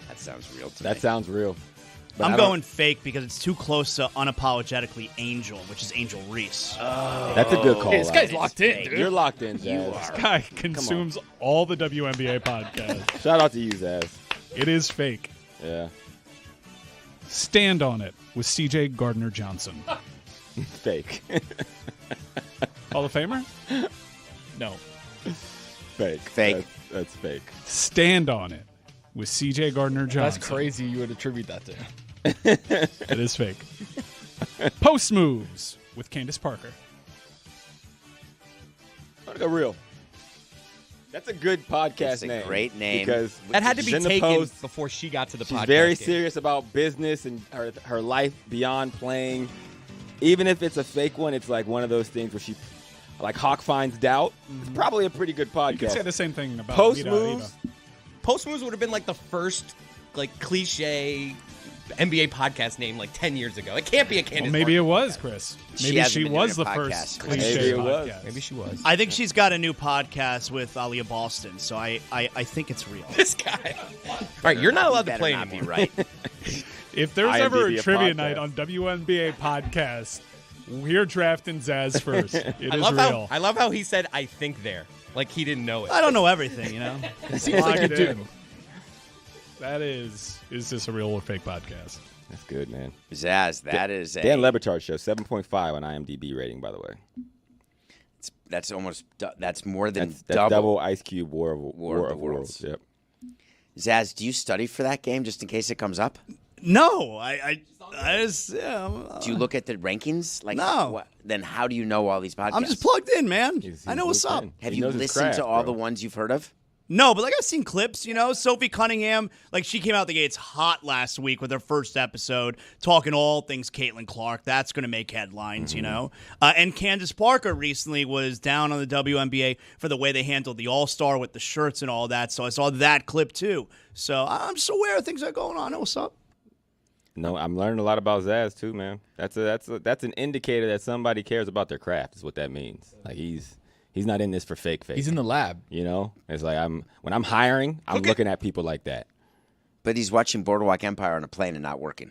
That sounds real to That me. sounds real. But I'm I don't- going fake because it's too close to unapologetically Angel, which is Angel Reese. That's a good call. This guy's Alex. locked in, dude. You're locked in, Zaz. This guy consumes all the WNBA podcasts. Shout out to you, Zaz. It is fake. Yeah. Stand on It with CJ Gardner Johnson. Fake. Hall of Famer? No. Fake. Fake. That's fake. Stand on It with CJ Gardner Johnson. That's crazy. You would attribute that to him. It is fake. Post Moves with Candace Parker. I'm gonna go real. That's a good podcast That's a name. great name. Because That had to be she's in the taken post. before she got to the She's podcast. very game. serious about business and her life beyond playing. Even if it's a fake one, it's like one of those things where she, like Hawk finds doubt. It's probably a pretty good You could say podcast. the same thing about Post Mira moves. Arriba. Post Moves would have been like the first like cliche NBA podcast name like 10 years ago. It can't be a Well, Candace maybe it Parker. was, Chris. She Maybe hasn't she been was the doing a first podcast. cliche Maybe it was. podcast. Maybe she was. I think she's got a new podcast with Alia Boston, so I think it's real. This guy. All right, you're not allowed to Better play not anymore. be right. If there's IMDb ever a a trivia podcast. night on WNBA podcast, we're drafting Zaz first. It is I love real. how I love how he said I think there. Like he didn't know it. I don't know everything, you know? Seems like you Locked do. in. That is this a real or fake podcast? That's good, man. Zaz, that is a... Dan Le Batard Show, 7.5 on IMDb rating, by the way. That's almost... That's more than That's double Ice Cube War of Worlds. Yep. Zaz, do you study for that game just in case it comes up? No, I just, yeah, Do you look at the rankings? Like, No. Then how do you know all these podcasts? I'm just plugged in, man. He's I know what's up. blueprint. Have He you knows his listened craft, to all bro. the ones you've heard of? No, but like I've seen clips, Sophie Cunningham, like she came out the gates hot last week with her first episode, talking all things Caitlin Clark. That's going to make headlines, And Candace Parker recently was down on the WNBA for the way they handled the All-Star with the shirts and all that. So I saw that clip too. So I'm just aware of things that are going on. What's up? No, I'm learning a lot about Zaz too, man. That's an indicator that somebody cares about their craft. Is what that means. Like He's not in this for fake. He's in the lab. It's like when I'm hiring, I'm looking at people like that. But he's watching Boardwalk Empire on a plane and not working.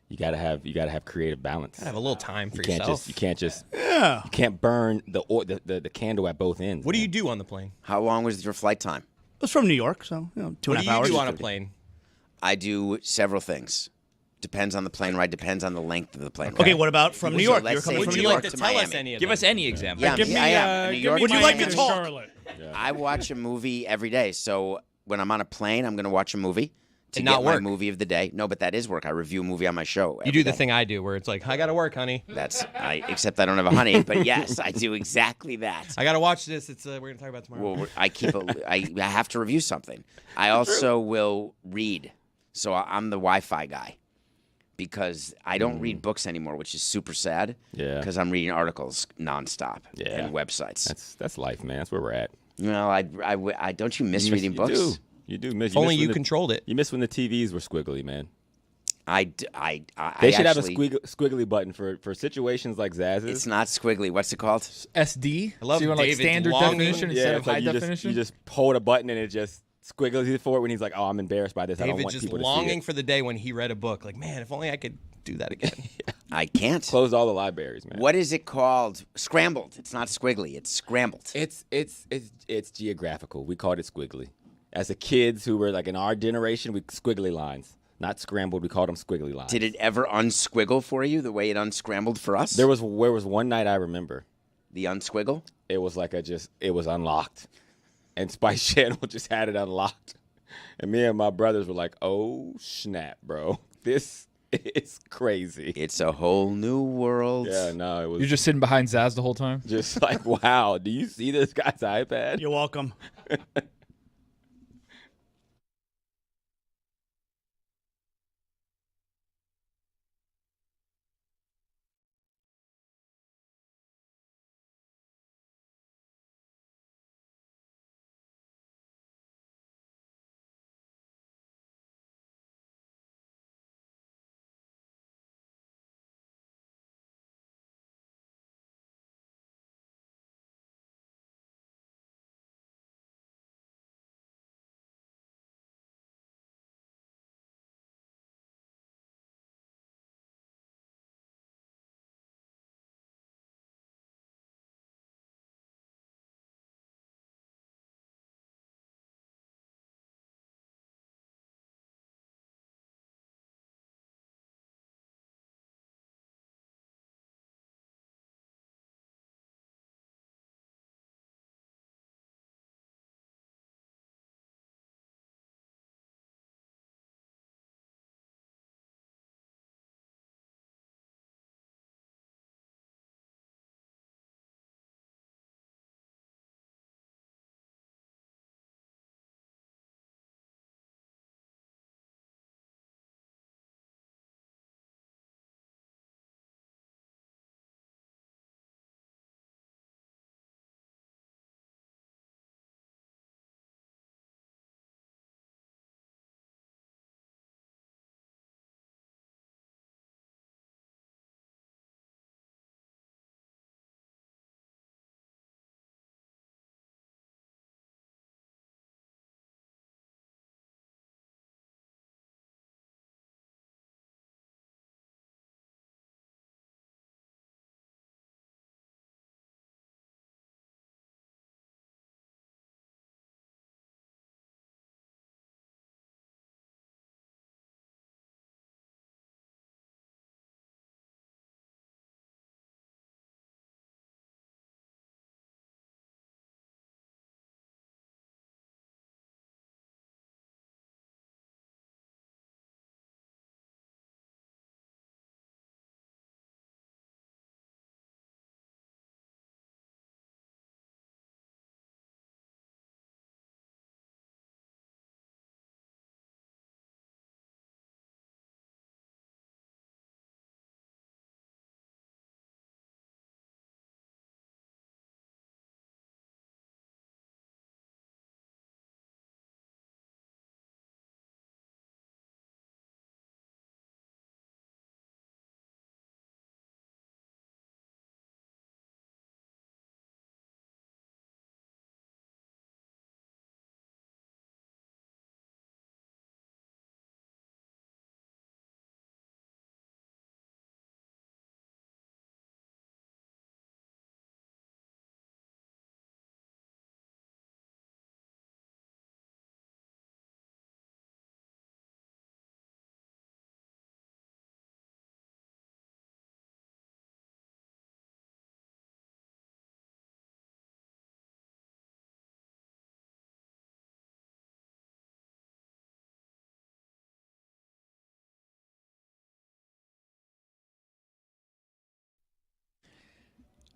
You gotta have creative balance. Have a little time for yourself. You can't burn the candle at both ends. What do you do on the plane? How long was your flight time? It was from New York, so 2.5 hours. What do you do on a plane? I do several things. Depends on the plane ride. Depends on the length of the plane ride. Okay, what about from New York? Let's say You're coming Would from you New like York to tell us any of them? Give us any example. Yeah, Give me, I am. New give York. me Would you like to Miami talk? Charlotte. I watch a movie every day. So when I'm on a plane, I'm going to watch a movie to And get not my work. movie of the day. No, but that is work. I review a movie on my show. You do the thing I do where it's like, I got to work, honey. Except I don't have a honey. But yes, I do exactly that. I got to watch this. It's we're going to talk about it tomorrow. Well, I have to review something. I also will read. So I'm the Wi-Fi guy. Because I don't read books anymore, which is super sad. Yeah. Because I'm reading articles nonstop and websites. That's life, man. That's where we're at. I don't you miss reading books? You do miss. If only miss you when controlled it. You miss when the TVs were squiggly, man. They should have a squiggly button for situations like Zaz's. It's not squiggly. What's it called? SD. I love so you want like David's standard longing. definition instead of it's like high you definition. Just hold a button and it just squiggles for it when he's like, "Oh, I'm embarrassed by this. I don't David want just people to see longing it." for the day when he read a book. Like, man, if only I could do that again. I can't. Close all the libraries, man. What is it called? Scrambled. It's not squiggly. It's scrambled. It's geographical. We called it squiggly. As a kids who were like in our generation, we squiggly lines, not scrambled. We called them squiggly lines. Did it ever unsquiggle for you the way it unscrambled for us? There was one night I remember. The unsquiggle? It was like it was unlocked, and Spice Channel just had it unlocked, and me and my brothers were like, "Oh snap, bro, this is crazy." It's a whole new world. Yeah, no, it was. You're just sitting behind Zaz the whole time. Just like, wow, do you see this guy's iPad? You're welcome.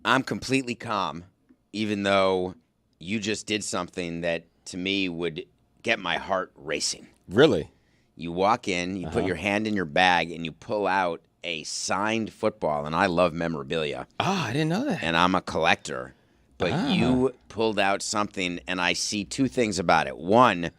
I'm completely calm, even though you just did something that to me would get my heart racing. Really? You walk in, you put your hand in your bag, and you pull out a signed football, and I love memorabilia. Oh, I didn't know that. And I'm a collector. But you pulled out something, and I see two things about it. One,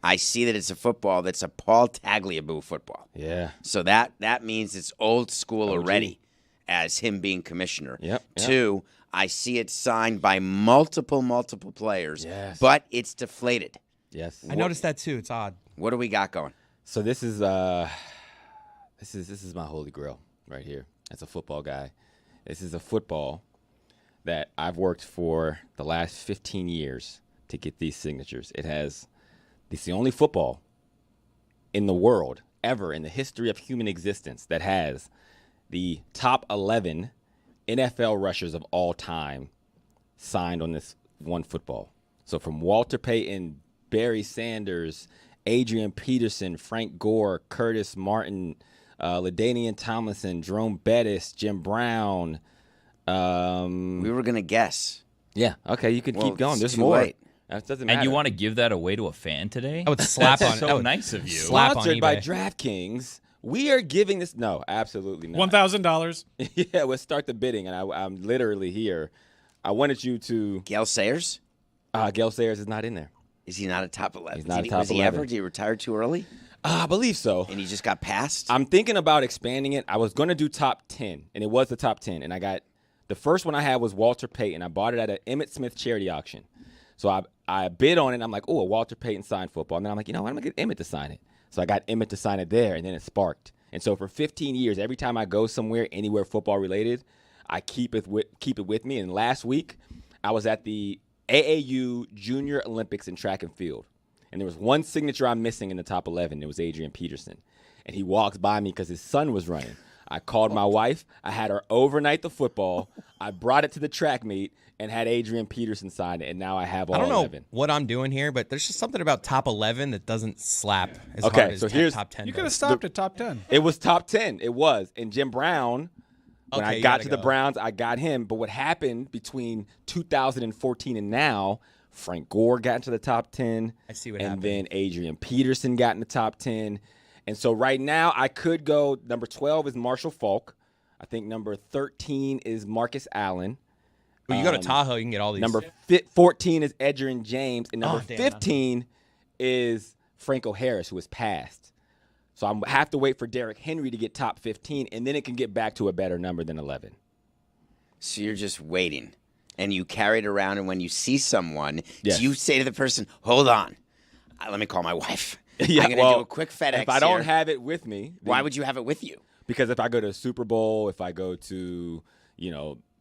I see that it's a football that's a Paul Tagliabue football. Yeah. So that means it's old school already as him being commissioner. Yep. Two, I see it signed by multiple players, but it's deflated. Yes. I noticed that too. It's odd. What do we got going? So this is my holy grail right here. As a football guy, this is a football that I've worked for the last 15 years to get these signatures. It's the only football in the world ever in the history of human existence that has the top 11 NFL rushers of all time signed on this one football. So from Walter Payton, Barry Sanders, Adrian Peterson, Frank Gore, Curtis Martin, LaDainian Tomlinson, Jerome Bettis, Jim Brown. We were going to guess. Yeah, okay, you can keep going. it's There's too more. late. That doesn't matter. And you want to give that away to a fan today? I would slap on. So nice of you. Slap on Sponsored by eBay. DraftKings. We are giving this. No, absolutely not. $1,000. Yeah, let's start the bidding, and I'm literally here. I wanted you to. Gail Sayers? Gail Sayers is not in there. Is he not a top 11? He's not a top Was he 11. ever? Did he retire too early? I believe so. And he just got passed? I'm thinking about expanding it. I was going to do top 10, and it was the top 10. And I got the first one I had was Walter Payton. I bought it at an Emmitt Smith charity auction. So I bid on it, and I'm like, oh, a Walter Payton signed football. And then I'm like, you know what? I'm going to get Emmitt to sign it. So I got Emmitt to sign it there, and then it sparked. And so for 15 years, every time I go somewhere, anywhere football related, I keep it with me. And last week, I was at the AAU Junior Olympics in track and field. And there was one signature I'm missing in the top 11. It was Adrian Peterson. And he walks by me because his son was running. I called my wife. I had her overnight the football. I brought it to the track meet and had Adrian Peterson sign it. And now I have all 11. I don't know what I'm doing here, but there's just something about top 11 that doesn't slap as Okay, hard as so here's- top 10 You does. could have stopped at top 10. It was top 10. It was. And Jim Brown, when Okay, I you got gotta to the go. Browns, I got him. But what happened between 2014 and now, Frank Gore got into the top 10. I see what and happened. then Adrian Peterson got in the top 10. And so right now I could go, number 12 is Marshall Faulk. I think number 13 is Marcus Allen. Well, you go to Tahoe, you can get all these. Number 14 is Edgerrin James. And number Oh, damn, 15 is Franco Harris, who has passed. So I have to wait for Derrick Henry to get top 15, and then it can get back to a better number than 11. So you're just waiting. And you carry it around, and when you see someone, Yes. do you say to the person, hold on, let me call my wife. Yeah, I'm going to well, do a quick FedEx If I don't here." have it with me, Why then- would you have it with you? Because if I go to a Super Bowl, if I go to,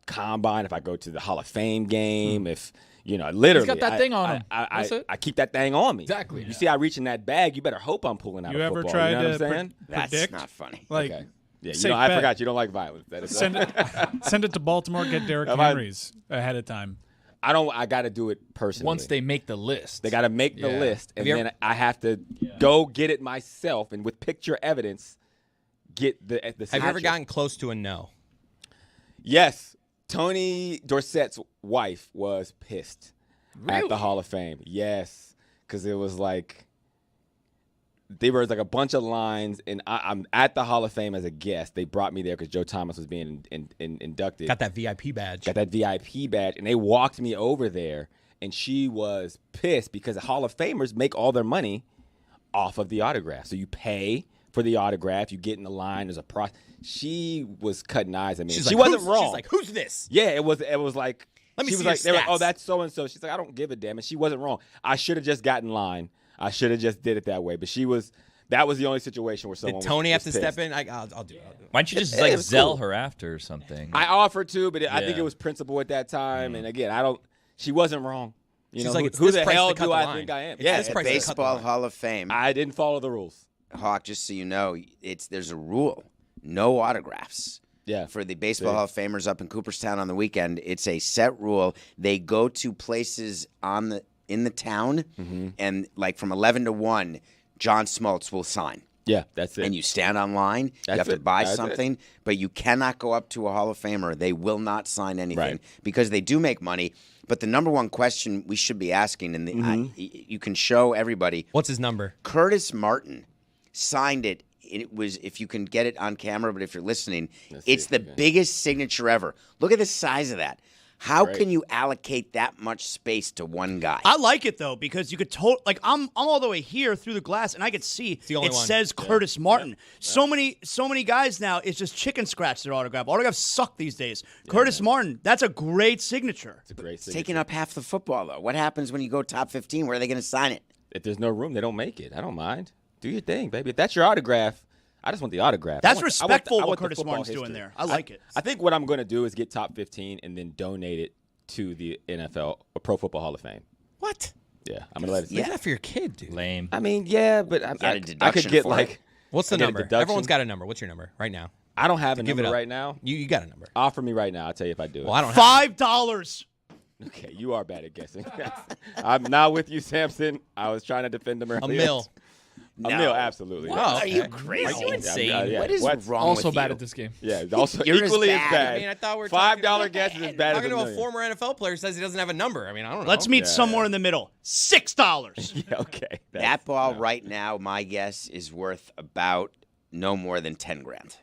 Combine, if I go to the Hall of Fame game, if, literally. got that thing on him. That's it. I keep that thing on me. Exactly. You see, I reach in that bag, you better hope I'm pulling out You a ever football. tried you know what to I'm saying? That's predict? not funny. Like, Okay. Yeah, safe I bet. forgot you don't like violence. That is Send it to Baltimore, get Derrick Am I- Henry's ahead of time. I got to do it personally. Once they make the list. They got to make the Yeah. list, and you then ever- I have to go get it myself, and with picture evidence, get the Have you ever signature. gotten close to a no? Yes. Tony Dorsett's wife was pissed at the Hall of Fame. Yes. Because it was like, there was like a bunch of lines, and I'm at the Hall of Fame as a guest. They brought me there because Joe Thomas was being inducted. Got that VIP badge. Got that VIP badge, and they walked me over there, and she was pissed because the Hall of Famers make all their money off of the autograph. So you pay for the autograph, you get in the line, there's a process. She was cutting eyes at me. She's She like, wasn't "Who's-" wrong. She's like, who's this? Yeah, it was like, Let me she see was your like, they were like, oh, stats. that's so and so. She's like, I don't give a damn, and she wasn't wrong. I should have just got in line. I should have just did it that way. But that was the only situation where someone Did Tony have was to pissed. step in? I'll do it. Why don't you just It was Zell cool. her after or something? I offered to, but I think Yeah. it was principle at that time. And again, she wasn't wrong. You She's know, like, who, it's who this the price hell to cut do the I line. think I am? It's Yeah, this At price to cut the Baseball line. Hall of Fame, I didn't follow the rules. Hawk, just so you know, there's a rule. No autographs. Yeah. For the Baseball Hall of Famers up in Cooperstown on the weekend, it's a set rule. They go to places in the town, and like from 11 to 1, John Smoltz will sign. Yeah, that's it. And you stand online. You That's have to it. buy That's something, but you cannot go up to a Hall of Famer. They will not sign anything Right. because they do make money. But the number one question we should be asking, and you can show everybody. What's his number? Curtis Martin signed it. It was, if you can get it on camera, but if you're listening, it's the biggest signature ever. Look at the size of that. How Great. can you allocate that much space to one guy? I like it though because you could like I'm all the way here through the glass and I could see the only it one. says Curtis Martin. So many guys now it's just chicken scratch their autograph. Autographs suck these days. Curtis Martin, that's a great signature. It's a great It's signature. taking up half the football, though. What happens when you go top 15? Where are they going to sign it? If there's no room, they don't make it. I don't mind. Do your thing, baby. If that's your autograph, I just want the autograph. That's I want respectful what the Curtis football Martin's doing history. there. I like it. I think what I'm going to do is get top 15 and then donate it to the NFL or Pro Football Hall of Fame. What? Yeah, I'm going to let it. Leave that for your kid, dude. Lame. I mean, yeah, but I a could deduction get for like. it. What's the I get a number? deduction. Everyone's got a number. What's your number right now? I don't have a Give it number up. right now. You got a number. Offer me right now. I'll tell you if I do Well, it. I don't have $5. Okay, you are bad at guessing. I'm not with you, Samson. I was trying to defend him earlier. a mil. A mil, absolutely. Wow. Yeah. Are you crazy? Are you insane? Yeah, What is what's wrong Also with bad you? at this game. Yeah, also You're as equally as bad. bad. I mean, I thought we were $5 guess is as bad as talking a to a million. former NFL player who says he doesn't have a number. I mean, I don't know. Let's meet somewhere in the middle. $6. Yeah, okay. That ball right now, my guess, is worth about no more than 10 grand.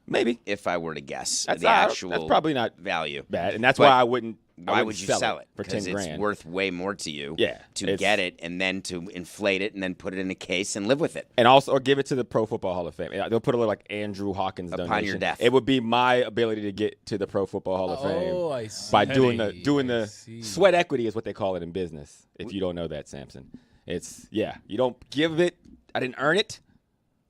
Maybe. If I were to guess That's the not- actual that's probably not value. bad, and that's But why I wouldn't. Why would you sell it? for 10 Because grand? it's worth way more to you. Yeah, To it's- get it and then to inflate it and then put it in a case and live with it. And also, or give it to the Pro Football Hall of Fame. Yeah, they'll put a little like Andrew Hawkins Upon donation. your death. It would be my ability to get to the Pro Football Hall of Fame Oh, I see. by doing I the see. sweat equity is what they call it in business. If you don't know that, Samson, it's you don't give it. I didn't earn it,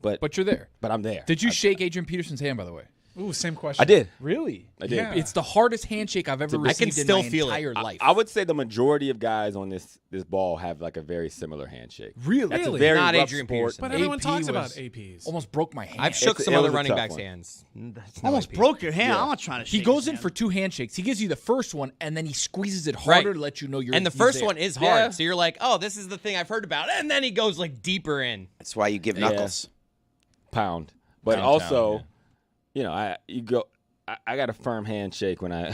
but you're there. I'm there. Did you shake Adrian Peterson's hand, by the way? Ooh, same question. I did. Really? I did. Yeah. It's the hardest handshake I've ever I can received still in my feel it. entire life. I would say the majority of guys on this ball have like a very similar handshake. Really? That's a Really? very Not rough Adrian sport. Peterson. But everyone AP talks about was- APs. Almost broke my hand. I've shook some it other was a running tough backs' one. hands. That's no Almost AP. broke your hand. I'm not trying to He shake goes his in hand. for two handshakes. He gives you the first one, and then he squeezes it harder Right. to let you know you're. And the he's first there. one is hard. Yeah. So you're like, oh, this is the thing I've heard about. And then he goes like deeper in. That's why you give knuckles. Pound. But Pound also, town, I got a firm handshake when I,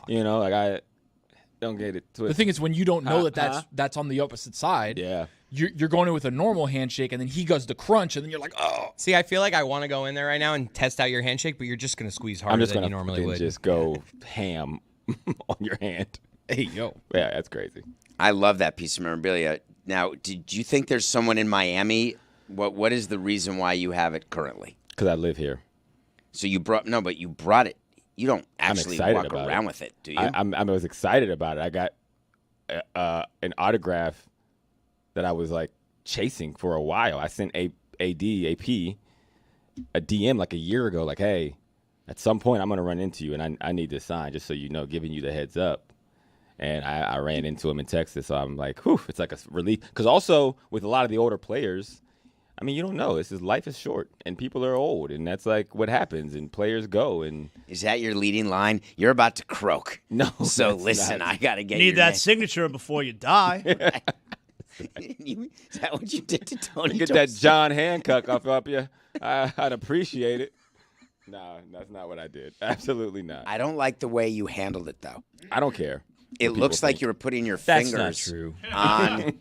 like I don't get it The twisted. thing is, when you don't know Huh? that's on the opposite side, Yeah. you're going in with a normal handshake, and then he does the crunch, and then you're like, oh. See, I feel like I want to go in there right now and test out your handshake, but you're just going to squeeze harder I'm just than gonna you normally would. just go ham on your hand. Hey, yo. Yeah, that's crazy. I love that piece of memorabilia. Now, did you think there's someone in Miami? What is the reason why you have it currently? Because I live here. So you brought it. You don't actually excited walk about around it. with it, do you? I was excited about it. I got an autograph that I was like chasing for a while. I sent AP a DM like a year ago, like, hey, at some point I'm gonna run into you, and I need this sign, just so you know, giving you the heads up. And I ran into him in Texas, so I'm like, whew, it's like a relief. Because also with a lot of the older players, I mean, you don't know. Life is short, and people are old, and that's like what happens. And players go, and Is that your leading line? You're about to croak. no. So that's listen, not. I got to get Need your that name. signature before you die. Is that what you did to Tony? Get that John Hancock up you. I'd appreciate it. No, that's not what I did. Absolutely not. I don't like the way you handled it, though. I don't care. It what looks people like think. you were putting your That's not fingers true. on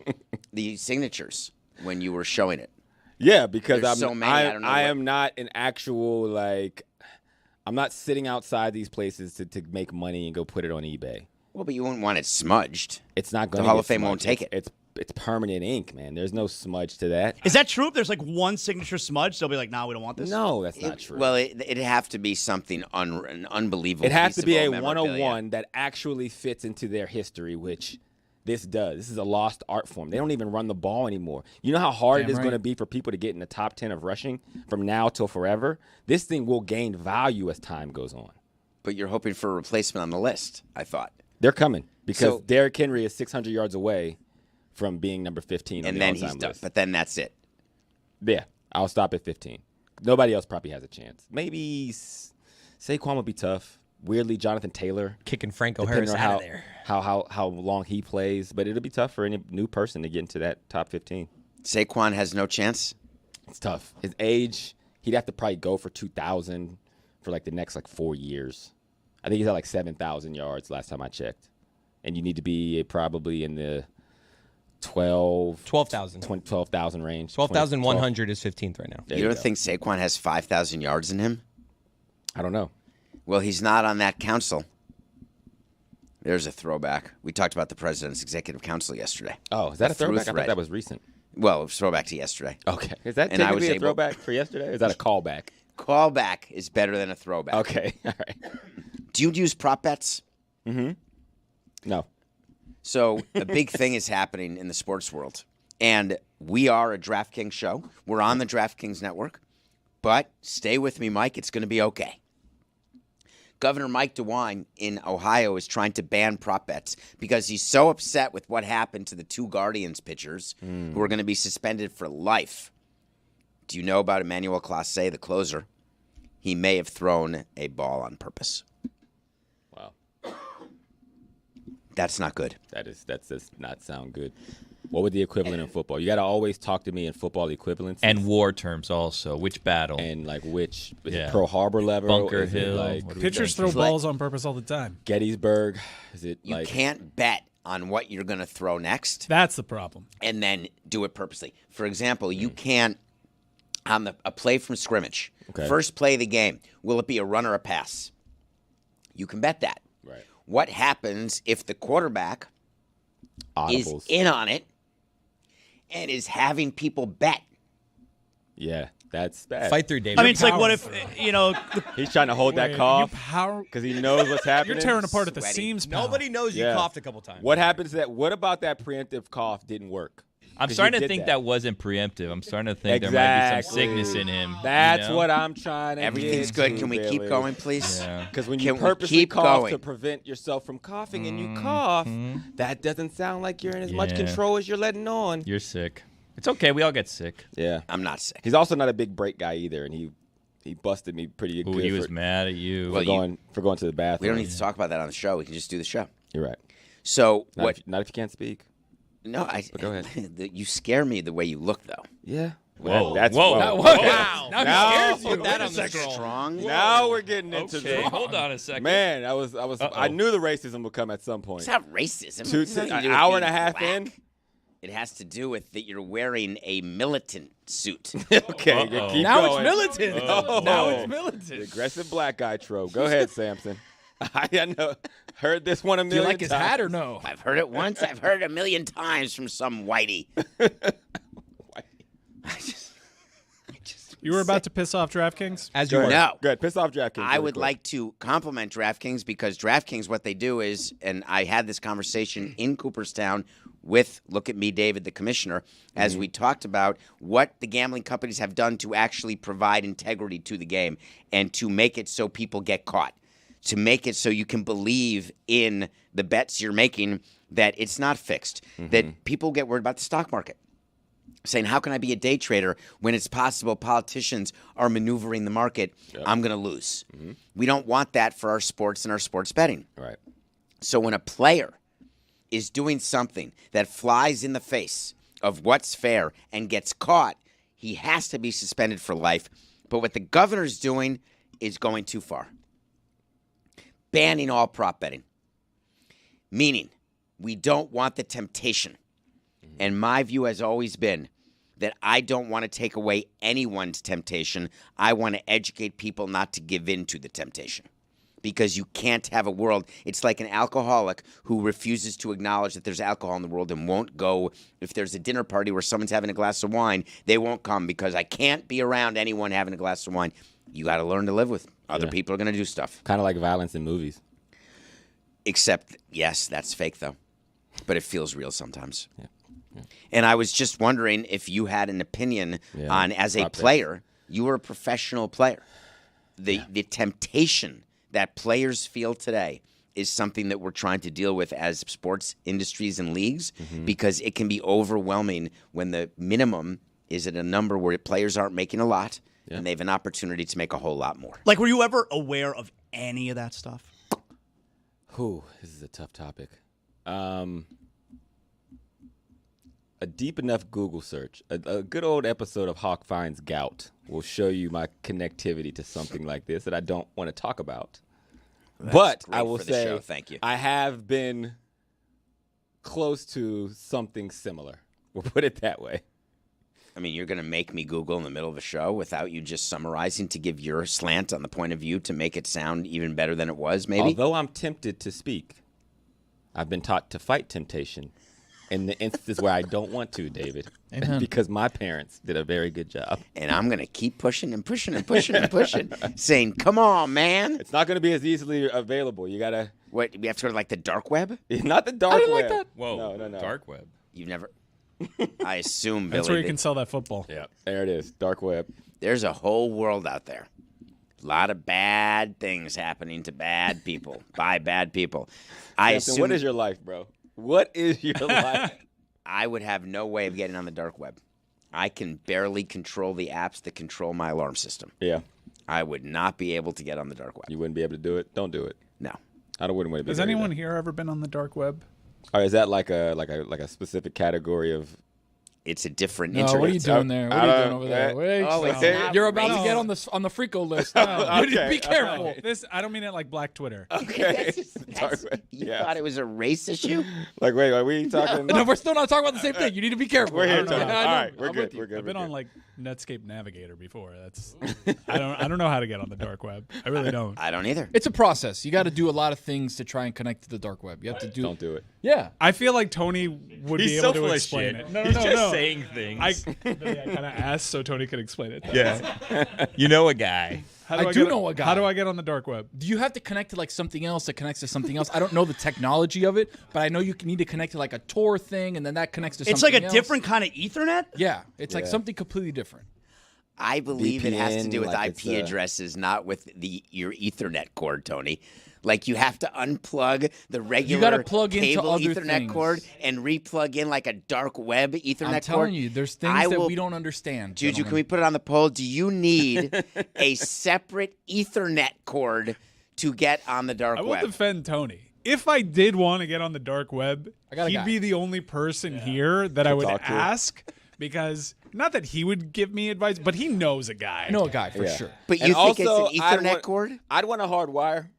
the signatures when you were showing it. Yeah, because There's so many, I don't know I what- am not an actual I'm not sitting outside these places to make money and go put it on eBay. Well, but you wouldn't want it smudged. It's not going The to Hall of Fame won't take it. It's permanent ink, man. There's no smudge to that. Is that true? If there's like one signature smudge, they'll be like, nah, we don't want this. No, that's not true. Well, it'd have to be something an unbelievable. it has piece to of be a old memorabilia. 101 that actually fits into their history, which this does. This is a lost art form. They don't even run the ball anymore. You know how hard Damn it is right. going to be for people to get in the top 10 of rushing from now till forever? This thing will gain value as time goes on. But you're hoping for a replacement on the list, I thought. They're coming because So- Derrick Henry is 600 yards away from being number 15 on And the then all-time he's done. list. But then that's it. Yeah, I'll stop at 15. Nobody else probably has a chance. Maybe Saquon would be tough. Weirdly, Jonathan Taylor, Kicking Franco depending Harris on out of there. how long he plays. But it'll be tough for any new person to get into that top 15. Saquon has no chance. It's tough. His age, he'd have to probably go for 2,000 for like the next like 4 years. I think he's at like 7,000 yards last time I checked. And you need to be probably in the 12,000 range. 12,100 is 15th right now. You don't think Saquon has 5,000 yards in him? I don't know. Well, he's not on that council. There's a throwback. We talked about the president's executive council yesterday. Oh, is that a Through throwback? I thread. thought that was recent. Well, it was throwback to yesterday. Okay. Is that And I was technically a able- throwback for yesterday? Or is that a callback? Callback is better than a throwback. Okay. All right. Do you use prop bets? No. So a big thing is happening in the sports world. And we are a DraftKings show. We're on the DraftKings network. But stay with me, Mike. It's going to be okay. Governor Mike DeWine in Ohio is trying to ban prop bets because he's so upset with what happened to the two Guardians pitchers who are going to be suspended for life. Do you know about Emmanuel Clase, the closer? He may have thrown a ball on purpose. Wow. That's not good. That does not sound good. What would the equivalent in football? You got to always talk to me in football equivalents. And war terms also. Which battle? And like which? Is it Yeah. Pearl Harbor level? Bunker Is it Hill. like What do we Pitchers think? throw balls on purpose all the time. Gettysburg? Is it You like can't bet on what you're going to throw next That's the problem. and then do it purposely. For example, you can't on a play from scrimmage, Okay. first play of the game, will it be a run or a pass? You can bet that. right? What happens if the quarterback is Audibles. in on it and is having people bet? Yeah, that's bad. Fight through, David. I mean, it's like, what if, He's trying to hold that cough How because he knows what's happening. you're tearing apart at the Sweaty. seams, pal. Nobody knows you Yeah. coughed a couple times. What happens that? What about that preemptive cough didn't work? I'm 'Cause starting you to did think that. that wasn't preemptive. I'm starting to think there might be some sickness in him. That's you know? what I'm trying to. Everything's good. Can we keep going, please? Yeah. Because when Can you we purposely keep cough going? to prevent yourself from coughing and you cough, that doesn't sound like you're in as much Yeah. control as you're letting on. You're sick. It's okay. We all get sick. Yeah. I'm not sick. He's also not a big break guy either, and he busted me pretty Ooh, good he was for, mad at you. for going to the bathroom. We don't need to talk about that on the show. We can just do the show. You're right. So Not what? If, not if you can't speak. No, go ahead. You scare me the way you look, though. Yeah. Whoa. That's Whoa. whoa. Wow. Now Now he scares you. Put that on the scroll. Strong. Now we're getting into Okay, the hold on a second. man. I knew the racism would come at some point. It's not racism. Two- It's nothing to an do with hour being and a half black. in? It has to do with that you're wearing a militant suit. Okay, Uh-oh. keep Now going. it's militant. Oh. Now it's The militant. aggressive black guy trope. Go ahead, Samson. I know. Heard this one a Do million you like his times. hat or no? I've heard it once. I've heard it a million times from some whitey. You were about to piss off DraftKings? As Go you ahead. were. No. Good. Piss off DraftKings. I really would quick. like to compliment DraftKings because DraftKings, what they do is, and I had this conversation in Cooperstown with, look at me, David, the commissioner, as we talked about what the gambling companies have done to actually provide integrity to the game and to make it so people get caught, to make it so you can believe in the bets you're making that it's not fixed, that people get worried about the stock market. Saying, how can I be a day trader when it's possible politicians are maneuvering the market? I'm going to lose. We don't want that for our sports and our sports betting. Right. So when a player is doing something that flies in the face of what's fair and gets caught, he has to be suspended for life. But what the governor's doing is going too far. Banning all prop betting. Meaning, we don't want the temptation. And my view has always been that I don't want to take away anyone's temptation. I want to educate people not to give in to the temptation. Because you can't have a world. It's like an alcoholic who refuses to acknowledge that there's alcohol in the world and won't go. If there's a dinner party where someone's having a glass of wine, they won't come because I can't be around anyone having a glass of wine. You got to learn to live with. Other people are going to do stuff. Kind of like violence in movies. Except, yes, that's fake, though. But it feels real sometimes. And I was just wondering if you had an opinion on, as a prop bets. player, you were a professional player. The temptation that players feel today is something that we're trying to deal with as sports industries and leagues because it can be overwhelming when the minimum is at a number where players aren't making a lot and they have an opportunity to make a whole lot more. Like, were you ever aware of any of that stuff? Whew, this is a tough topic. a deep enough Google search, a good old episode of Hawk Finds Gout will show you my connectivity to something like this that I don't want to talk about. But great I will for the say, show. Thank you. I have been close to something similar. We'll put it that way. I mean, you're going to make me Google in the middle of a show without you just summarizing to give your slant on the point of view to make it sound even better than it was, maybe? Although I'm tempted to speak, I've been taught to fight temptation in the instances where I don't want to, David, because my parents did a very good job. And I'm going to keep pushing and pushing and pushing and pushing, saying, come on, man. It's not going to be as easily available. You got to... What, we have to go to, like, the dark web? Not the dark web. I didn't like that. Whoa. No. Dark web. You've never... I assume, Billy, That's where you that can sell that football. Yeah, there it is. Dark web. there's a whole world out there. A lot of bad things happening to bad people by bad people. I Captain, assume what is your life, bro? What is your life? I would have no way of getting on the dark web. I can barely control the apps that control my alarm system. Yeah. I would not be able to get on the dark web. You wouldn't be able to do it? Don't do it. No. I wouldn't want to be Has there anyone either. here ever been on the dark web? Or is that like a specific category of... It's a different No, internet. what are you doing there? What are you doing over there? Wait, Oh, it's stop. not You're about to racist. get on the Frico list. Be careful. This I don't mean it like Black Twitter. Okay. That's- you thought it was a race issue? Like, wait, are we talking... No, we're still not talking about the same thing. You need to be careful. We're here I don't know. talking. I All know. right, we're I'm good. with you. We're good. I've been we're on good. like Netscape Navigator before. That's I don't know how to get on the dark web. I really don't. I don't either. It's a process. You got to do a lot of things to try and connect to the dark web. You have to do. Don't do it. Yeah. I feel like Tony would be able to explain it. No, no. things. I kind of asked so Tony could explain it. Yeah. You know a guy. How I do know a guy. How do I get on the dark web? Do you have to connect to like something else that connects to something else? I don't know the technology of it, but I know you need to connect to like a Tor thing, and then that connects to something It's like a else. different kind of Ethernet? Yeah, it's like something completely different. I believe it has to do with like it's IP addresses, not with your Ethernet cord, Tony. Like you have to unplug the regular gotta plug into cable other Ethernet things. cord and re-plug in like a dark web Ethernet I'm cord. telling you, there's things I that will- we don't understand. Juju, can gentlemen. we put it on the poll? Do you need a separate Ethernet cord to get on the dark I will web? defend Tony. If I did want to get on the dark web, I got a he'd guy. be the only person here that I would talk to. ask because not that he would give me advice, but he knows a guy. I know a guy for Yeah. sure. But you And think also, it's an I'd Ethernet want- cord? I'd want a hard wire.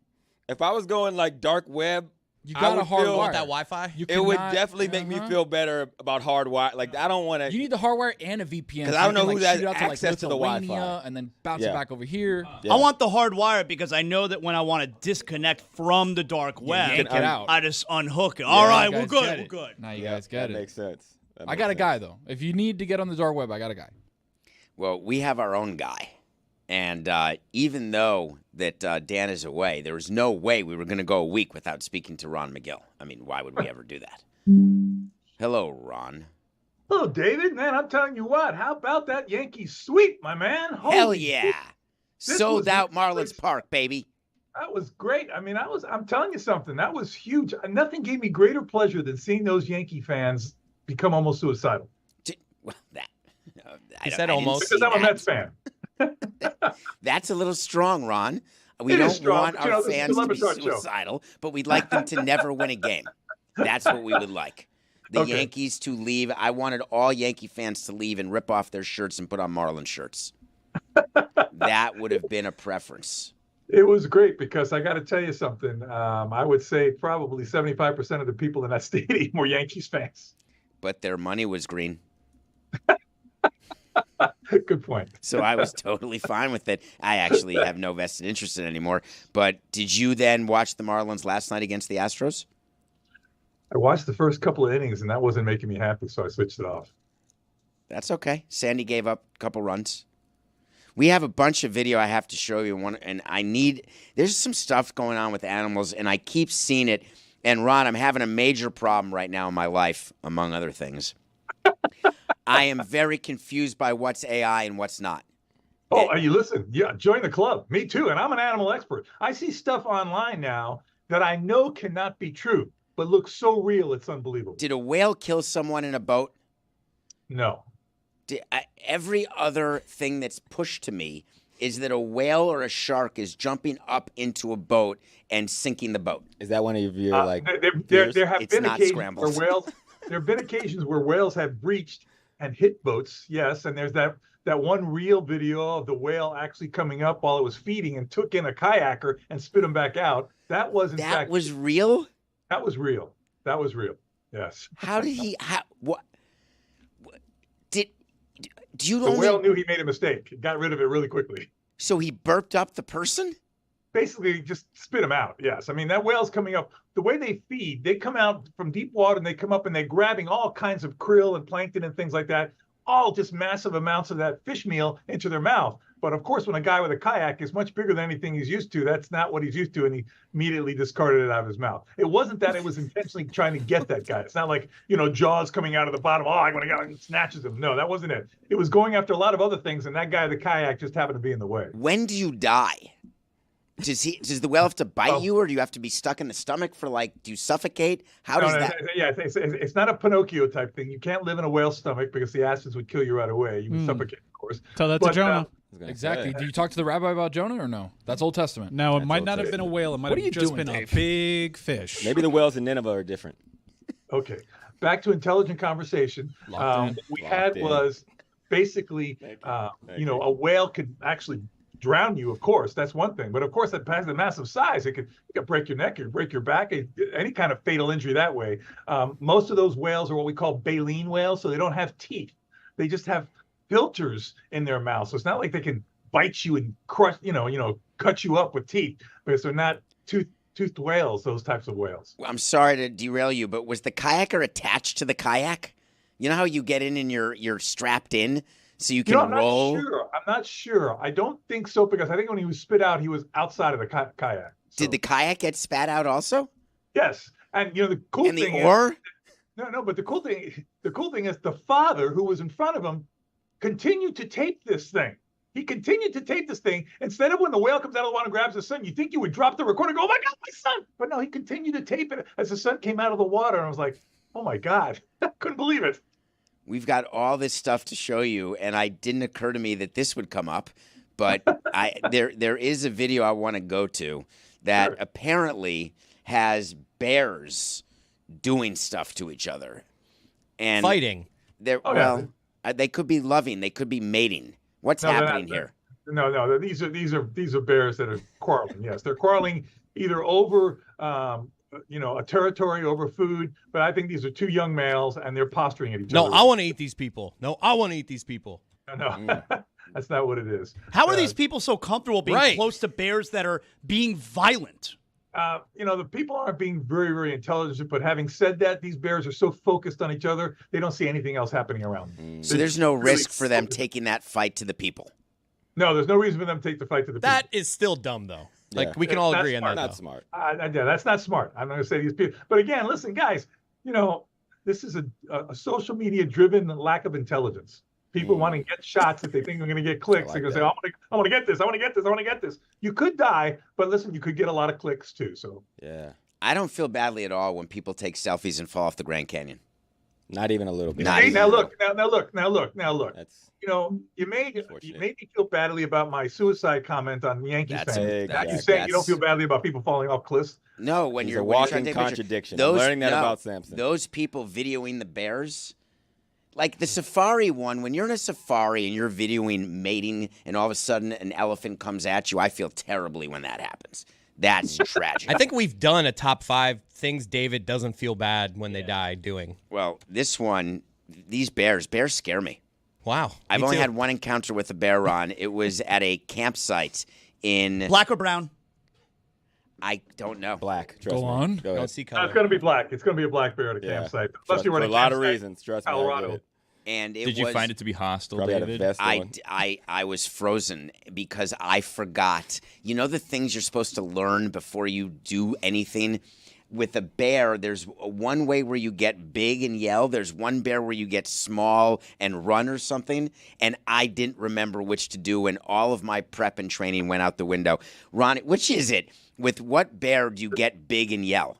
If I was going like dark web, You I got a would hard feel- wire. That Wi-Fi? You it would cannot- definitely make me feel better about hard wire. Like I don't want to. You need the hardwire and a VPN. 'Cause so I you don't know can, who like, has shoot out access to, like, to the Wi-Fi. Lithuania and then bounce Yeah. it back over here. Yeah. I want the hard wire because I know that when I want to disconnect from the dark web, yank it out. I just unhook it. All right, You we're guys good. get We're it. good. Now you guys get That it. makes sense. I got a guy though. If you need to get on the dark web, I got a guy. Well, we have our own guy. And even though that Dan is away, there was no way we were going to go a week without speaking to Ron McGill. I mean, why would we ever do that? Hello, Ron. Hello, David. Man, I'm telling you what. How about that Yankee sweep, my man? Hell Holy yeah. shit, this Sold was out really- Marlins Park, baby. That was great. I mean, I'm telling you something. That was huge. Nothing gave me greater pleasure than seeing those Yankee fans become almost suicidal. Well, that. He said almost. Because I'm a Mets fan. That's a little strong, Ron. We It don't is strong, want but, you our know, this is fans the to be Le Batard Show. suicidal, but we'd like them to never win a game. That's what we would like. The Okay. Yankees to leave. I wanted all Yankee fans to leave and rip off their shirts and put on Marlin shirts. That would have been a preference. It was great because I got to tell you something. I would say probably 75% of the people in that stadium were Yankees fans. But their money was green. Good point. So I was totally fine with it. I actually have no vested interest in it anymore. But did you then watch the Marlins last night against the Astros? I watched the first couple of innings, and that wasn't making me happy, so I switched it off. That's okay. Sandy gave up a couple runs. We have a bunch of video I have to show you. There's some stuff going on with animals, and I keep seeing it. And Ron, I'm having a major problem right now in my life, among other things. I am very confused by what's AI and what's not. Oh, you listen. Yeah, join the club. Me too. And I'm an animal expert. I see stuff online now that I know cannot be true, but looks so real it's unbelievable. Did a whale kill someone in a boat? No. Every other thing that's pushed to me is that a whale or a shark is jumping up into a boat and sinking the boat. Is that one of your like? There have It's been not occasions scrambled. where whales. there have been occasions where whales have breached and hit boats. Yes, and there's that one real video of the whale actually coming up while it was feeding and took in a kayaker and spit him back out. That was in fact That was real? That was real. That was real. Yes. How did he what do you The whale knew he made a mistake. He got rid of it really quickly. So he burped up the person? Basically just spit them out. Yes. I mean, that whale's coming up. The way they feed, they come out from deep water and they come up and they're grabbing all kinds of krill and plankton and things like that, all just massive amounts of that fish meal into their mouth. But of course, when a guy with a kayak is much bigger than anything he's used to, that's not what he's used to. And he immediately discarded it out of his mouth. It wasn't that it was intentionally trying to get that guy. It's not like, Jaws coming out of the bottom. Oh, I'm going to go and snatches him. No, that wasn't it. It was going after a lot of other things. And that guy with the kayak just happened to be in the way. When do you die? Does the whale have to bite you, or do you have to be stuck in the stomach for do you suffocate? How does that? Yeah, it's not a Pinocchio type thing. You can't live in a whale's stomach because the acids would kill you right away. You would suffocate, of course. Tell that to Jonah. Exactly. Did you talk to the rabbi about Jonah or no? That's Old Testament. No, it might not have been a whale. It might have just been a big fish. Maybe the whales in Nineveh are different. Okay. Back to intelligent conversation. What we had was basically, a whale could actually drown you, of course. That's one thing. But of course, that has a massive size. It could break your neck, it could break your back, any kind of fatal injury that way. Most of those whales are what we call baleen whales, so they don't have teeth. They just have filters in their mouth. So it's not like they can bite you and crush, cut you up with teeth, because they're not toothed whales, those types of whales. I'm sorry to derail you, but was the kayaker attached to the kayak? You know how you get in and you're strapped in so you can roll? I'm not sure. I don't think so, because I think when he was spit out, he was outside of the kayak. So. Did the kayak get spat out also? Yes. And the cool and thing the oar? But the cool thing is the father who was in front of him continued to tape this thing. He continued to tape this thing. Instead of when the whale comes out of the water and grabs his son, you think you would drop the recorder and go, oh my God, my son. But no, he continued to tape it as the son came out of the water. And I was like, oh my God, I couldn't believe it. We've got all this stuff to show you, and it didn't occur to me that this would come up. But there is a video I want to go to that apparently has bears doing stuff to each other. And fighting. They could be loving. They could be mating. What's happening here? No. These are bears that are quarreling. Yes, they're quarreling either over a territory, over food. But I think these are two young males, and they're posturing at each other. No, I want to eat these people. No, I want to eat these people. No. That's not what it is. How are these people so comfortable being close to bears that are being violent? The people aren't being very, very intelligent, but having said that, these bears are so focused on each other, they don't see anything else happening around them. So there's no risk for them taking that fight to the people? No, there's no reason for them to take the fight to the people. That is still dumb, though. We can all agree on that. That's not smart. Yeah, that's not smart. I'm not going to say these people. But again, listen, guys, this is a social media driven lack of intelligence. People want to get shots if they think they're going to get clicks. They're going to say, I want to get this. I want to get this. I want to get this. You could die, but listen, you could get a lot of clicks too. So yeah, I don't feel badly at all when people take selfies and fall off the Grand Canyon. Not even a little bit. Now look. That's, you made me feel badly about my suicide comment on Yankees fans. You saying you don't feel badly about people falling off cliffs? No, when you're walking contradiction. I'm learning that about Samson. Those people videoing the bears. Like the safari one, when you're in a safari and you're videoing mating and all of a sudden an elephant comes at you, I feel terribly when that happens. That's tragic. I think we've done a top 5 things David doesn't feel bad when they die doing. Well, this one, these bears scare me. Wow. I've only had one encounter with a bear, Ron. It was at a campsite in... Black or brown? I don't know. Black. Go on. Don't see color. It's going to be black. It's going to be a black bear at a campsite. Unless you're running a lot of reasons. Trust me. Colorado. And Did you find it to be hostile, David? I was frozen because I forgot. You know the things you're supposed to learn before you do anything? With a bear, there's one way where you get big and yell. There's one bear where you get small and run or something. And I didn't remember which to do, and all of my prep and training went out the window. Ron, which is it? With what bear do you get big and yell?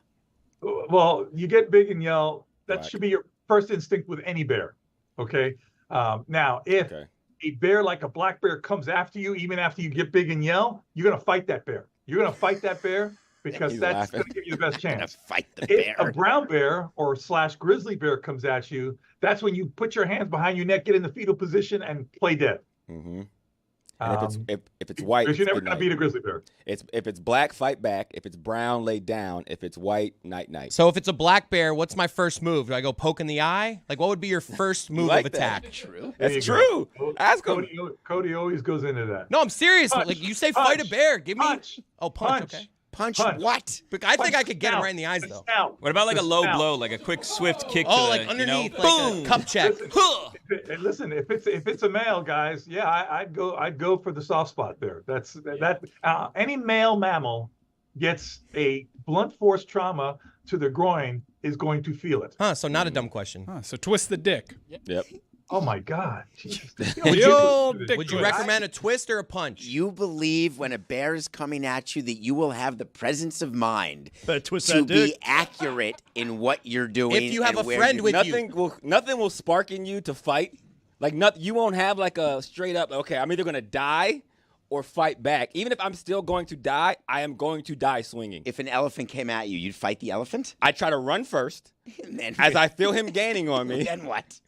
Well, you get big and yell. That should be your first instinct with any bear. Okay. Now, if a bear like a black bear comes after you, even after you get big and yell, you're going to fight that bear. You're going to fight that bear. because He's that's laughing. going to give you the best chance. Fight the If bear. a brown bear or / grizzly bear comes at you, that's when you put your hands behind your neck, get in the fetal position, and play dead. Mm-hmm. And if it's white, because you're never good going to night. beat a grizzly bear. If it's black, fight back. If it's brown, lay down. If it's white, night. So if it's a black bear, what's my first move? Do I go poke in the eye? Like, what would be your first move like of that? attack? True. There That's you true. go. Ask him. Cody always goes into that. No, I'm serious. Punch. Like, you say fight a bear. Give me. Punch. Oh, punch. Okay. Punch Punch. what? But I think Punch I could get him snout. right in the eyes, The though. snout. What about like a The low snout. blow, like a quick, swift kick Oh, to like the, underneath, you know? like a cup check. Huh. And listen, if it's a male, guys, yeah, I'd go for the soft spot there. Any male mammal gets a blunt force trauma to the groin is going to feel it. Huh, so not a dumb question. Huh, so twist the dick. Yep. Oh my God! Jesus. Would you recommend a twist or a punch? You believe when a bear is coming at you that you will have the presence of mind Better twist to that be dick. accurate in what you're doing. If you have and a where friend you- with Nothing will spark in you to fight. Like you won't have like a straight up. Okay, I'm either gonna die or fight back. Even if I'm still going to die, I am going to die swinging. If an elephant came at you, you'd fight the elephant? I try to run first, And then, as I feel him gaining on me. then what?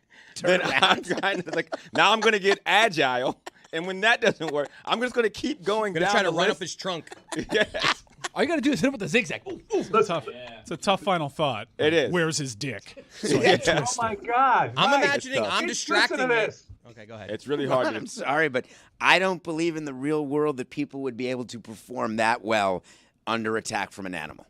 Then Turn I'm around. trying to now I'm gonna get agile, and when that doesn't work, I'm just gonna keep going Gonna down try to the run up list. his trunk. Yes. All you got to do is hit him with the zigzag. Ooh, ooh. It's a tough final thought. It is. Where's his dick? So I can Oh twist my it. God! I'm Mike, imagining tough. I'm Listen distracting to you. this. Okay, go ahead. It's really hard. I'm sorry, but I don't believe in the real world that people would be able to perform that well under attack from an animal.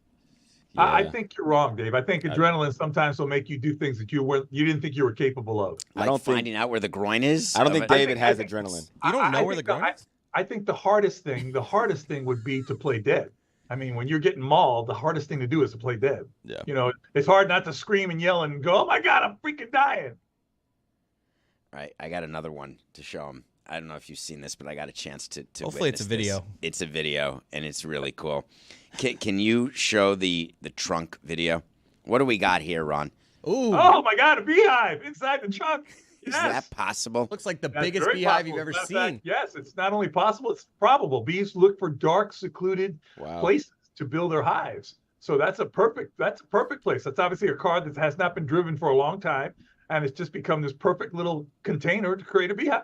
I think you're wrong, Dave. I think adrenaline sometimes will make you do things that you didn't think you were capable of. Like don't think- finding out where the groin is. I don't think of a- David has think- adrenaline. You don't know I where the think groin is? I think the hardest thing would be to play dead. I mean, when you're getting mauled, the hardest thing to do is to play dead. Yeah. You know, it's hard not to scream and yell and go, "Oh my God, I'm freaking dying." All right, I got another one to show him. I don't know if you've seen this, but I got a chance to Hopefully it's a witness this. video. It's a video, and it's really cool. Can you show the trunk video? What do we got here, Ron? Ooh. Oh my God, a beehive inside the trunk. Is Yes. that possible? Looks like the That's biggest very beehive possible. you've ever Matter of seen. fact, yes, it's not only possible, it's probable. Bees look for dark, secluded Wow. places to build their hives. So that's a perfect place. That's obviously a car that has not been driven for a long time, and it's just become this perfect little container to create a beehive.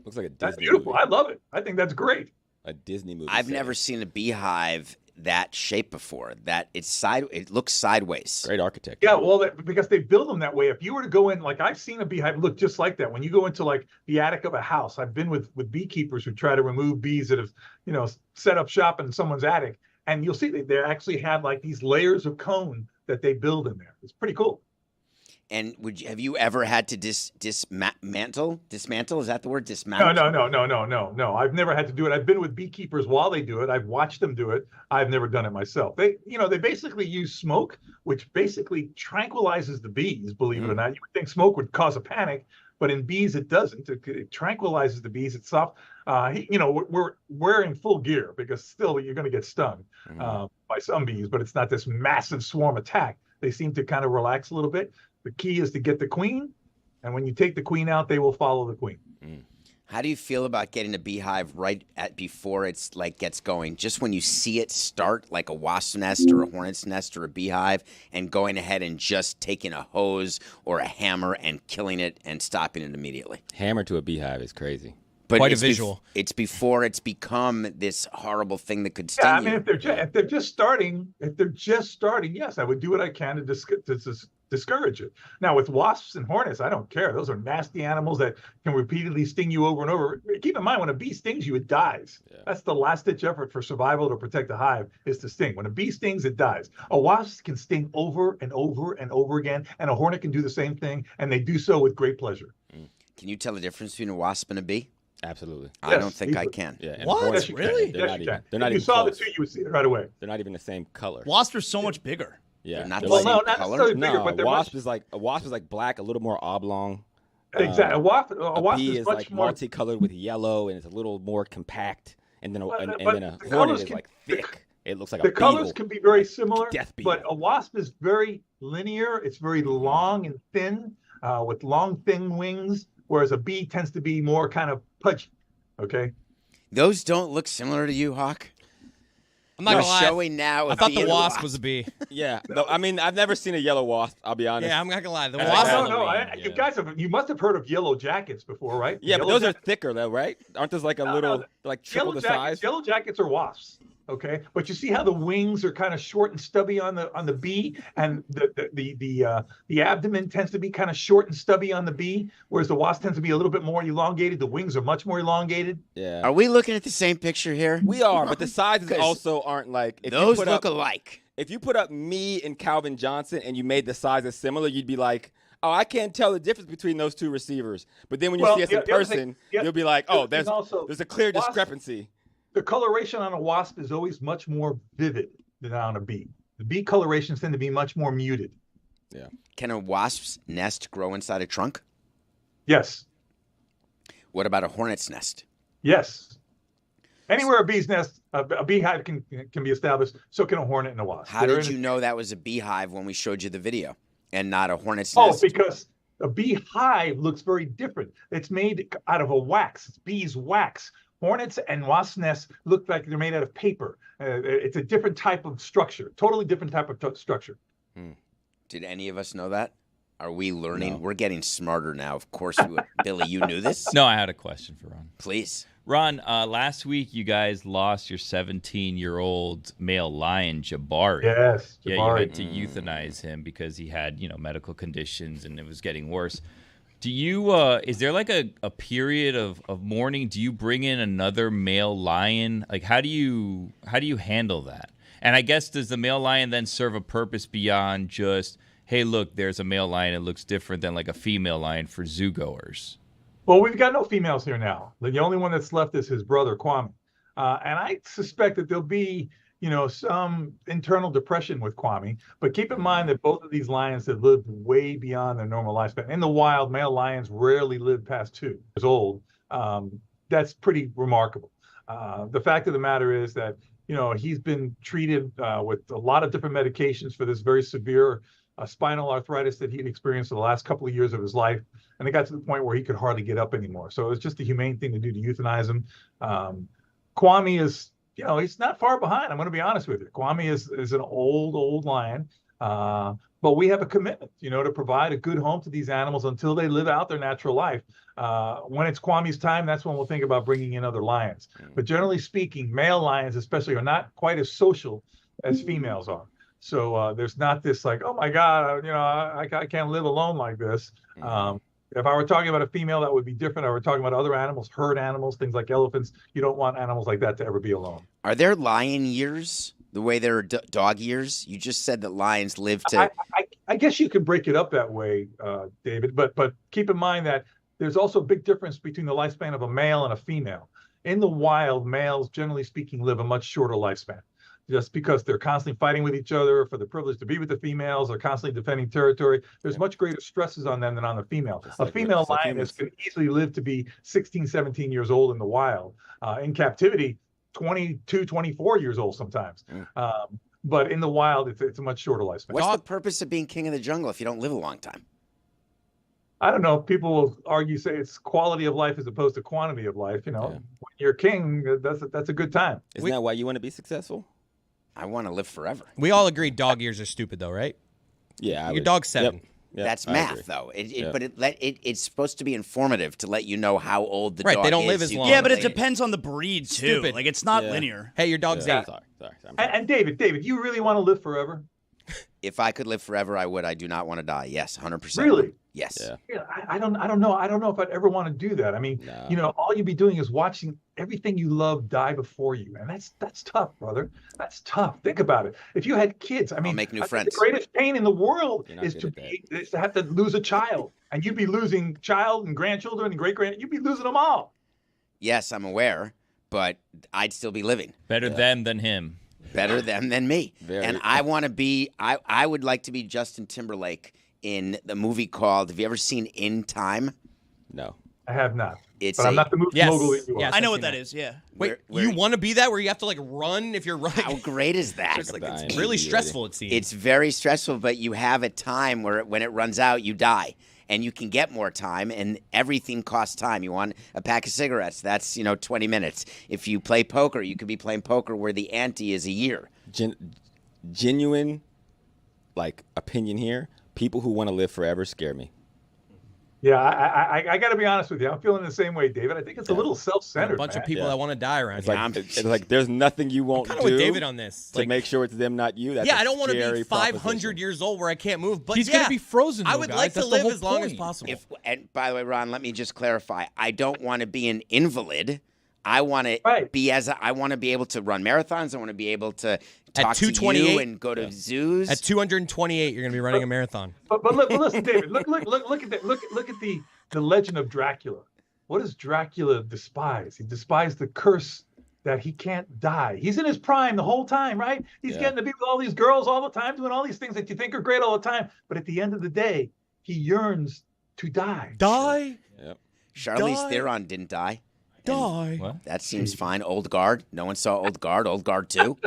Looks like a That's Disney beautiful. movie. I love it. I think that's great. A Disney movie. I've setting. never seen a beehive that shape before. It looks sideways. Great architect. Yeah, well, because they build them that way. If you were to go in, like I've seen a beehive look just like that. When you go into like the attic of a house, I've been with beekeepers who try to remove bees that have, set up shop in someone's attic, and you'll see they actually have like these layers of cone that they build in there. It's pretty cool. And have you ever had to dismantle? Dismantle, is that the word? Dismantle? No. I've never had to do it. I've been with beekeepers while they do it. I've watched them do it. I've never done it myself. They basically use smoke, which basically tranquilizes the bees, believe it or not. You would think smoke would cause a panic, but in bees it doesn't. It tranquilizes the bees. It's soft. We're in full gear because still you're going to get stung by some bees, but it's not this massive swarm attack. They seem to kind of relax a little bit. The key is to get the queen, and when you take the queen out, they will follow the queen. How do you feel about getting a beehive before it's gets going? Just when you see it start, like a wasp nest or a hornet's nest or a beehive, and going ahead and just taking a hose or a hammer and killing it and stopping it immediately. Hammer to a beehive is crazy. But Quite a it's visual. It's before it's become this horrible thing that could sting Yeah, I you. mean, if they're just starting, yes, I would do what I can to discourage it. Now, with wasps and hornets, I don't care. Those are nasty animals that can repeatedly sting you over and over. Keep in mind, when a bee stings you, it dies. Yeah. That's the last-ditch effort for survival to protect the hive is to sting. When a bee stings, it dies. A wasp can sting over and over and over again, and a hornet can do the same thing, and they do so with great pleasure. Can you tell the difference between a wasp and a bee? Absolutely. I don't think I can. Yeah. And What? hornets, Yes, you can. Really? They're Yes, not you even. can. They're not If you even saw close. the two, you would see it right away. They're not even the same color. Wasps are so much bigger. Yeah. They're not They're the like- same not color? necessarily bigger, No, but they're a wasp is like black, a little more oblong. Exactly. A wasp A bee is is much like more. multicolored with yellow, and it's a little more compact. And then a But hornet the colors is can- like thick. It looks like The a colors beetle. can be very similar, death but beetle. a wasp is very linear. It's very long and thin, with long, thin wings, whereas a bee tends to be more kind of pudgy. Okay. Those don't look similar to you, Hawk. I'm not gonna lie. Showing now. I thought the wasp was a bee. Yeah. No, I mean, I've never seen a yellow wasp. I'll be honest. Yeah, I'm not gonna lie. The I wasp. have. No. You guys you must have heard of yellow jackets before, right? Yeah, but Yellow those are thicker though, right? Aren't those like a little, like triple the size? Yellow jackets are wasps. Okay, but you see how the wings are kind of short and stubby on the bee, and the abdomen tends to be kind of short and stubby on the bee, whereas the wasp tends to be a little bit more elongated. The wings are much more elongated. Yeah. Are we looking at the same picture here? We are, but the sizes also aren't like. If Those you put look up, alike. If you put up me and Calvin Johnson and you made the sizes similar, you'd be like, oh, I can't tell the difference between those two receivers. But then when you see us in person, you'll be like, oh, there's a clear discrepancy. The coloration on a wasp is always much more vivid than on a bee. The bee colorations tend to be much more muted. Yeah. Can a wasp's nest grow inside a trunk? Yes. What about a hornet's nest? Yes. Anywhere a bee's nest, a beehive can be established, so can a hornet and a wasp. How did you know that was a beehive when we showed you the video and not a hornet's nest? Oh, because a beehive looks very different. It's made out of a wax. It's bees' wax. Hornets and wasp nests look like they're made out of paper. It's a different type of structure, totally different type of structure. Did any of us know that? Are we learning? No. We're getting smarter now. Of course, we would. Billy, you knew this? No, I had a question for Ron. Please. Ron, last week you guys lost your 17-year-old male lion, Jabari. Yes, Jabari. Yeah, you had to euthanize him because he had, medical conditions and it was getting worse. Do you is there like a period of mourning? Do you bring in another male lion? Like how do you handle that? And I guess does the male lion then serve a purpose beyond just, hey, look, there's a male lion, it looks different than like a female lion for zoogoers? Well, we've got no females here now. The only one that's left is his brother Kwame. And I suspect that there'll be some internal depression with Kwame, but keep in mind that both of these lions have lived way beyond their normal lifespan. In the wild, male lions rarely live past 2 years old. That's pretty remarkable. The fact of the matter is that, he's been treated with a lot of different medications for this very severe spinal arthritis that he'd experienced for the last couple of years of his life. And it got to the point where he could hardly get up anymore. So it was just a humane thing to do to euthanize him. Kwame is, he's not far behind. I'm going to be honest with you. Kwame is an old lion. But we have a commitment, to provide a good home to these animals until they live out their natural life. When it's Kwame's time, that's when we'll think about bringing in other lions. But generally speaking, male lions especially are not quite as social as females are. So there's not this like, oh my God, I can't live alone like this. If I were talking about a female, that would be different. If I were talking about other animals, herd animals, things like elephants, you don't want animals like that to ever be alone. Are there lion years the way there are dog years? You just said that lions live to... I guess you could break it up that way, David, but keep in mind that there's also a big difference between the lifespan of a male and a female. In the wild, males, generally speaking, live a much shorter lifespan. Just because they're constantly fighting with each other for the privilege to be with the females, they're constantly defending territory. There's much greater stresses on them than on the female. A female lioness can easily live to be 16, 17 years old in the wild. In captivity, 22, 24 years old sometimes. But in the wild, it's a much shorter lifespan. What's the purpose of being king of the jungle if you don't live a long time? I don't know. People will argue, say it's quality of life as opposed to quantity of life. When you're king, that's a good time. Isn't that why you want to be successful? I want to live forever. We all agree dog years are stupid, though, right? Yeah. Your dog's 7. Yep. That's math, though. But it's supposed to be informative to let you know how old the dog is. Right, they don't live as long. Yeah, but it depends on the breed, too. Stupid. Like, it's not linear. Hey, your dog's 8. Sorry. And David, you really want to live forever? If I could live forever, I would. I do not want to die. Yes, 100%. Really? Yes. Yeah, I don't know. I don't know if I'd ever want to do that. I mean, all you'd be doing is watching everything you love die before you, and that's tough, brother. That's tough. Think about it. If you had kids, I mean, make new friends. The greatest pain in the world is to have to lose a child, and you'd be losing child and grandchildren and great-grand. You'd be losing them all. Yes, I'm aware, but I'd still be living. Better them than him. Better them than me. And I want to be. I would like to be Justin Timberlake in the movie called, have you ever seen In Time? No. I have not. But I'm not the movie mogul that you are. Yes, I know what that is, yeah. Wait, you want to be that where you have to, run if you're running? How great is that? It's really stressful, it seems. It's very stressful, but you have a time when it runs out, you die. and you can get more time, and everything costs time. You want a pack of cigarettes, that's 20 minutes. If you play poker, you could be playing poker where the ante is a year. Genuine, opinion here. People who want to live forever scare me. Yeah, I got to be honest with you. I'm feeling the same way, David. I think it's a little self-centered. A bunch of people that want to die around here. It's like there's nothing you won't I'm do with David on this. to make sure it's them, not you. That's I don't want to be 500 proposition. years old where I can't move. But He's going to be frozen. I though, would guys. like to That's the live whole as long as point. possible. And by the way, Ron, let me just clarify. I don't want to be an invalid. I want to be I want to be able to run marathons. I want to be able to talk to you and go to zoos. At 228, you're going to be running a marathon. But listen, David. Look at that. Look at the legend of Dracula. What does Dracula despise? He despised the curse that he can't die. He's in his prime the whole time, right? He's getting to be with all these girls all the time, doing all these things that you think are great all the time. But at the end of the day, he yearns to die. Die? Yep. Charlize Theron didn't die. Die. What? That seems fine. Old Guard. No one saw Old Guard. Old Guard 2.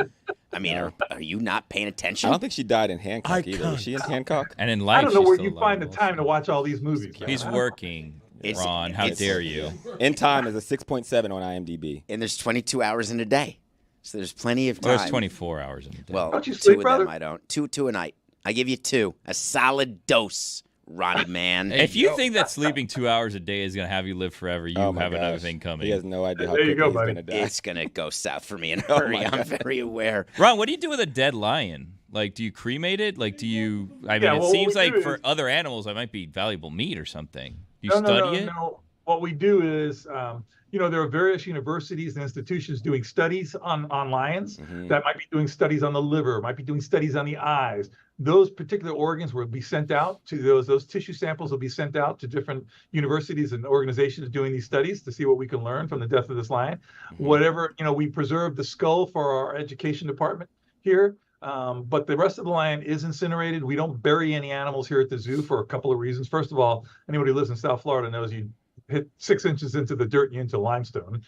I mean, are you not paying attention? I don't think she died in Hancock either. Was she in Hancock? And in life, I don't know she's where still you find the alive. time to watch all these movies. man. He's working. Ron, how dare you? In Time is a 6.7 on IMDb. And there's 22 hours in a day. So there's plenty of time. Well, there's 24 hours in a day. Well, Don't you two sleep, of brother? them I don't. Two a night. I give you 2. A solid dose, Ronnie man. If you think that sleeping 2 hours a day is going to have you live forever, you have another thing coming. He has no idea how There you quickly go, he's buddy. going to die. It's going to go south for me in a hurry. I'm very aware. Ron, what do you do with a dead lion? Do you cremate it? Do you? I mean, Yeah, it well, seems what we like do for is- other animals, that might be valuable meat or something. You No, study it? No. What we do is, there are various universities and institutions doing studies on lions that might be doing studies on the liver, might be doing studies on the eyes. Those particular organs will be sent out to those tissue samples will be sent out to different universities and organizations doing these studies to see what we can learn from the death of this lion. Whatever, we preserve the skull for our education department here. But the rest of the lion is incinerated. We don't bury any animals here at the zoo for a couple of reasons. First of all, anybody who lives in South Florida knows you hit 6 inches into the dirt and into limestone.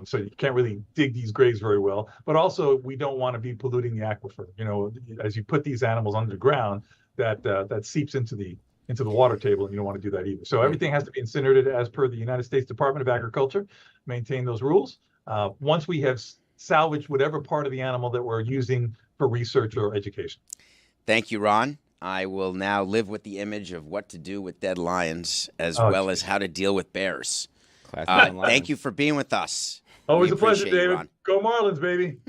So you can't really dig these graves very well. But also, we don't want to be polluting the aquifer. As you put these animals underground, that seeps into the water table, and you don't want to do that either. So everything has to be incinerated as per the United States Department of Agriculture. Maintain those rules. Once we have salvaged whatever part of the animal that we're using for research or education. Thank you, Ron. I will now live with the image of what to do with dead lions as well as how to deal with bears. Thank you for being with us. Always We a pleasure, appreciate you, David. Ron. Go Marlins, baby.